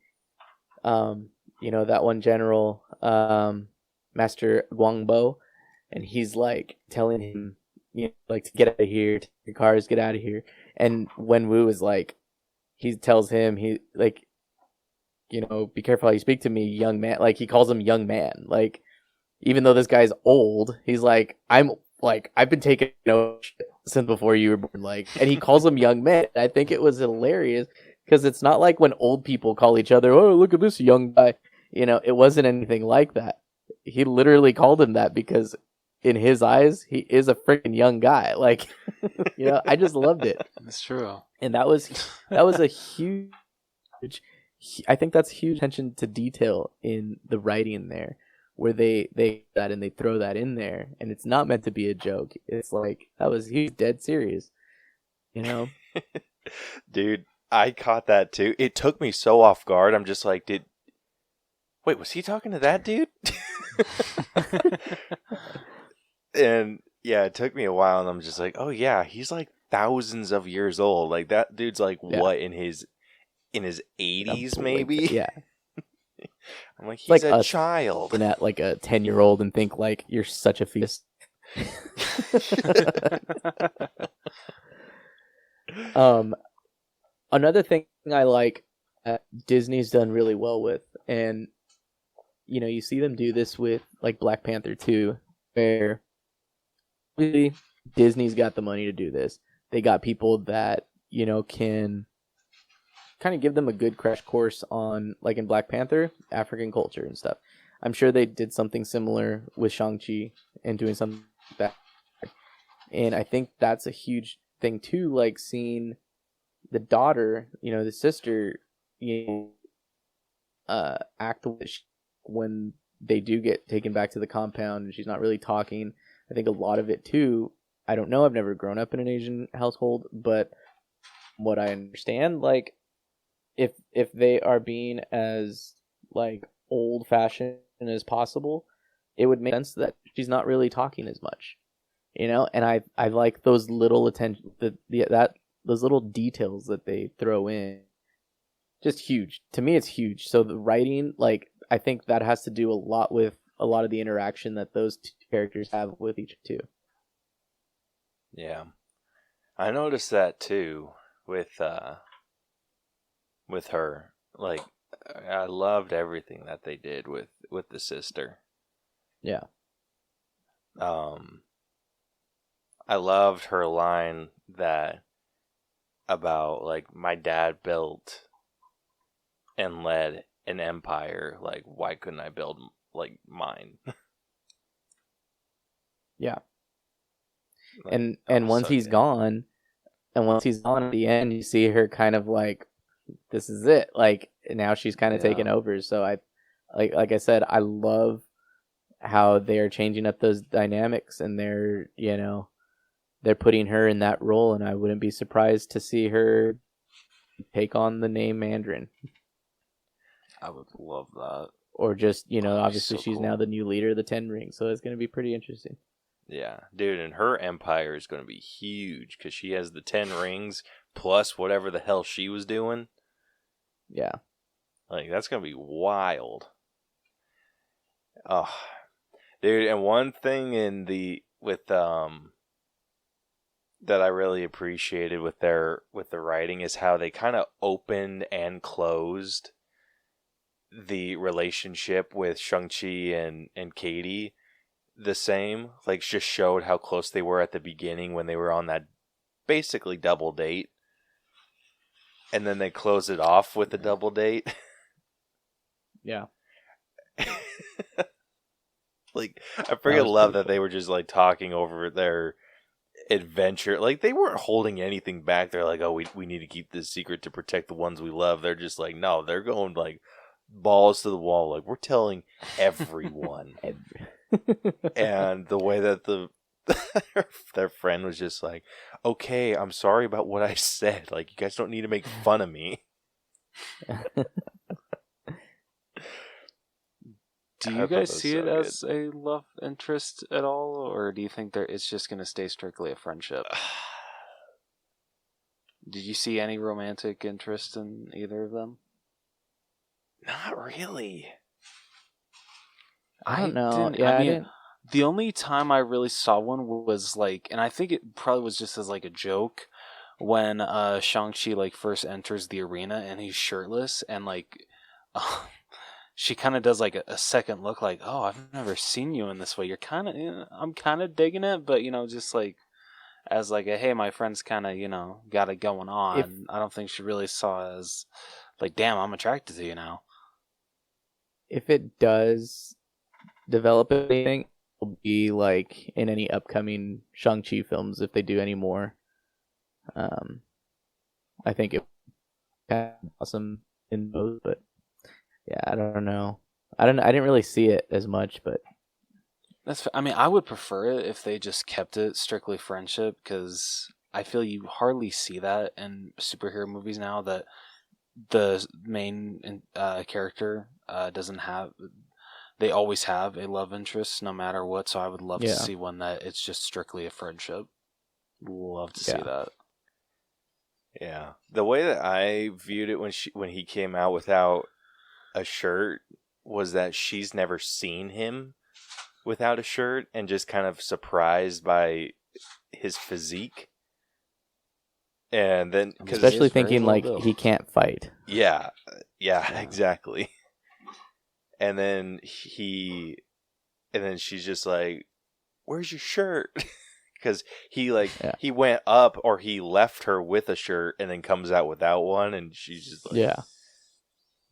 you know, that one general, Master Guangbo, and he's like telling him, you know, like, to get out of here, take your cars, get out of here. And Wenwu is like, he tells him, he like, you know, be careful how you speak to me, young man. Like he calls him young man. Like, even though this guy's old, he's like, I've been taking notes since before you were born. Like, and he calls him young man. I think it was hilarious, because it's not like when old people call each other, oh, look at this young guy. You know, it wasn't anything like that. He literally called him that because in his eyes, he is a freaking young guy. Like, you know, I just loved it. That's true. And that was a huge, I think that's huge attention to detail in the writing there, where they that and they throw that in there, and it's not meant to be a joke. It's like, he's dead serious, you know? Dude, I caught that too. It took me so off guard. I'm just like, wait, was he talking to that dude? And yeah, it took me a while, and I'm just like, oh yeah, he's like thousands of years old. Like that dude's like Yeah. what in his 80s maybe. Yeah. I'm like, he's like a us child. looking at like a 10-year-old and think like you're such a fetus. Another thing I like Disney's done really well with, and you see them do this with like Black Panther 2, where really Disney's got the money to do this. They got people that can kind of give them a good crash course on, like in Black Panther, African culture and stuff. I'm sure they did something similar with Shang-Chi and doing something like that. And I think that's a huge thing too, like seeing the daughter, the sister, act when they do get taken back to the compound and she's not really talking. I think a lot of it too, I don't know, I've never grown up in an Asian household, but what I understand, like if they are being as like old fashioned as possible, it would make sense that she's not really talking as much, and I like those little those little details that they throw in. Just huge. To me, it's huge. So the writing, like, I think that has to do a lot with a lot of the interaction that those two characters have with each two. Yeah, I noticed that too with her. Like, I loved everything that they did with the sister. Yeah. I loved her line about like, my dad built and led an empire, like why couldn't I build like mine? Yeah. Like, and once he's gone, at the end, you see her kind of like, this is it. Like now she's kind of taken over. So I like I said, I love how they are changing up those dynamics, and they're putting her in that role, and I wouldn't be surprised to see her take on the name Mandarin. I would love that. Or just, obviously so she's cool. now the new leader of the Ten Rings, so it's going to be pretty interesting. Yeah, dude, and her empire is going to be huge because she has the 10 rings plus whatever the hell she was doing. Yeah. Like, that's going to be wild. Oh, dude, and one thing that I really appreciated with the writing is how they kind of opened and closed the relationship with Shang-Chi and Katie the same. Like, just showed how close they were at the beginning when they were on that basically double date. And then they close it off with a double date. Yeah. Like, I freaking love that they were just like talking over their adventure. Like, they weren't holding anything back. They're like, oh, we need to keep this secret to protect the ones we love. They're just like, no, they're going like balls to the wall. Like, we're telling everyone. And the way that their friend was just like, okay, I'm sorry about what I said. Like, you guys don't need to make fun of me. Do you guys see it as a love interest at all, or do you think it's just going to stay strictly a friendship? Did you see any romantic interest in either of them? Not really. I don't know. Didn't, Yeah, I mean, didn't. the only time I really saw one was like, and I think it probably was just as like a joke, when Shang-Chi like first enters the arena and he's shirtless, and like she kind of does like a second look, like, oh, I've never seen you in this way. You're kind of, I'm kind of digging it, but just like as like a, hey, my friend's kind of got it going on. I don't think she really saw it as like, damn, I'm attracted to you now. If it does develop anything, it'll be like in any upcoming Shang-Chi films, if they do any more. I think it kind of awesome in both, but yeah, I don't know. I didn't really see it as much, but I mean, I would prefer it if they just kept it strictly friendship, because I feel you hardly see that in superhero movies now, that the main character doesn't have. They always have a love interest, no matter what. So I would love to see one that it's just strictly a friendship. Love to see that. Yeah. The way that I viewed it when he came out without a shirt was that she's never seen him without a shirt and just kind of surprised by his physique. And then, cause Especially thinking like he can't fight. yeah, exactly. And then she's just like, "Where's your shirt?" Because he went up or he left her with a shirt and then comes out without one, and she's just like,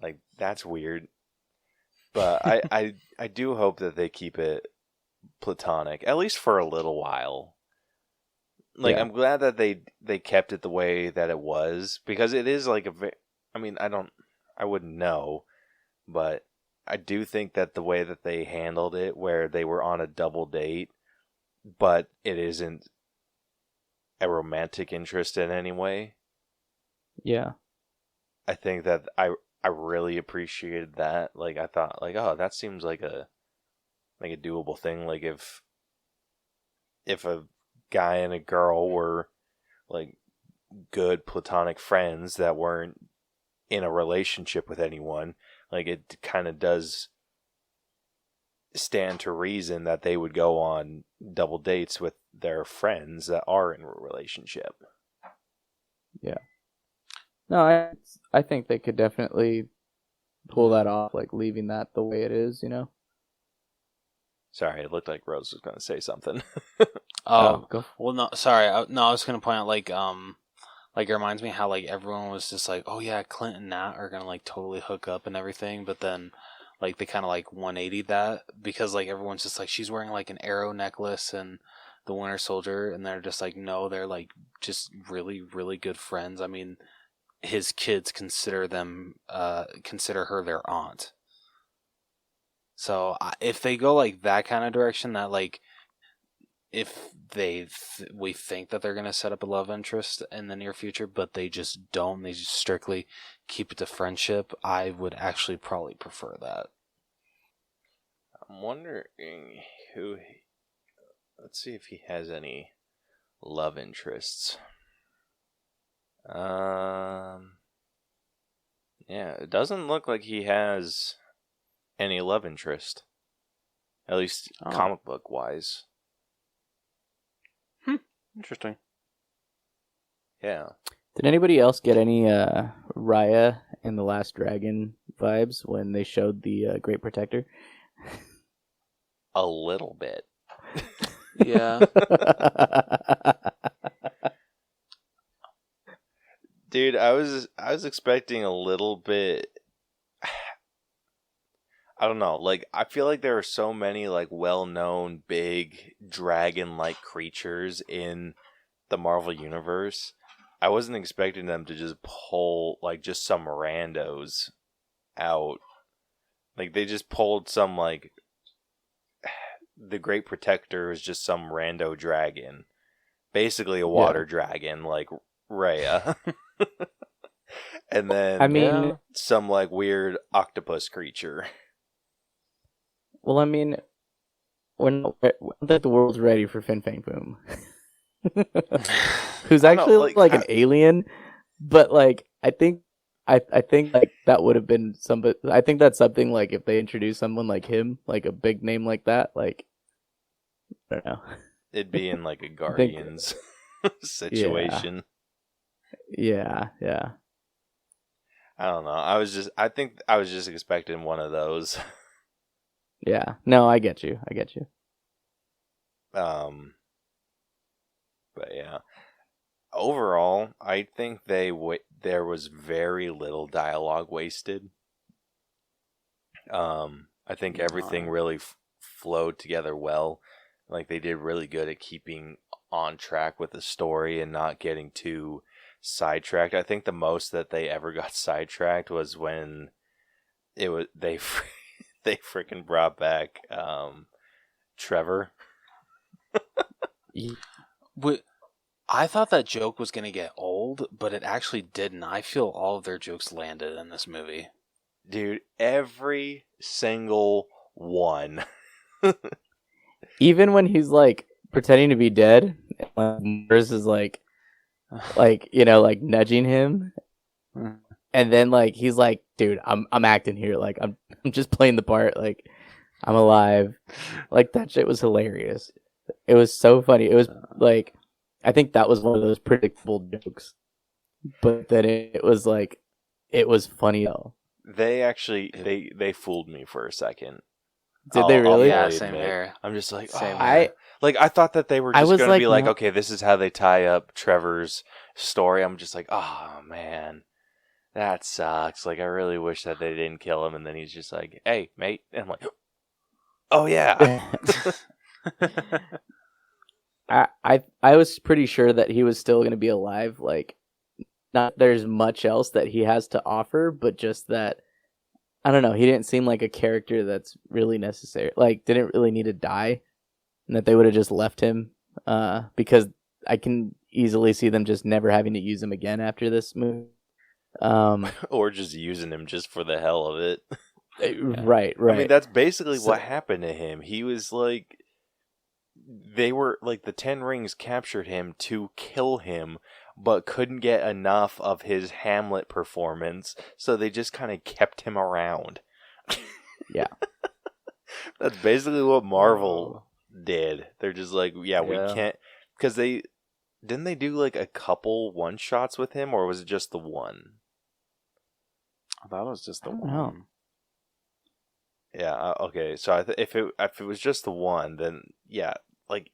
like that's weird. But I do hope that they keep it platonic, at least for a little while. Like, I'm glad that they kept it the way that it was, because it is like I mean, I wouldn't know, but I do think that the way that they handled it, where they were on a double date, but it isn't a romantic interest in any way. Yeah. I think that I really appreciated that. Like, I thought, like, oh, that seems like a doable thing. Like, if a guy and a girl were like good platonic friends that weren't in a relationship with anyone, like, it kind of does stand to reason that they would go on double dates with their friends that are in a relationship. Yeah. No, I think they could definitely pull that off, like leaving that the way it is, you know? Sorry, it looked like Rose was going to say something. Go. Well, no, sorry. I was going to point out, like, it reminds me how, like, everyone was just like, oh yeah, Clint and Nat are going to, like, totally hook up and everything, but then, like, they kind of, like, 180'd that, because, like, everyone's just like, she's wearing, like, an arrow necklace and the Winter Soldier, and they're just like, no, they're, like, just really, really good friends. I mean, his kids consider her their aunt. So if they go like that kind of direction, that like if we think that they're going to set up a love interest in the near future, but they just don't, they just strictly keep it to friendship, I would actually probably prefer that. I'm wondering let's see if he has any love interests. Yeah, it doesn't look like he has any love interest, at least comic book wise. Interesting. Yeah. Did anybody else get any Raya and the Last Dragon vibes when they showed the Great Protector? A little bit. Yeah. Dude, I was expecting a little bit. I don't know. Like, I feel like there are so many like well-known big dragon-like creatures in the Marvel universe. I wasn't expecting them to just pull like just some randos out. Like, they just pulled some like the Great Protector is just some rando dragon, basically a water dragon like Raya. And then I mean, some like weird octopus creature. Well, I mean, I don't think the world's ready for Fin Fang Foom. Who's actually like an alien, but like I think like that would have been somebody. I think that's something like if they introduce someone like him, like a big name like that, like I don't know. It'd be in like a Guardians situation. Yeah. I don't know. I think I was just expecting one of those. Yeah. No, I get you. But yeah. Overall, I think there was very little dialogue wasted. I think everything really flowed together well. Like, they did really good at keeping on track with the story and not getting too sidetracked. I think the most that they ever got sidetracked was when they freaking brought back Trevor. I thought that joke was going to get old, but it actually didn't. I feel all of their jokes landed in this movie. Dude, every single one. Even when he's like pretending to be dead, and Mars is like, like, like nudging him. And then like he's like, dude, I'm acting here, like I'm just playing the part, like I'm alive. Like that shit was hilarious. It was so funny. It was like, I think that was one of those predictable jokes, but then it was like, it was funny though. They actually they fooled me for a second. Did they really? Yeah, fully same admit. here. I'm just like, Same oh. here. I thought that they were I just was going to like, be like, no. okay, this is how they tie up Trevor's story. I'm just like, oh man, that sucks. Like, I really wish that they didn't kill him. And then he's just like, hey, mate. And I'm like, oh yeah. I was pretty sure that he was still going to be alive. Like, not there's much else that he has to offer, but just that, I don't know, he didn't seem like a character that's really necessary. Like, didn't really need to die, and that they would have just left him. Because I can easily see them just never having to use him again after this movie. Or just using him just for the hell of it. Right. I mean, that's basically what happened to him. He was like, they were like, the 10 Rings captured him to kill him, but couldn't get enough of his Hamlet performance, so they just kind of kept him around. Yeah. That's basically what Marvel did. They're just like, we can't, because didn't they do like a couple one-shots with him, or was it just the one? I thought it was just the I don't one. know. Yeah, okay, so if it was just the one, then yeah, like,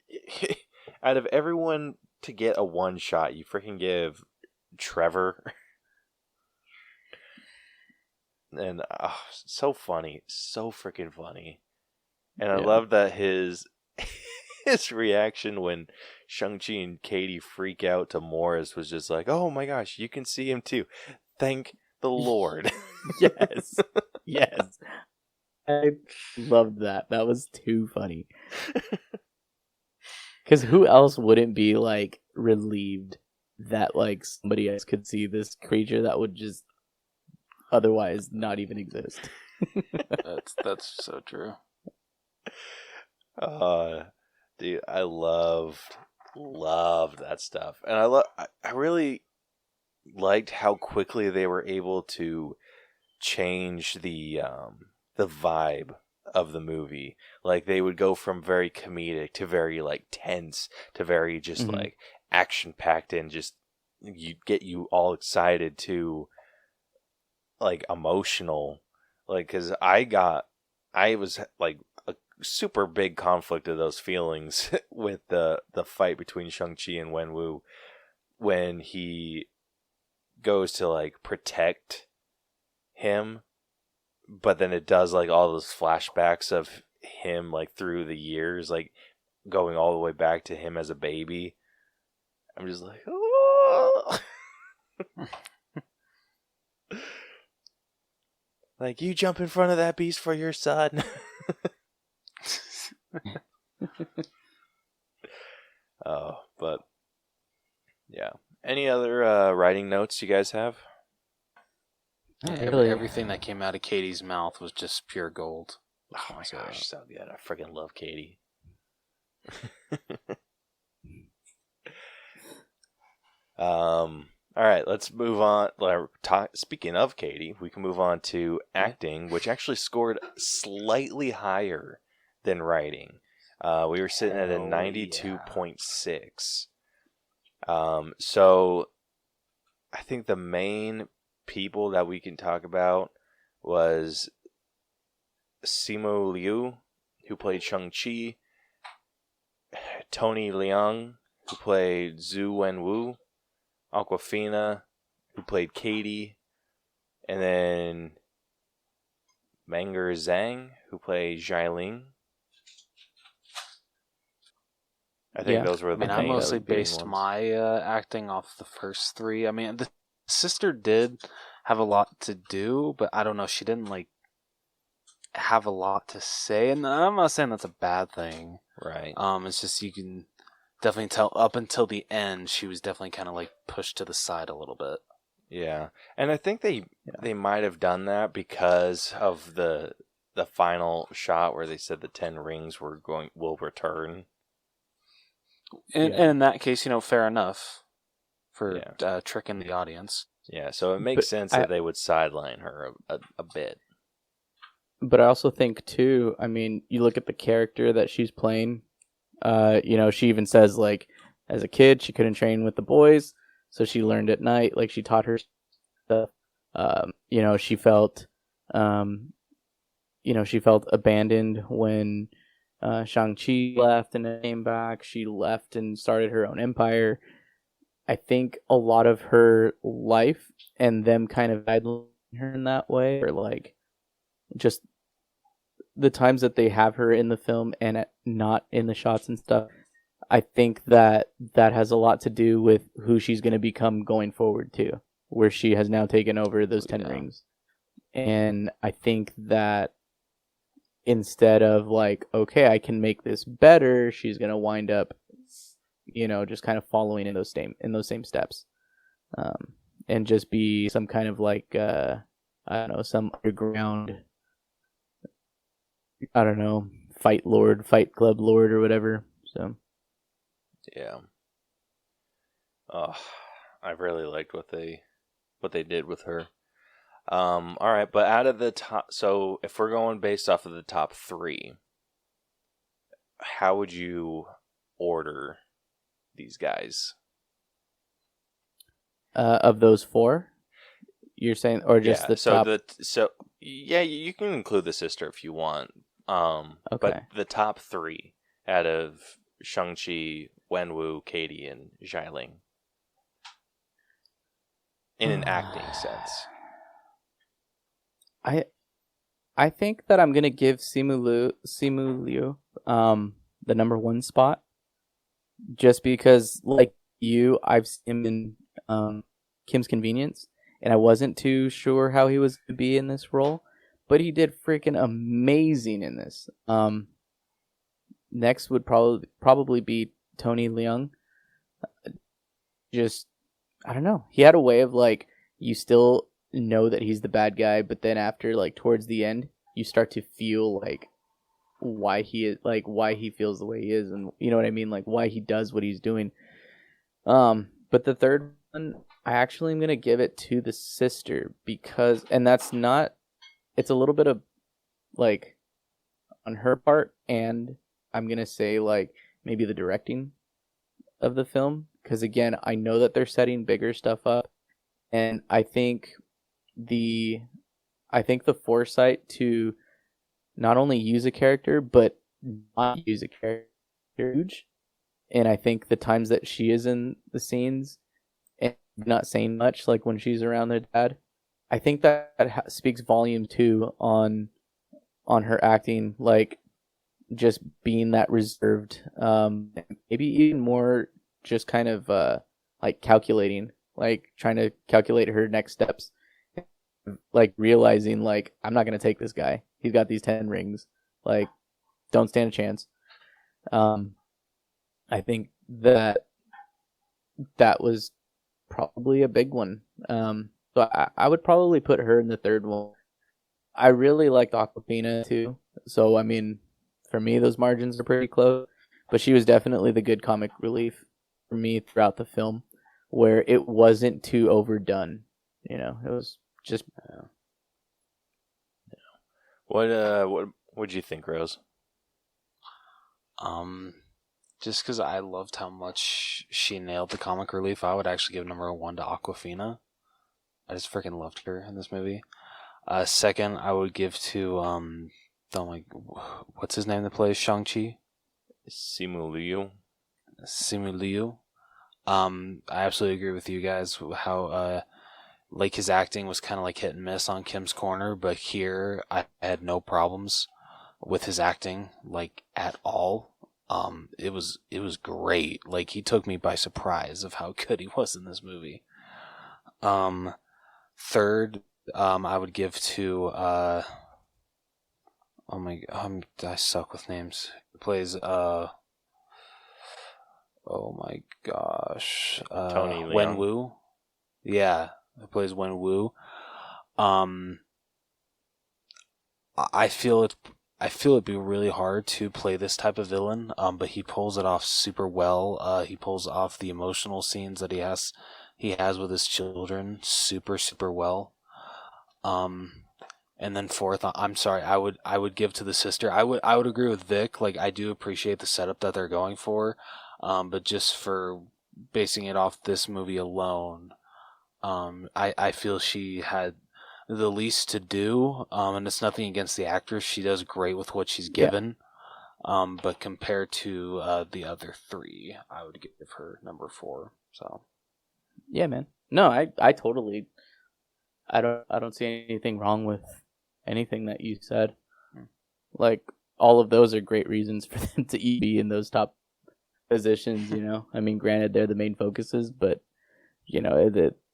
out of everyone to get a one-shot, you freaking give Trevor. And so funny, so freaking funny. And I love that his reaction when Shang-Chi and Katie freak out to Morris was just like, oh my gosh, you can see him too. Thank the Lord. Yes. I loved that. That was too funny. Because who else wouldn't be like relieved that like somebody else could see this creature that would just otherwise not even exist? That's so true. Dude, I loved that stuff, and I really liked how quickly they were able to change the vibe of the movie. Like, they would go from very comedic to very like tense to very just like action packed, and just get you all excited to like emotional. Like, because I was like a super big conflict of those feelings with the fight between Shang-Chi and Wenwu when he goes to like protect him, but then it does like all those flashbacks of him like through the years, like going all the way back to him as a baby. I'm just like, oh. Like, you jump in front of that beast for your son. Oh, but yeah. Any other writing notes you guys have? Everything that came out of Katie's mouth was just pure gold. Oh my gosh, so good. I freaking love Katie. All right, let's move on. Speaking of Katie, we can move on to acting, which actually scored slightly higher than writing. We were sitting at a 92.6. So I think the main people that we can talk about was Simu Liu, who played Shang-Chi, Tony Leung, who played Zhu Wenwu, Awkwafina, who played Katie, and then Menger Zhang, who played Xialing. I think those were the main. I mostly based ones. my acting off the first three. I mean, the sister did have a lot to do, but I don't know. She didn't like have a lot to say, and I'm not saying that's a bad thing. Right. It's just you can definitely tell up until the end she was definitely kind of like pushed to the side a little bit. Yeah, and I think they might have done that because of the final shot where they said the 10 rings will return. And in that case, fair enough. for tricking the audience. Yeah, so it makes sense that they would sideline her a bit. But I also think, too, I mean, you look at the character that she's playing. She even says, like, as a kid, she couldn't train with the boys, so she learned at night. Like, she taught her stuff. She felt, she felt abandoned when Shang-Chi left and then came back. She left and started her own empire. I think a lot of her life and them kind of guiding her in that way, or like just the times that they have her in the film and not in the shots and stuff, I think that has a lot to do with who she's going to become going forward too, where she has now taken over those 10 rings. And I think that instead of like, okay, I can make this better, she's going to wind up just kind of following in those same steps, and just be some kind of like I don't know, some underground, I don't know, fight club lord or whatever. So yeah, I really liked what they did with her. All right, but out of the top, so if we're going based off of the top 3, how would you order these guys? Of those 4, you're saying, or just the top? You can include the sister if you want. Okay. But the top 3 out of Shang-Chi, Wenwu, Katie, and Xialing, in an acting sense. I think that I'm gonna give Simu Liu the number 1 spot, just because, like you, I've seen him in Kim's Convenience, and I wasn't too sure how he was going to be in this role, but he did freaking amazing in this. Next would probably be Tony Leung. Just, I don't know. He had a way of, like, you still know that he's the bad guy, but then after, like, towards the end, you start to feel, like, why he feels the way he is, and you know what I mean, like why he does what he's doing. But the third one, I actually am gonna give it to the sister, because, and that's not, it's a little bit of like on her part, and I'm gonna say like maybe the directing of the film, because again, I know that they're setting bigger stuff up, and I think the foresight to not only use a character, but not use a character huge. And I think the times that she is in the scenes and not saying much, like when she's around their dad, I think that speaks volume too on her acting, like just being that reserved, maybe even more just kind of like calculating, like trying to calculate her next steps, like realizing like, I'm not going to take this guy. He's got these 10 rings. Like, don't stand a chance. I think that was probably a big one. So I would probably put her in the third one. I really liked Aquafina too. So, I mean, for me, those margins are pretty close. But she was definitely the good comic relief for me throughout the film, where it wasn't too overdone. It was just... What'd you think, Rose? Just because I loved how much she nailed the comic relief, I would actually give number 1 to Aquafina. I just freaking loved her in this movie. Second, I would give to what's his name that plays Shang-Chi? Simu Liu. Simu Liu. I absolutely agree with you guys how like his acting was kind of like hit and miss on Kim's Corner, but here I had no problems with his acting, like at all. It was great. Like, he took me by surprise of how good he was in this movie. Third, I would give to I suck with names. He plays oh my gosh, Tony Leung. Wenwu. Yeah, he plays Wenwu. I feel it'd be really hard to play this type of villain, but he pulls it off super well. He pulls off the emotional scenes that he has he has with his children super, super well. And then fourth, I'm sorry, I would give to the sister. I would agree with Vic. Like, I do appreciate the setup that they're going for, but just for basing it off this movie alone, I feel she had the least to do. And it's nothing against the actress; she does great with what she's given. But compared to the other three, I would give her number 4. So, Yeah, man. No, I totally. I don't see anything wrong with anything that you said. Like, all of those are great reasons for them to be in those top positions, you know? I mean, granted, they're the main focuses, but, you know,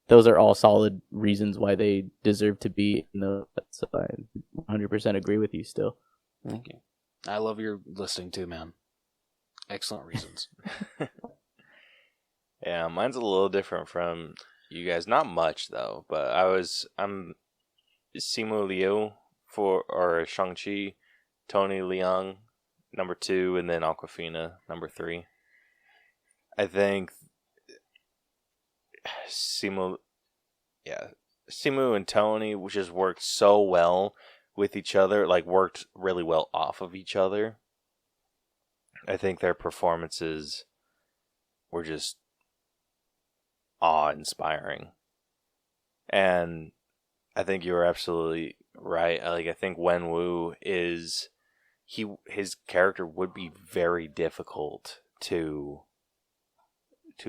those are all solid reasons why they deserve to be in the... So I 100% agree with you still. thank you. I love your listening too, man. Excellent reasons. Yeah, mine's a little different from you guys. Not much, though, but I'm Simu Liu or Shang-Chi, Tony Leung, number 2, and then Awkwafina, number 3. I think Simu and Tony just worked so well with each other, like worked really well off of each other. I think their performances were just awe-inspiring. And I think you were absolutely right. Like, I think Wenwu his character would be very difficult to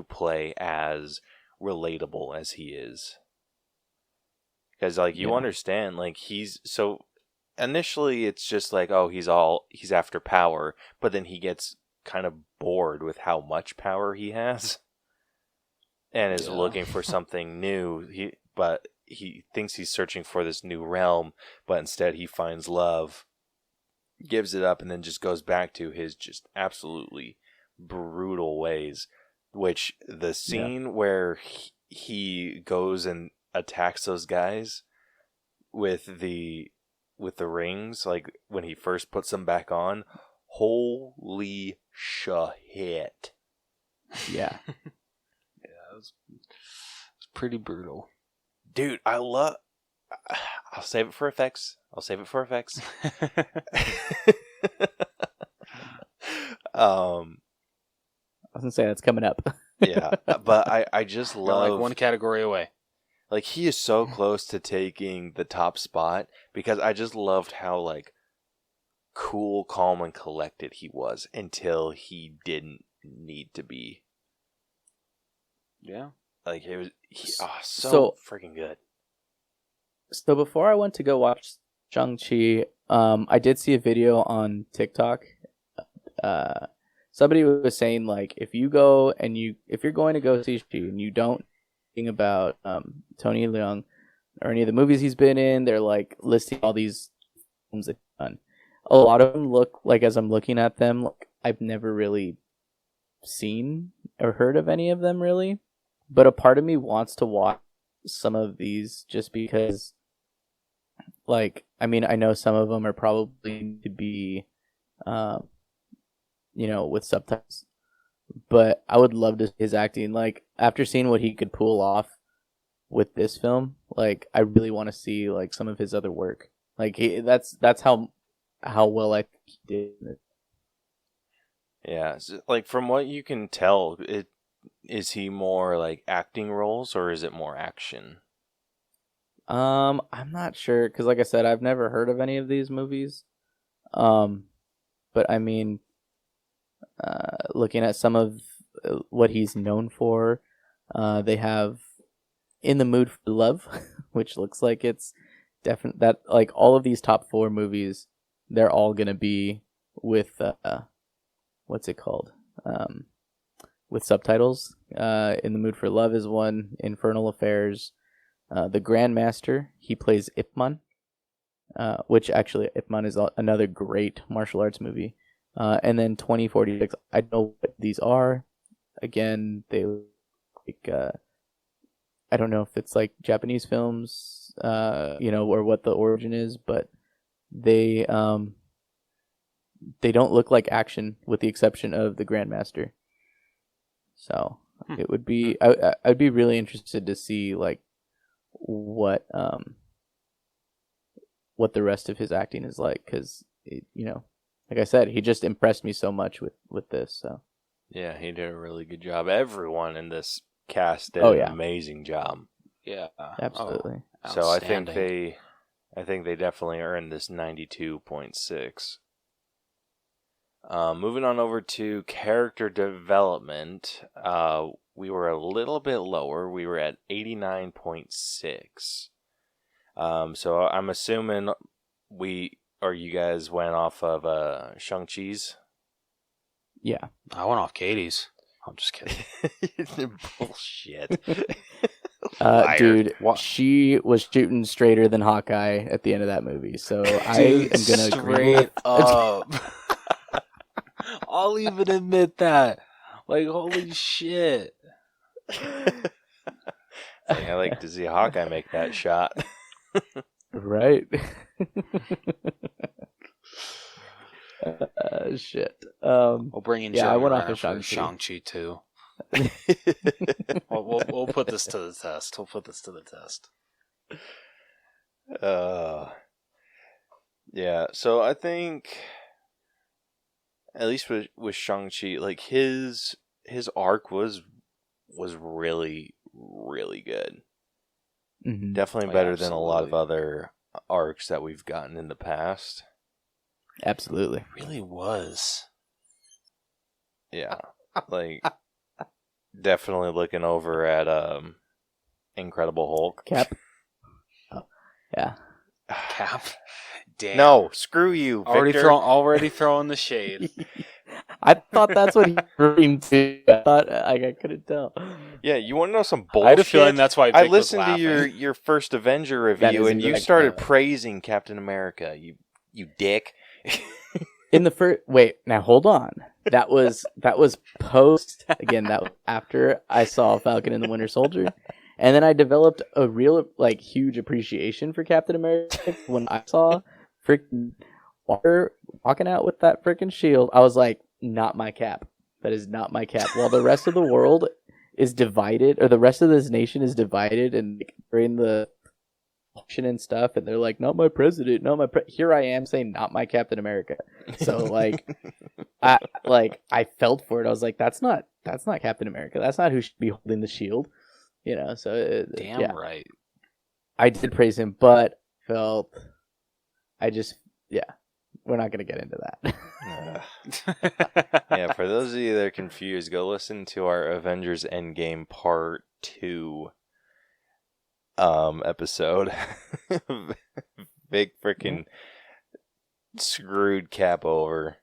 play as relatable as he is. Because, like, you understand, like, initially it's just like, oh, he's after power, but then he gets kind of bored with how much power he has and is looking for something new. But he thinks he's searching for this new realm, but instead he finds love, gives it up, and then just goes back to his just absolutely brutal ways. Which the scene where he goes and attacks those guys with the rings, like when he first puts them back on, holy shit. Yeah. It's pretty brutal. Dude, I'll save it for effects. I was gonna say that's coming up. Yeah, but I just love... Like one category away. Like, he is so close to taking the top spot because I just loved how, like, cool, calm, and collected he was until he didn't need to be. Yeah. Like, it was so freaking good. So before I went to go watch Shang-Chi, I did see a video on TikTok. Somebody was saying, like, if you're going to go see Shang-Chi and you don't think about Tony Leung or any of the movies he's been in, they're like listing all these films that he's done. A lot of them look like, as I'm looking at them, like I've never really seen or heard of any of them really. But a part of me wants to watch some of these just because, like, I mean, I know some of them are probably to be, with subtitles. But I would love to see his acting. Like, after seeing what he could pull off with this film, like, I really want to see, like, some of his other work. Like, that's how well I think he did. Yeah, so, like, from what you can tell, is he more, like, acting roles, or is it more action? I'm not sure, because like I said, I've never heard of any of these movies. But I mean... looking at some of what he's known for, they have In the Mood for Love, which looks like it's definite that, like, all of these top 4 movies, they're all gonna be with what's it called? With subtitles. In the Mood for Love is one. Infernal Affairs. The Grandmaster, he plays Ip Man, which actually Ip Man is another great martial arts movie. And then 2046, I know what these are. Again, they like, I don't know if it's like Japanese films, or what the origin is, but they don't look like action with the exception of the Grandmaster. So, It would be. I'd be really interested to see like what the rest of his acting is like, because like I said, he just impressed me so much with this. So Yeah, he did a really good job. Everyone in this cast did Oh, an yeah. amazing job. Yeah. absolutely. So I think Outstanding. they definitely earned this 92.6. Moving on over to character development, we were a little bit lower. We were at 89.6. So I'm assuming you guys went off of Shang-Chi's? Yeah. I went off Katie's. I'm just kidding. Bullshit. Dude, What? she was shooting straighter than Hawkeye at the end of that movie. So I am gonna agree. straight up. I'll even admit that. Like, holy shit. I like to see Hawkeye make that shot. Right. Shit. We'll bring in Yeah, I Jeremy went off Renner of for Shang-Chi. Shang-Chi too. We'll put this to the test. We'll put this to the test. Yeah, so I think at least with Shang-Chi, like his arc was really, really good. Mhm. Definitely Oh, better than a lot of absolutely. other arcs that we've gotten in the past. Absolutely. It really was. Yeah. Like definitely looking over at Incredible Hulk. Cap. Oh, yeah. Cap. Damn. No, screw you, Victor. Already throwing the shade. I thought that's what he dreamed to. I thought I couldn't tell. Yeah, you want to know some bullshit? I had a feeling that's why I Vic was listened to laughing. your first Avenger That review, is and you exactly started right. praising Captain America. You dick. In the first wait, now hold on. That was post again. That was after I saw Falcon and the Winter Soldier, and then I developed a real like huge appreciation for Captain America when I saw freaking Walker walking out with that freaking shield. I was like, not my Cap. That is not my Cap. While the rest of the world is divided, or the rest of this nation is divided, and like, during the election and stuff, and they're like, not my president, not my here I am saying not my Captain America. So like I felt for it. I was like, that's not Captain America. That's not who should be holding the shield. So Damn yeah, right. I did praise him, but we're not gonna get into that. Yeah, for those of you that are confused, go listen to our Avengers Endgame Part 2 episode. Big freaking screwed Cap over.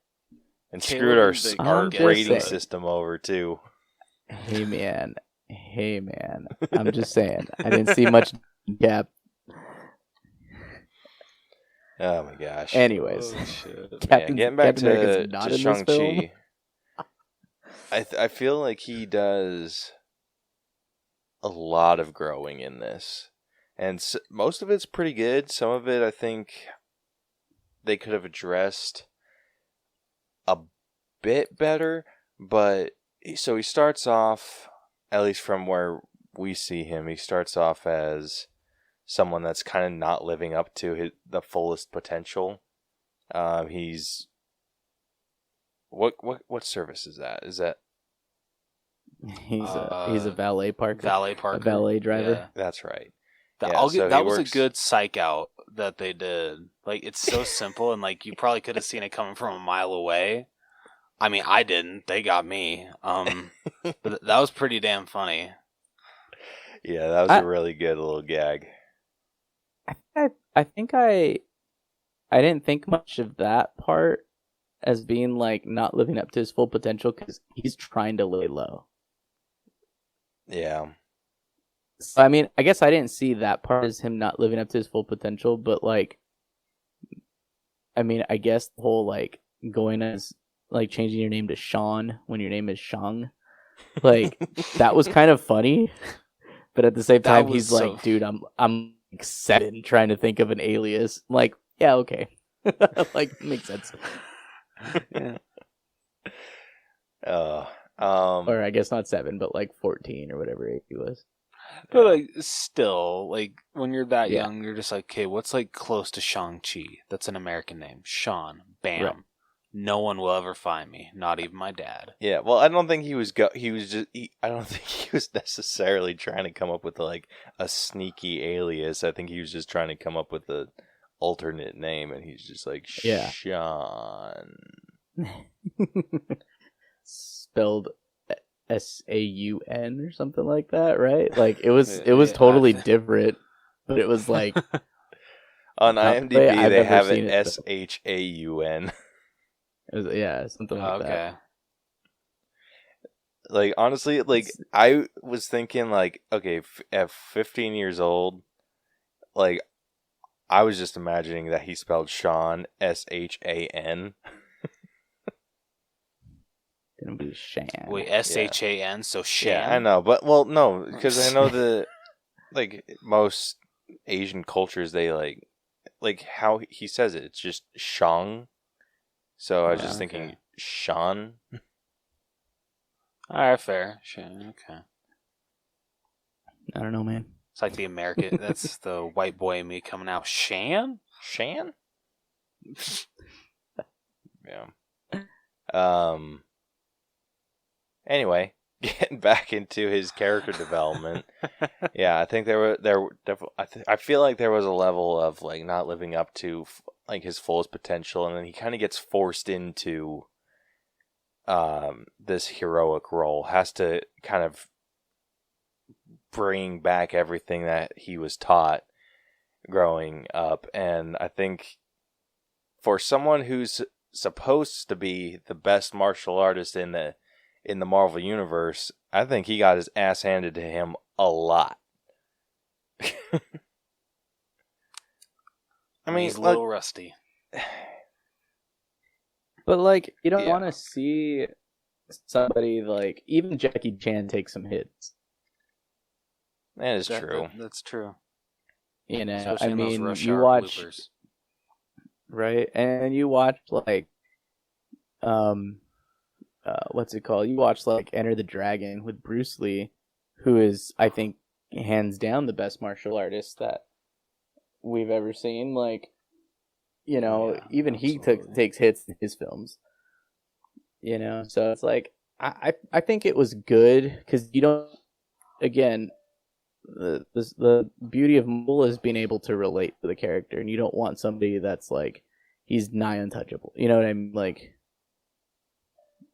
And screwed our Caleb I'm just rating saying. system over, too. Hey man. I'm just saying. I didn't see much Cap. Oh, my gosh. Anyways, Oh, shit. Getting back Captain America's to not in this film. Shang-Chi. I feel like he does a lot of growing in this. And most of it's pretty good. Some of it, I think, they could have addressed a bit better. But, so he starts off, at least from where we see him, he starts off as someone that's kind of not living up to the fullest potential. He's... What service is that? Is that... He's a valet parker. Valet Parker. A valet driver. Yeah. That's right. That, Yeah, so that he was works- a good psych out that they did. Like, it's so simple, and like you probably could have seen it coming from a mile away. I mean, I didn't. They got me. But that was pretty damn funny. Yeah, that was a really good little gag. I think I didn't think much of that part as being like not living up to his full potential because he's trying to lay low. Yeah. So, I mean, I guess I didn't see that part as him not living up to his full potential, but like, I mean, I guess the whole like going as like changing your name to Sean when your name is Shang, like that was kind of funny, but at the same time, was he's so- like, dude, I'm like 7 trying to think of an alias. I'm like, yeah, okay, like makes sense. Yeah. Or I guess not 7, but like 14 or whatever age he was. But like, still, like when you're that Yeah. young, you're just like, okay, what's like close to Shang-Chi? That's an American name. Sean. Bam. Right. No one will ever find me, not even my dad. Yeah, well, I don't think he was I don't think he was necessarily trying to come up with like a sneaky alias. I think he was just trying to come up with a alternate name, and he's just like Yeah. Sean. Spelled Saun or something like that, right? Like it was Yeah, totally different, but it was like On Not the IMDb way I've they ever have seen it it, though. Shaun. something like that. Okay. Like honestly, like I was thinking, like okay, at 15 years old, like I was just imagining that he spelled Sean Shan. Gonna be Shan. Wait, Shan, so Shan? Yeah, I know, but well, no, because I know the like most Asian cultures, they like how he says it. It's just Shang. So I was just thinking okay. Sean. Alright, fair. Shan, okay. I don't know, man. It's like the American, that's the white boy in me coming out. Shan? Shan? Yeah. Anyway, getting back into his character development. Yeah, I think there were definitely. I feel like there was a level of like not living up to like his fullest potential, and then he kind of gets forced into this heroic role. Has to kind of bring back everything that he was taught growing up, and I think for someone who's supposed to be the best martial artist in the Marvel universe, I think he got his ass handed to him a lot. I mean, he's a little rusty. But like, you don't Yeah. want to see somebody like even Jackie Chan take some hits. That is true. That's true. You know, Especially I in those mean, rush you hour watch bloopers. right, and you watch like, what's it called? You watch like Enter the Dragon with Bruce Lee, who is, I think, hands down the best martial artist that we've ever seen. Like, you know, Yeah, even absolutely. he takes hits in his films. You know, so it's like I think it was good because you don't. Again, the beauty of Marvel is being able to relate to the character, and you don't want somebody that's like he's nigh untouchable. You know what I mean? Like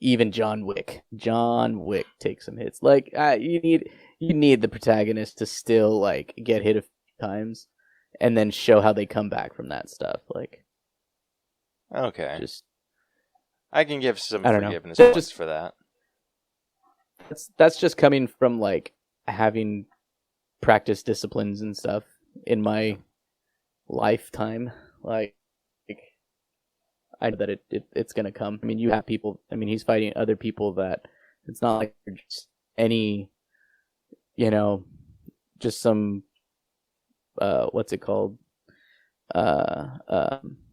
even John Wick takes some hits. Like you need the protagonist to still like get hit a few times, and then show how they come back from that stuff. Like Okay. just I can give some I don't know. forgiveness Just- points for that. that's just coming from like having practice disciplines and stuff in my lifetime. Like I know that it's gonna come. I mean, you have people. I mean, he's fighting other people that it's not like they're just any, you know, just some what's it called,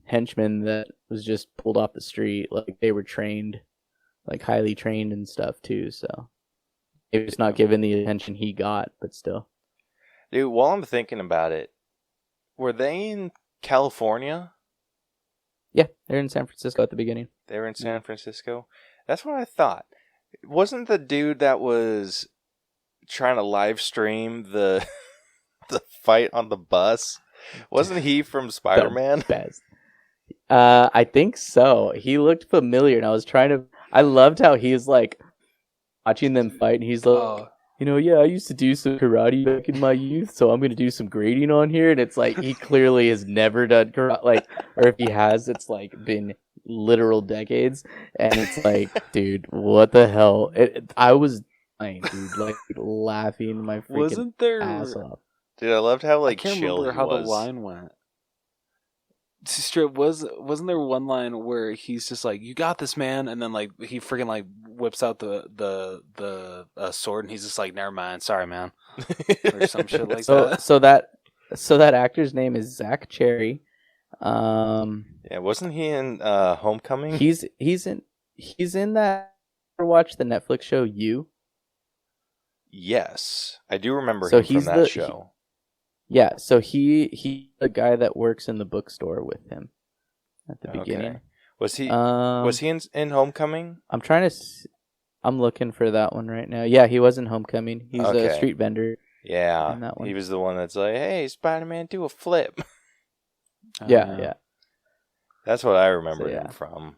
henchman that was just pulled off the street. Like they were trained, like highly trained and stuff too. So maybe it's not given the attention he got, but still. Dude, while I'm thinking about it, were they in California? Yeah, they're in San Francisco at the beginning. They were in San Francisco? That's what I thought. Wasn't the dude that was trying to live stream the fight on the bus? Wasn't he from Spider-Man? Best. I think so. He looked familiar, and I loved how he's like watching them fight, and he's like, you know, yeah, I used to do some karate back in my youth, so I'm gonna do some grading on here, and it's like he clearly has never done karate, like, or if he has, it's like been literal decades, and it's like, dude, what the hell? I was dying, dude, like laughing my freaking Wasn't there? ass off. Dude, I loved how like I can't chill remember he how was. the line went. Strip wasn't there one line where he's just like, "You got this, man," and then like he freaking like whips out the sword, and he's just like, "Never mind, sorry, man," or some shit like that. So that actor's name is Zach Cherry. Yeah, wasn't he in Homecoming? He's in that ever watch the Netflix show You? Yes, I do remember So him from he's that show. Yeah, so he's the guy that works in the bookstore with him at the beginning. Okay. Was he Um, in Homecoming? I'm trying to. I'm looking for that one right now. Yeah, he was in Homecoming. He's a Okay. street vendor Yeah, in that one. he was the one that's like, "Hey, Spider-Man, do a flip." Yeah. That's what I remember So, him from.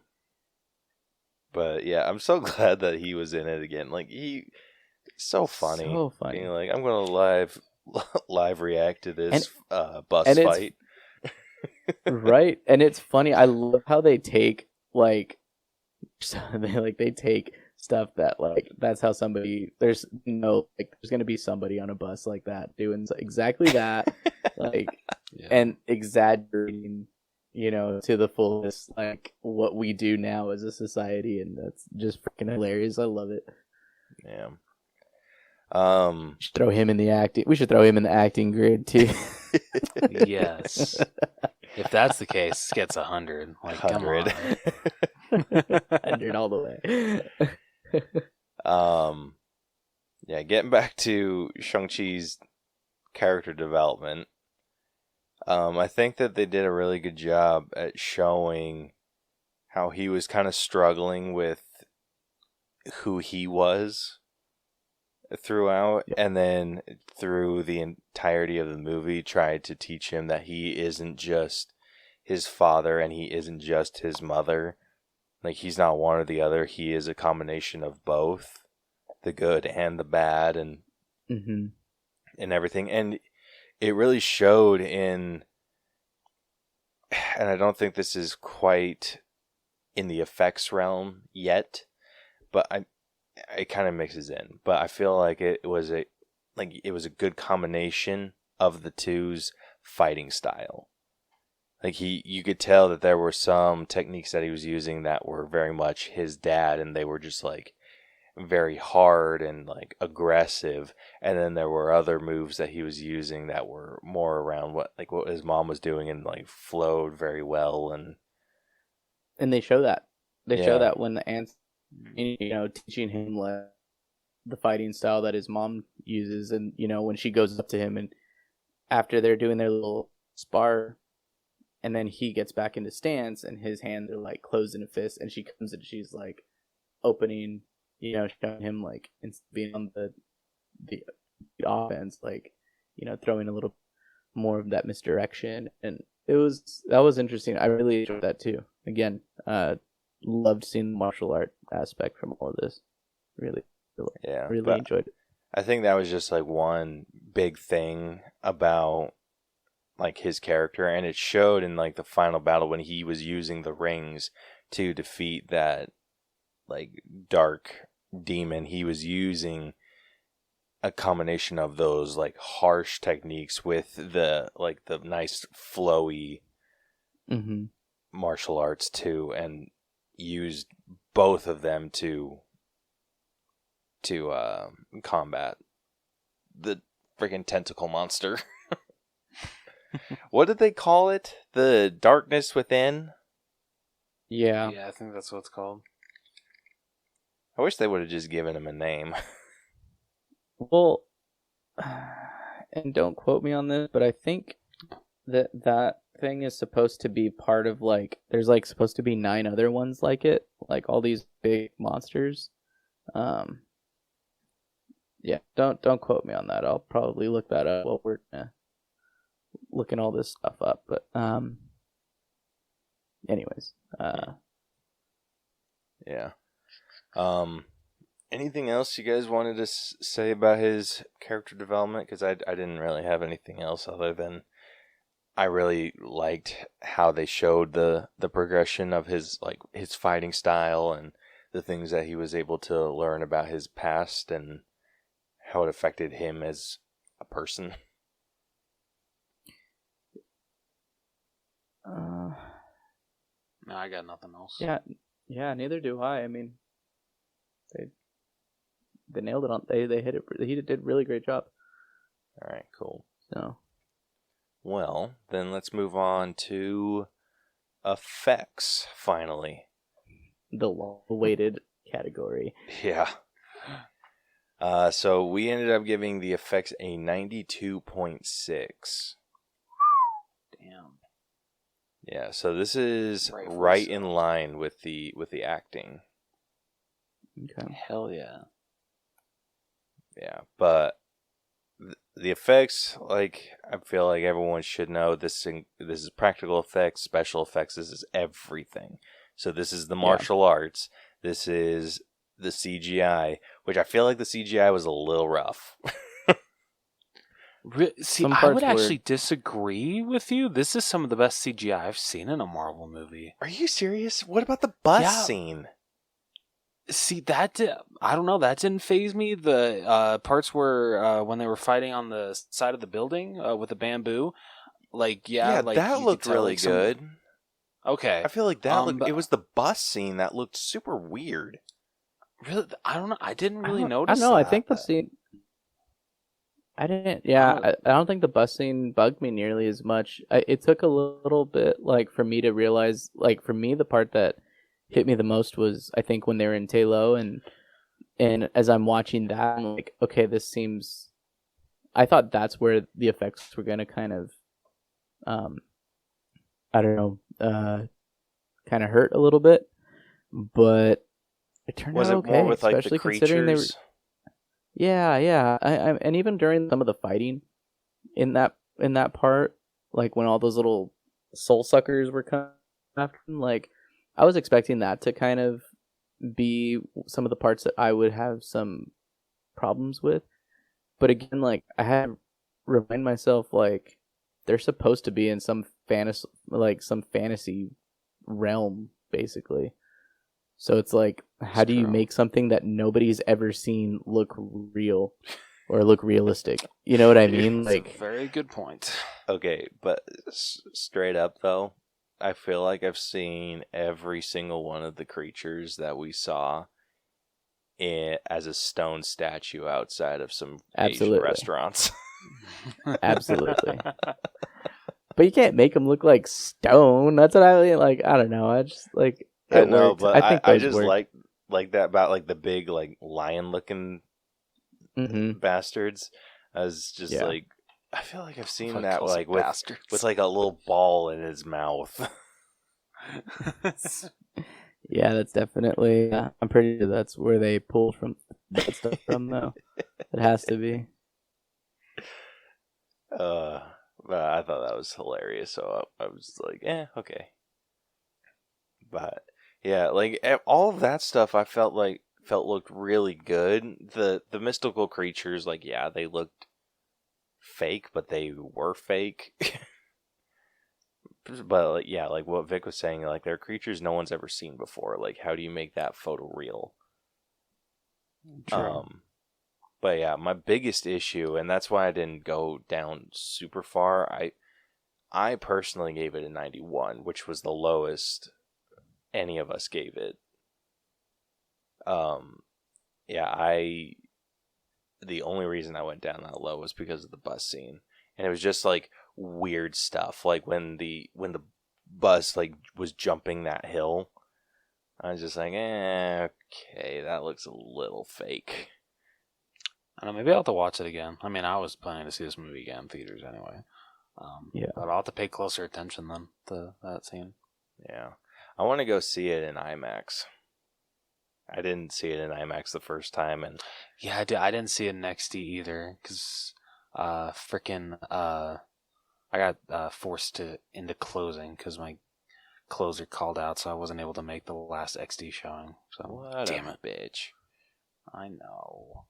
But yeah, I'm so glad that he was in it again. Like so funny. So funny. Being like, I'm gonna live react to this bus and fight. Right, and it's funny. I love how they take they take stuff that that's how somebody there's gonna be somebody on a bus like that doing exactly that and exaggerating to the fullest what we do now as a society, and that's just freaking hilarious. I love it. Yeah. We should throw him in the acting grid too. Yes. If that's the case, gets 100. Like, 100. Come on. 100 all the way. Yeah, getting back to Shang-Chi's character development, I think that they did a really good job at showing how he was kind of struggling with who he was throughout, and then through the entirety of the movie tried to teach him that he isn't just his father and he isn't just his mother. Like, he's not one or the other. He is a combination of both, the good and the bad, and and everything. And it really showed and I don't think this is quite in the effects realm yet, but it kind of mixes in. But I feel like it was a good combination of the two's fighting style. Like, you could tell that there were some techniques that he was using that were very much his dad, and they were just very hard and aggressive. And then there were other moves that he was using that were more around what his mom was doing, and flowed very well. And they show that. Show that when the ants, teaching him the fighting style that his mom uses, and when she goes up to him and after they're doing their little spar, and then he gets back into stance and his hands are closed in a fist, and she comes and she's opening, showing him being on the offense, throwing a little more of that misdirection, and that was interesting. I really enjoyed that too. Again, loved seeing the martial art aspect from all of this. Really enjoyed it. I think that was just one big thing about his character, and it showed in the final battle when he was using the rings to defeat that dark demon. He was using a combination of those harsh techniques with the nice flowy martial arts too, and used both of them to combat the freaking tentacle monster. What did they call it? The darkness within? Yeah, I think that's what it's called. I wish they would have just given him a name. Well, and don't quote me on this, but I think that thing is supposed to be part of there's supposed to be 9 other ones like it, all these big monsters. Yeah, don't quote me on that. I'll probably look that up while we're looking all this stuff up. But anyways, yeah. Anything else you guys wanted to say about his character development? Because I didn't really have anything else other than I really liked how they showed the progression of his fighting style and the things that he was able to learn about his past and how it affected him as a person. No, I got nothing else. Yeah, neither do I. I mean, they nailed it on. They hit it. He did a really great job. All right, cool. So, well, then let's move on to effects. Finally, the long-awaited category. Yeah. So we ended up giving the effects a 92.6. Damn. Yeah, so this is Rightfully right so. in line with the acting. Okay. Hell yeah. Yeah, but the effects, like, I feel like everyone should know this is practical effects, special effects, this is everything. So this is the martial arts, this is the CGI, which I feel like the CGI was a little rough. See, Some I parts would were- actually disagree with you. This is some of the best CGI I've seen in a Marvel movie. Are you serious? What about the bus Yeah. scene? See, I don't know. That didn't phase me. The parts where when they were fighting on the side of the building with the bamboo, like like that you looked could tell, really like, some- good. Okay, I feel like that but- it was the bus scene that looked super weird. really, I don't know. I didn't really I notice. don't know. I that. think the scene. I didn't. Yeah, I'm a- I don't think the bus scene bugged me nearly as much. It took a little bit, like, for me to realize. Like, for me, the part that hit me the most was, I think, when they were in Talo, and as I'm watching that, I'm like, okay, this seems. I thought that's where the effects were gonna kind of, I don't know, kind of hurt a little bit, but it turned Was out it okay, more with like the especially considering they were. creatures? Yeah. And even during some of the fighting in that part, like when all those little soul suckers were coming after him, like I was expecting that to kind of be some of the parts that I would have some problems with. But again, like I had to remind myself, like they're supposed to be in some fantasy realm, basically. So it's like, how do you true. make something that nobody's ever seen look real or look realistic? You know what I mean? That's Like, a very good point. Okay, but straight up though, I feel like I've seen every single one of the creatures that we saw as a stone statue outside of some Asian Absolutely. restaurants. Absolutely. But you can't make them look like stone. That's what I mean. Like, I don't know. I just like it I know, worked. but I think I those just worked. like that about like the big like lion looking Mm-hmm. bastards. I was just Yeah. like, I feel like I've seen Fuck, that calls like them bastards. with like a little ball in his mouth. Yeah, that's definitely. I'm pretty sure that's where they pulled from that stuff from, though. It has to be. But I thought that was hilarious, so I was like, okay. But yeah, like all of that stuff, I felt looked really good. The mystical creatures, like, yeah, they looked fake, but they were fake. But like, yeah, like what Vic was saying, like they're creatures no one's ever seen before. Like, how do you make that photo real? True. But yeah, my biggest issue, and that's why I didn't go down super far. I personally gave it a 91, which was the lowest any of us gave it. The only reason I went down that low was because of the bus scene, and it was just like weird stuff, like when the bus like was jumping that hill. I was just like, okay, that looks a little fake. I don't know. Maybe I'll have to watch it again. I mean, I was planning to see this movie again in theaters anyway. Yeah. But I'll have to pay closer attention then to that scene. Yeah, I want to go see it in IMAX. I didn't see it in IMAX the first time, and Yeah, I didn't see it in XD either because I got forced into closing because my closer called out, so I wasn't able to make the last XD showing. So what damn a it, bitch. I know.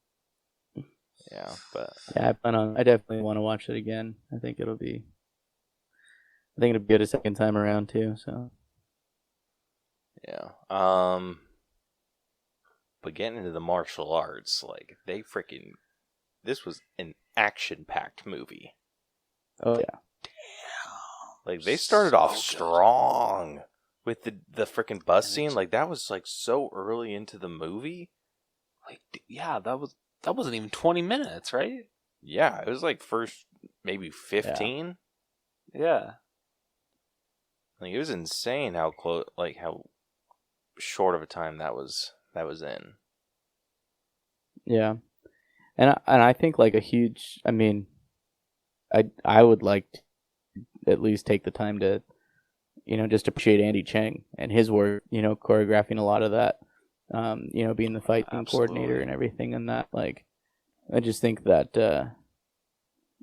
Yeah, but Yeah, I definitely want to watch it again. I think it'll be good a second time around too. So yeah. But getting into the martial arts, like this was an action-packed movie. oh yeah, Like they started off So good. strong with the freaking bus And scene. it's- Like that was like so early into the movie. Like, yeah, that wasn't even 20 minutes, right? Yeah, it was like first maybe 15. Yeah. Like it was insane how close, like how short of a time that that was in. Yeah, and I think like a huge. I mean, I would like to at least take the time to, just appreciate Andy Cheng and his work. Choreographing a lot of that. Being the fighting coordinator and everything, and that like, I just think that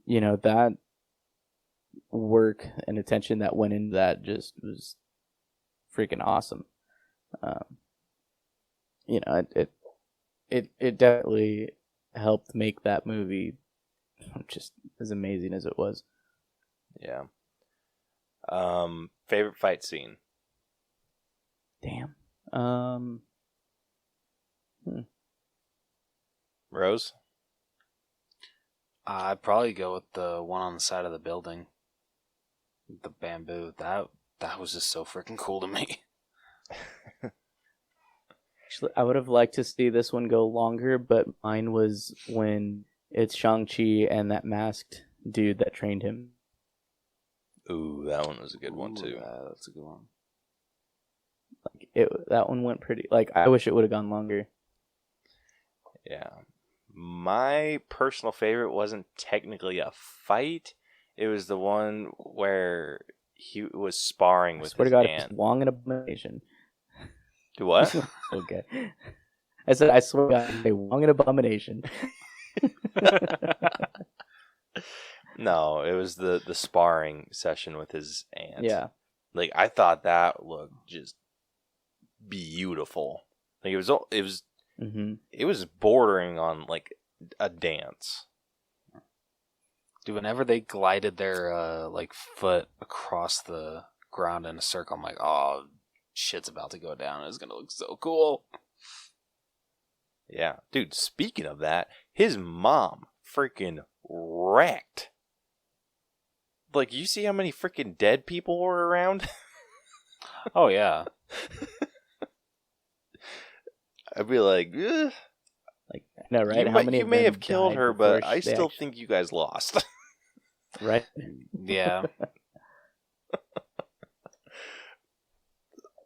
that work and attention that went into that just was freaking awesome. It definitely helped make that movie just as amazing as it was. Yeah. Favorite fight scene? Damn. Rose? I'd probably go with the one on the side of the building. The bamboo. That was just so freaking cool to me. Actually, I would have liked to see this one go longer, but mine was when it's Shang-Chi and that masked dude that trained him. Ooh, that one was a good one too. That's a good one. That one went pretty. Like, I wish it would have gone longer. Yeah. My personal favorite wasn't technically a fight. It was the one where he was sparring with his God, aunt. it's Wong an abomination. Do what? Okay. I said, I swear to God, it's a Wong an abomination. No, it was the sparring session with his aunt. Yeah. Like, I thought that looked just beautiful. Like, it was bordering on like a dance. Dude, whenever they glided their like foot across the ground in a circle, I'm like, oh, shit's about to go down. It's gonna look so cool. Yeah, dude. Speaking of that, his mom freaking wrecked. Like, you see how many freaking dead people were around? Oh yeah. I'd be like, ugh. Like, no, right? You may have killed her, but I still think you guys lost. Right? Yeah.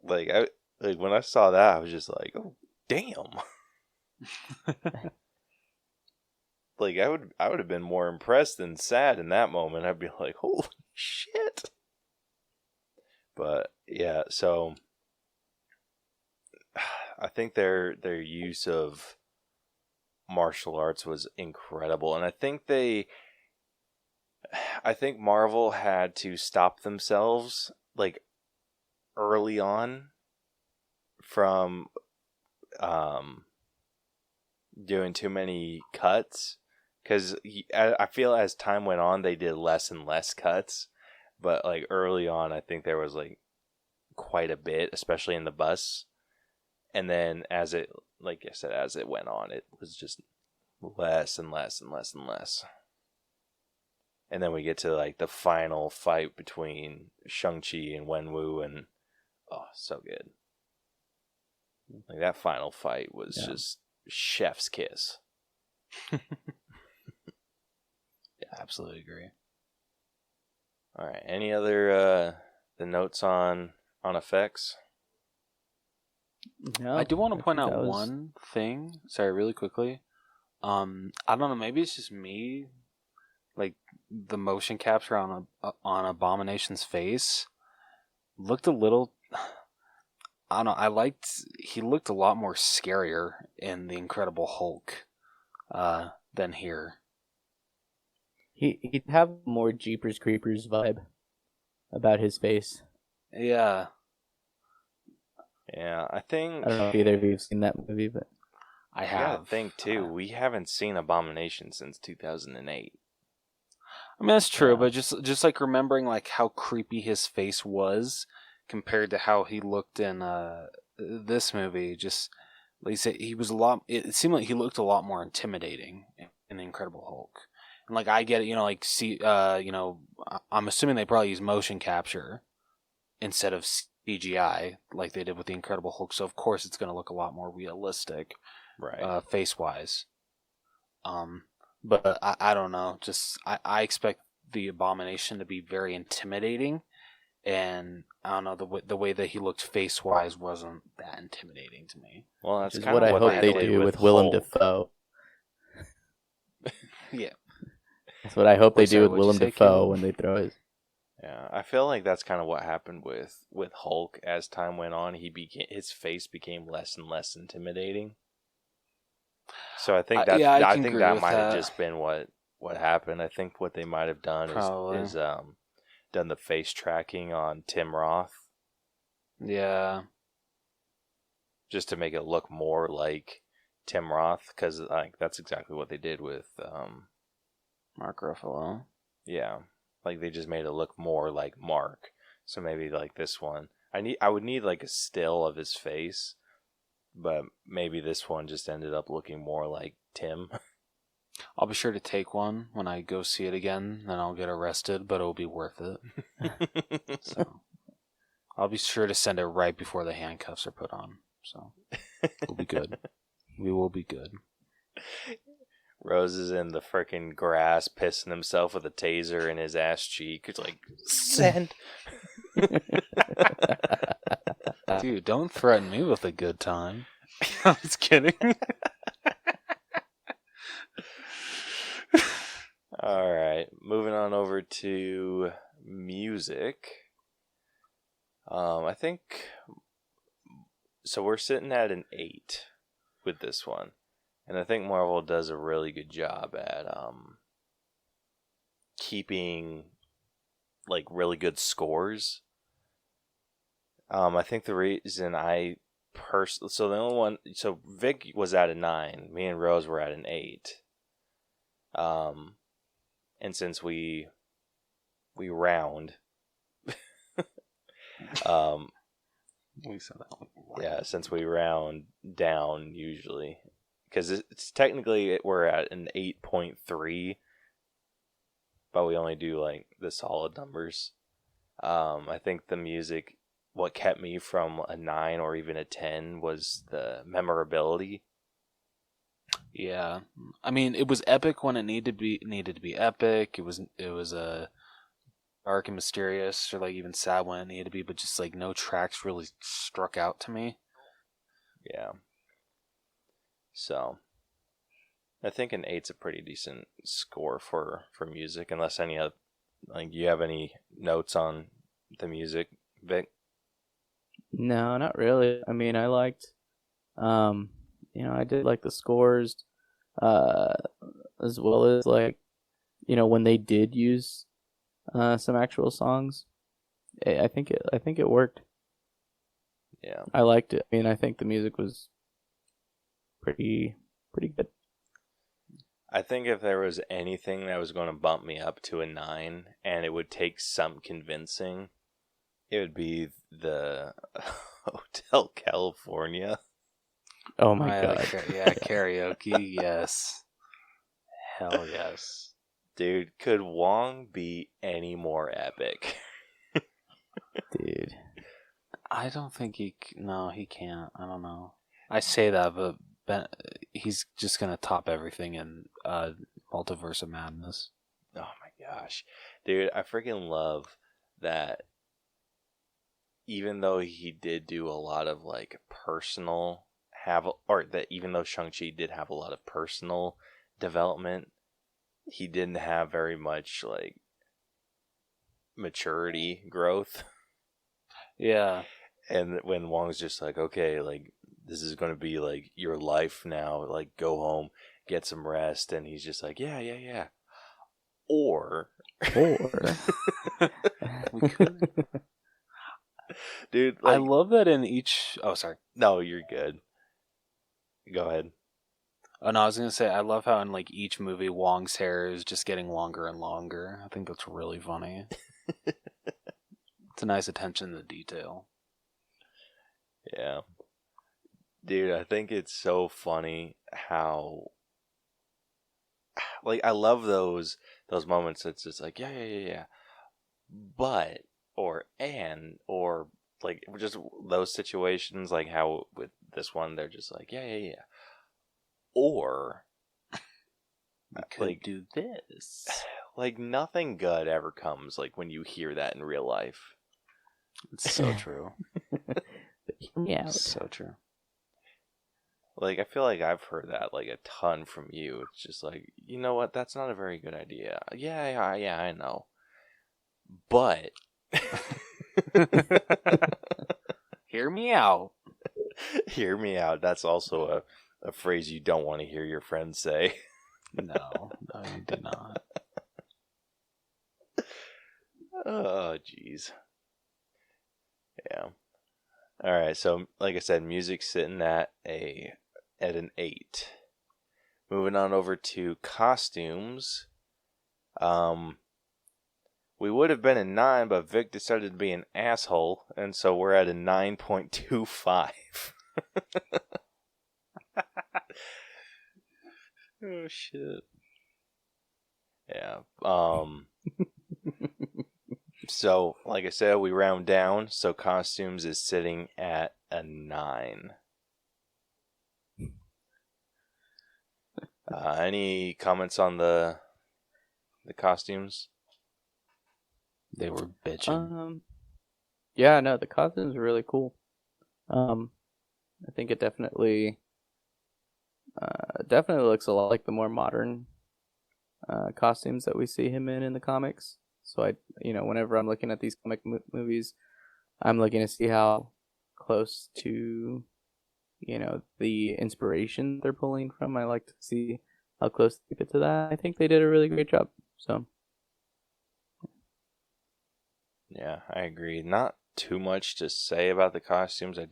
Like when I saw that, I was just like, oh damn. Like, I would have been more impressed than sad in that moment. I'd be like, holy shit. But yeah, so I think their use of martial arts was incredible, and I think Marvel had to stop themselves like early on from doing too many cuts, because I feel as time went on they did less and less cuts, but like early on I think there was like quite a bit, especially in the bus, and then as it went on, it was just less and less and less and less. And then we get to like the final fight between Shang-Chi and Wenwu, and oh, so good. Like, that final fight was just chef's kiss. Yeah, absolutely agree. All right. Any other the notes on effects? No, I do want to point out that was- one thing. Sorry, really quickly. I don't know. Maybe it's just me. Like, the motion capture on Abomination's face looked a little. I don't know. He looked a lot more scarier in the Incredible Hulk than here. He'd have more Jeepers Creepers vibe about his face. Yeah. Yeah, I think. I don't know if either of you have seen that movie, but I I have. gotta think too. We haven't seen Abomination since 2008. I mean, that's true, Yeah. but just like remembering like how creepy his face was compared to how he looked in this movie, just like you said, he was a lot. It seemed like he looked a lot more intimidating in The Incredible Hulk. And like, I get it, I'm assuming they probably use motion capture instead of CGI like they did with The Incredible Hulk. So of course it's going to look a lot more realistic, Right. face wise. But I don't know. Just I expect the Abomination to be very intimidating, and I don't know, the way that he looked face wise wasn't that intimidating to me. Well, that's Which is kind what of I what hope they did do with Willem Hulk. Dafoe. Yeah. That's what I hope they do with What'd you Willem say, Dafoe Caleb? when they throw his. Yeah, I feel like that's kind of what happened with Hulk as time went on. His face became less and less intimidating. So I think yeah, I I can think agree that with might have that. just been what happened. I think what they might have done Probably. is done the face tracking on Tim Roth Yeah. just to make it look more like Tim Roth, because like that's exactly what they did with Mark Ruffalo. yeah, like they just made it look more like Mark. So maybe like this one, I would need like a still of his face, but maybe this one just ended up looking more like Tim. I'll be sure to take one when I go see it again, then I'll get arrested, but it'll be worth it. So I'll be sure to send it right before the handcuffs are put on. So we'll be good. We will be good. Rose is in the freaking grass, pissing himself with a taser in his ass cheek. It's like, send. Dude, don't threaten me with a good time. I'm just kidding. All right, moving on over to music. I think so. We're sitting at an 8 with this one, and I think Marvel does a really good job at keeping like really good scores. I think the reason so the only one, so Vic was at a 9, me and Rose were at an 8. And since we round, We said that one. yeah, since we round down usually, because it's technically we're at an 8.3, but we only do like the solid numbers. I think the music, what kept me from a 9 or even a 10 was the memorability. Yeah, I mean, it was epic when it needed to be epic. It was dark and mysterious, or like even sad when it needed to be, but just like no tracks really struck out to me. Yeah. So I think an 8's a pretty decent score for music, unless any other, like, you have any notes on the music, Vic? No, not really. I mean, I liked, I did like the scores, as well as like, when they did use, some actual songs. I think it worked. Yeah. I liked it. I mean, I think the music was pretty good. I think if there was anything that was going to bump me up to a 9, and it would take some convincing, it would be the Hotel California. Oh my god. Yeah, karaoke, yes. Hell yes. Dude, could Wong be any more epic? Dude. I don't think he can't. I don't know. I say that, but he's just gonna top everything in Multiverse of Madness. Oh my gosh. Dude, I freaking love that even though he did do a lot of like even though Shang-Chi did have a lot of personal development, he didn't have very much like maturity growth. Yeah. And when Wong's just like, okay, like, this is going to be like your life now, like, go home, get some rest, and he's just like, yeah. Or we could. Dude, like, I love that in each. Oh, sorry. No, you're good. Go ahead. Oh no, I was gonna say I love how in like each movie Wong's hair is just getting longer and longer. I think that's really funny. It's a nice attention to detail. Yeah. Dude, I think it's so funny how, like, I love those moments. It's just like, yeah. But, or like, just those situations, like how with this one, they're just like, yeah. Or, we could like, do this. Like, nothing good ever comes, like, when you hear that in real life. It's so true. Yeah. So true. Like, I feel like I've heard that, like, a ton from you. It's just like, you know what? That's not a very good idea. Yeah, I know. But... Hear me out. Hear me out. That's also a phrase you don't want to hear your friends say. No, you did not. Oh, jeez. Yeah. All right. So, like I said, music's sitting at an 8. Moving on over to costumes. We would have been a 9, but Vic decided to be an asshole, and so we're at a 9.25. Oh shit. Yeah. So, like I said, we round down, so costumes is sitting at a 9. Any comments on the costumes? They were bitching. Yeah, no, the costumes are really cool. I think it definitely looks a lot like the more modern costumes that we see him in the comics. So whenever I'm looking at these comic movies, I'm looking to see how close to, the inspiration they're pulling from. I like to see how close they get to that. I think they did a really great job. So. Yeah, I agree. Not too much to say about the costumes. I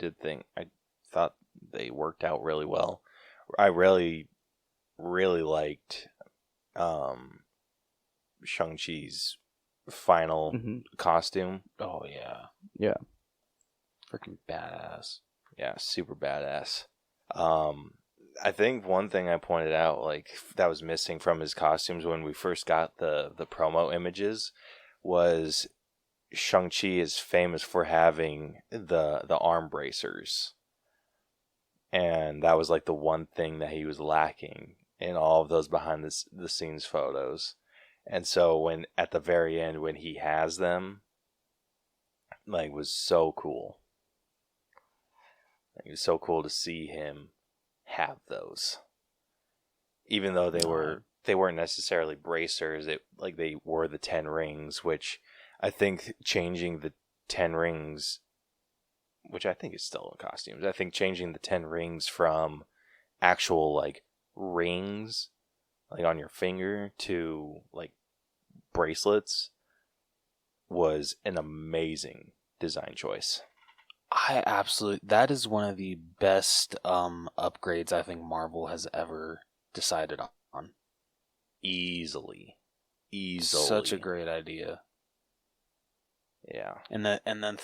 thought they worked out really well. I really, really liked Shang-Chi's final costume. Oh, yeah. Yeah. Freaking badass. Yeah, super badass. I think one thing I pointed out, like, that was missing from his costumes when we first got the promo images was Shang-Chi is famous for having the arm bracers. And that was like the one thing that he was lacking in all of those behind the scenes photos. And so when at the very end when he has them, like, was so cool. It was so cool to see him have those. Even though they weren't necessarily bracers, they were the 10 rings, which I think changing the 10 rings, which I think is still in costumes, I think changing the 10 rings from actual, like, rings, like, on your finger to, like, bracelets was an amazing design choice. That is one of the best upgrades I think Marvel has ever decided on. Easily. Such a great idea. Yeah. And then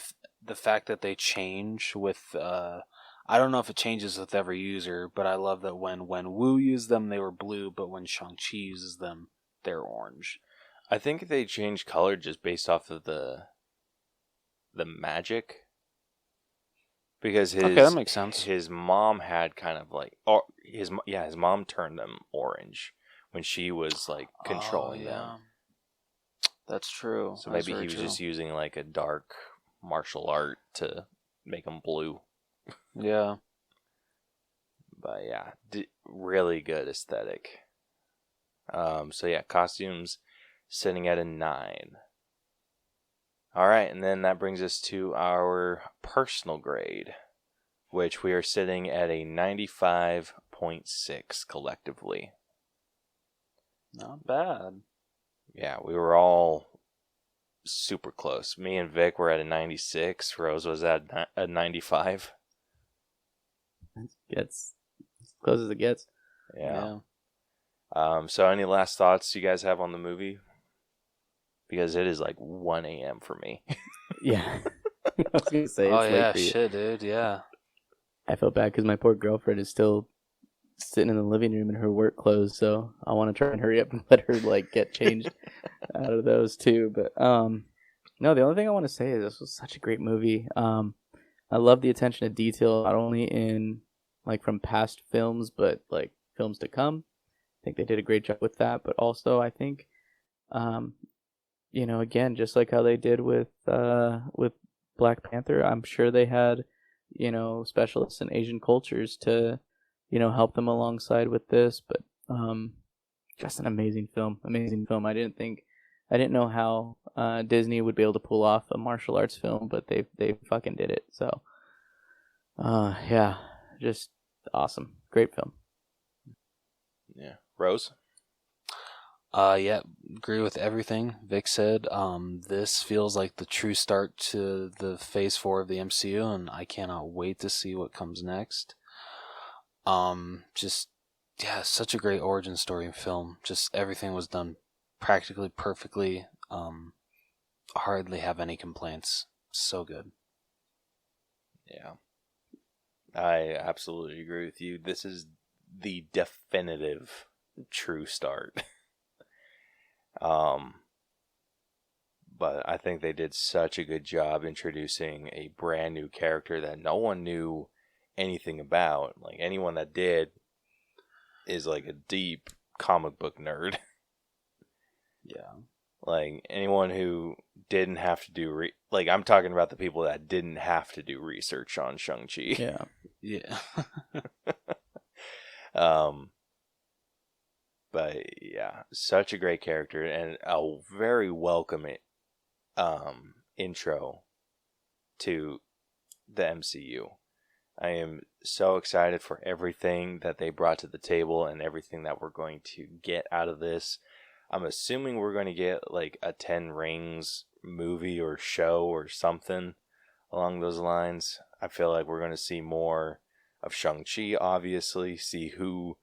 the fact that they change with I don't know if it changes with every user, but I love that when Wu used them they were blue, but when Shang-Chi uses them they're orange. I think they changed color just based off of the magic. Because that makes sense. His mom had kind of like, or his mom turned them orange when she was, like, controlling them. That's true. So maybe he was just using, like, a dark martial art to make them blue. Yeah. But yeah, really good aesthetic. So yeah, costumes sitting at a 9. All right, and then that brings us to our personal grade, which we are sitting at a 95.6 collectively. Not bad. Yeah, we were all super close. Me and Vic were at a 96. Rose was at a 95. Gets as close as it gets. Yeah. So any last thoughts you guys have on the movie? Because it is like 1 a.m. for me. Yeah. I was going to say, it's late for you. Shit, dude, yeah. I felt bad because my poor girlfriend is still sitting in the living room in her work clothes, so I want to try and hurry up and let her, like, get changed out of those too. But no, the only thing I want to say is this was such a great movie. I love the attention to detail, not only in, like, from past films, but, like, films to come. I think they did a great job with that, but also I think again, just like how they did with Black Panther, I'm sure they had, specialists in Asian cultures to, help them alongside with this. But just an amazing film. Amazing film. I didn't know how Disney would be able to pull off a martial arts film, but they fucking did it. So, yeah, just awesome. Great film. Yeah. Rose? Yeah, agree with everything Vic said. This feels like the true start to the Phase 4 of the MCU, and I cannot wait to see what comes next. Such a great origin story film. Just everything was done practically perfectly. Hardly have any complaints. So good. Yeah. I absolutely agree with you. This is the definitive true start. But I think they did such a good job introducing a brand new character that no one knew anything about. Like, anyone that did is like a deep comic book nerd. Yeah. Like, anyone who didn't have to do I'm talking about the people that didn't have to do research on Shang-Chi. Yeah. Yeah. But yeah, such a great character and a very welcoming intro to the MCU. I am so excited for everything that they brought to the table and everything that we're going to get out of this. I'm assuming we're going to get like a 10 Rings movie or show or something along those lines. I feel like we're going to see more of Shang-Chi, obviously, see who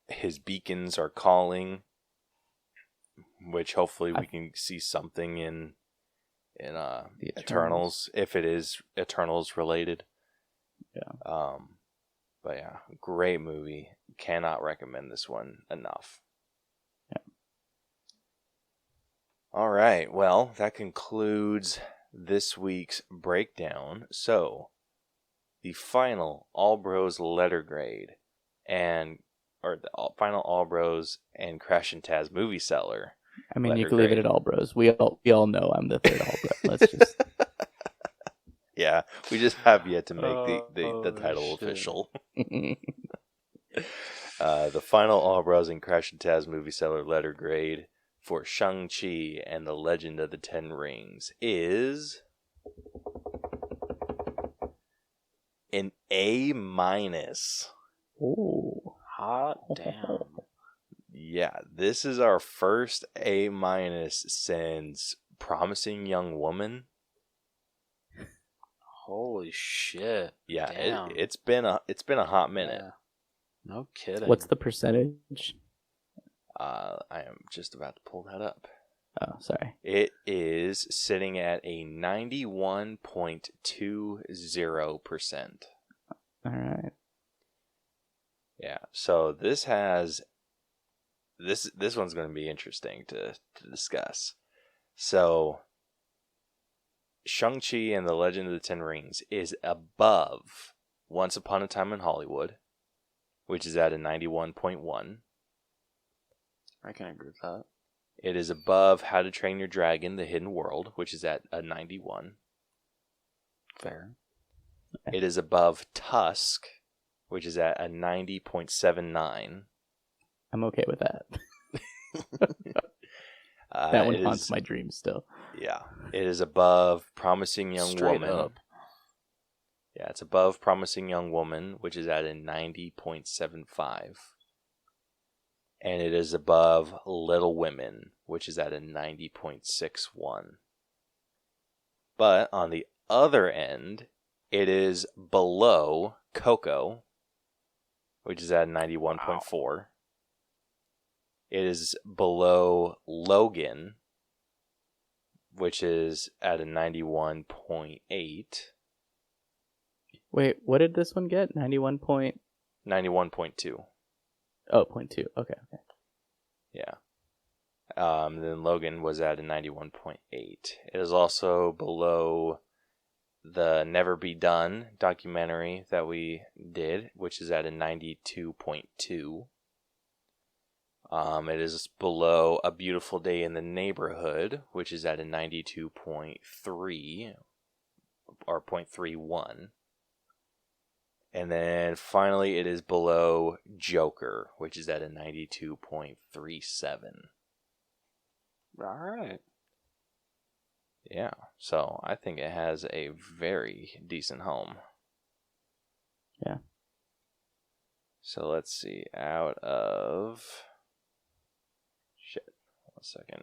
his beacons are calling, which hopefully we can see something in the Eternals, if it is Eternals related. Yeah. But yeah, great movie. Cannot recommend this one enough. Yeah. All right. Well, that concludes this week's breakdown. So, the final All Bros letter grade final All Bros and Crash and Taz movie Cellar. I mean, you can leave it at All Bros. We all know I'm the third All Bro. Let's just. Yeah, we just have yet to make the title official. The final All Bros and Crash and Taz movie Cellar letter grade for Shang-Chi and the Legend of the Ten Rings is an A-. Oh, Hot damn. Yeah, this is our first A- since Promising Young Woman. Holy shit. Yeah, Damn. it's been a hot minute. Yeah. No kidding. What's the percentage? I am just about to pull that up. Oh, sorry. It is sitting at a 91.20%. All right. Yeah, so this one's going to be interesting to discuss. So, Shang-Chi and the Legend of the Ten Rings is above Once Upon a Time in Hollywood, which is at a 91.1. I can agree with that. It is above How to Train Your Dragon, The Hidden World, which is at a 91. Fair. It is above Tusk, which is at a 90.79. I'm okay with that. That one haunts my dreams still. Yeah. It is above Promising Young Straight Woman. up. Yeah, it's above Promising Young Woman, which is at a 90.75. And it is above Little Women, which is at a 90.61. But on the other end, it is below Coco, which is at 91.4. Wow. It is below Logan, which is at a 91.8. Wait, what did this one get? 91.2. 91.2. Oh, 0.2. Okay. Yeah. Then Logan was at a 91.8. It is also below the Never Be Done documentary that we did, which is at a 92.2. It is below A Beautiful Day in the Neighborhood, which is at a 92.3 or 0.31. And then finally, it is below Joker, which is at a 92.37. All right. Yeah, so I think it has a very decent home. Yeah. So let's see, out of... Shit, 1 second.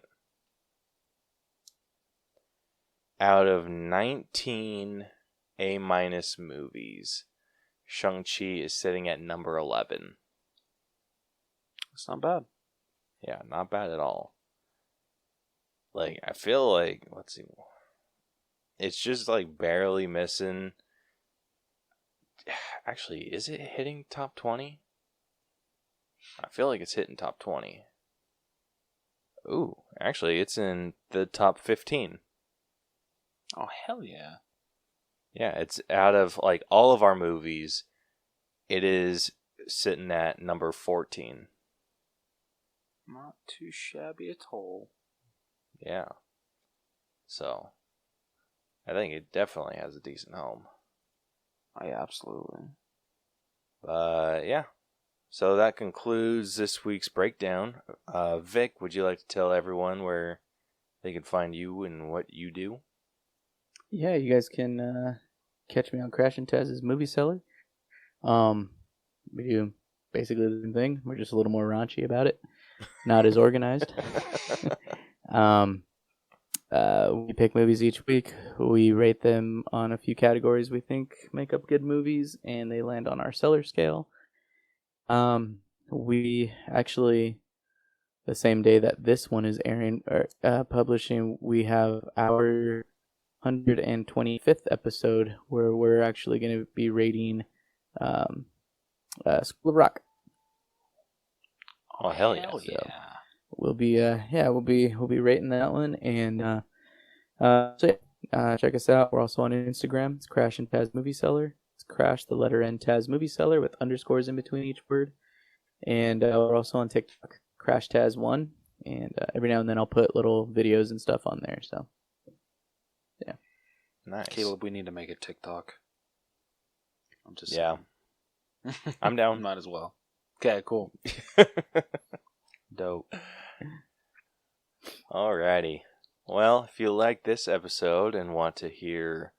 Out of 19 A- movies, Shang-Chi is sitting at number 11. It's not bad. Yeah, not bad at all. Like, I feel like, let's see, it's just like barely missing. Actually, is it hitting top 20? I feel like it's hitting top 20. Ooh, actually, it's in the top 15. Oh, hell yeah. Yeah, it's out of like all of our movies, it is sitting at number 14. Not too shabby at all. Yeah. So, I think it definitely has a decent home. Oh, yeah, absolutely. But, yeah. So that concludes this week's breakdown. Vic, would you like to tell everyone where they can find you and what you do? Yeah, you guys can catch me on Crash and Taz's Movie Cellar. We do basically the same thing. We're just a little more raunchy about it. Not as organized. We pick movies each week. We rate them on a few categories we think make up good movies, and they land on our Cellar scale. We actually, the same day that this one is airing or publishing, we have our 125th episode where we're actually going to be rating School of Rock. Oh, hell yeah. Hell yeah. We'll be rating that one, and check us out. We're also on Instagram. It's Crash and Taz Movie Cellar. It's Crash, the letter N, Taz Movie Cellar with underscores in between each word. And we're also on TikTok, Crash Taz 1, and every now and then I'll put little videos and stuff on there. So, yeah. Nice. Caleb, we need to make a TikTok. I'm just Yeah. saying. I'm down. Might as well. Okay, cool. Dope. Alrighty. Well, if you like this episode and want to hear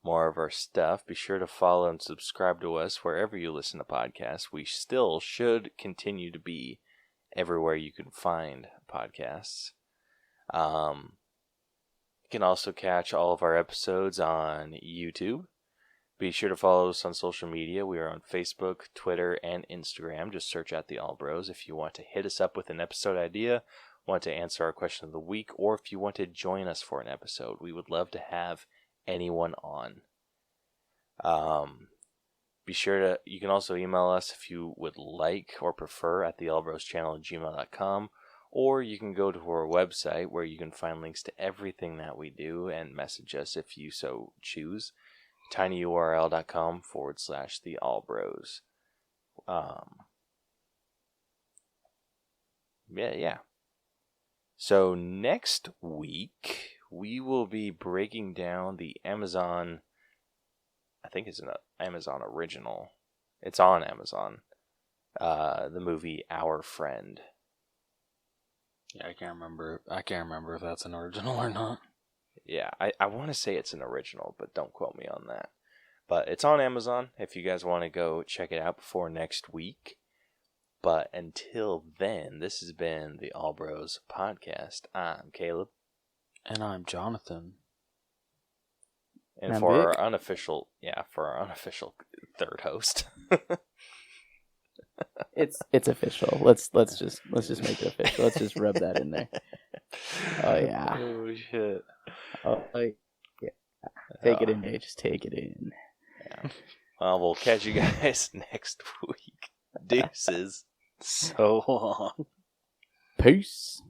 more of our stuff, be sure to follow and subscribe to us wherever you listen to podcasts. We still should continue to be everywhere you can find podcasts. You can also catch all of our episodes on YouTube. Be sure to follow us on social media. We are on Facebook, Twitter, and Instagram. Just search out the All Bros if you want to hit us up with an episode idea, want to answer our question of the week, or if you want to join us for an episode. We would love to have anyone on. Be sure to, you can also email us if you would like or prefer at theallbroschannel@gmail.com, or you can go to our website where you can find links to everything that we do and message us if you so choose. tinyurl.com/theallbros. Yeah. So next week, we will be breaking down the Amazon, I think it's an Amazon original. It's on Amazon. The movie Our Friend. Yeah, I can't remember if that's an original or not. Yeah, I want to say it's an original, but don't quote me on that. But it's on Amazon if you guys want to go check it out before next week. But until then, this has been the All Bros Podcast. I'm Caleb. And I'm Jonathan. And I'm for Vic. our unofficial third host. It's official. Let's just make it official. Let's just rub that in there. Oh yeah. Oh shit. Oh yeah. Take it in, Dave. Just take it in. Yeah. Well, we'll catch you guys next week. Deuces. So long. Peace.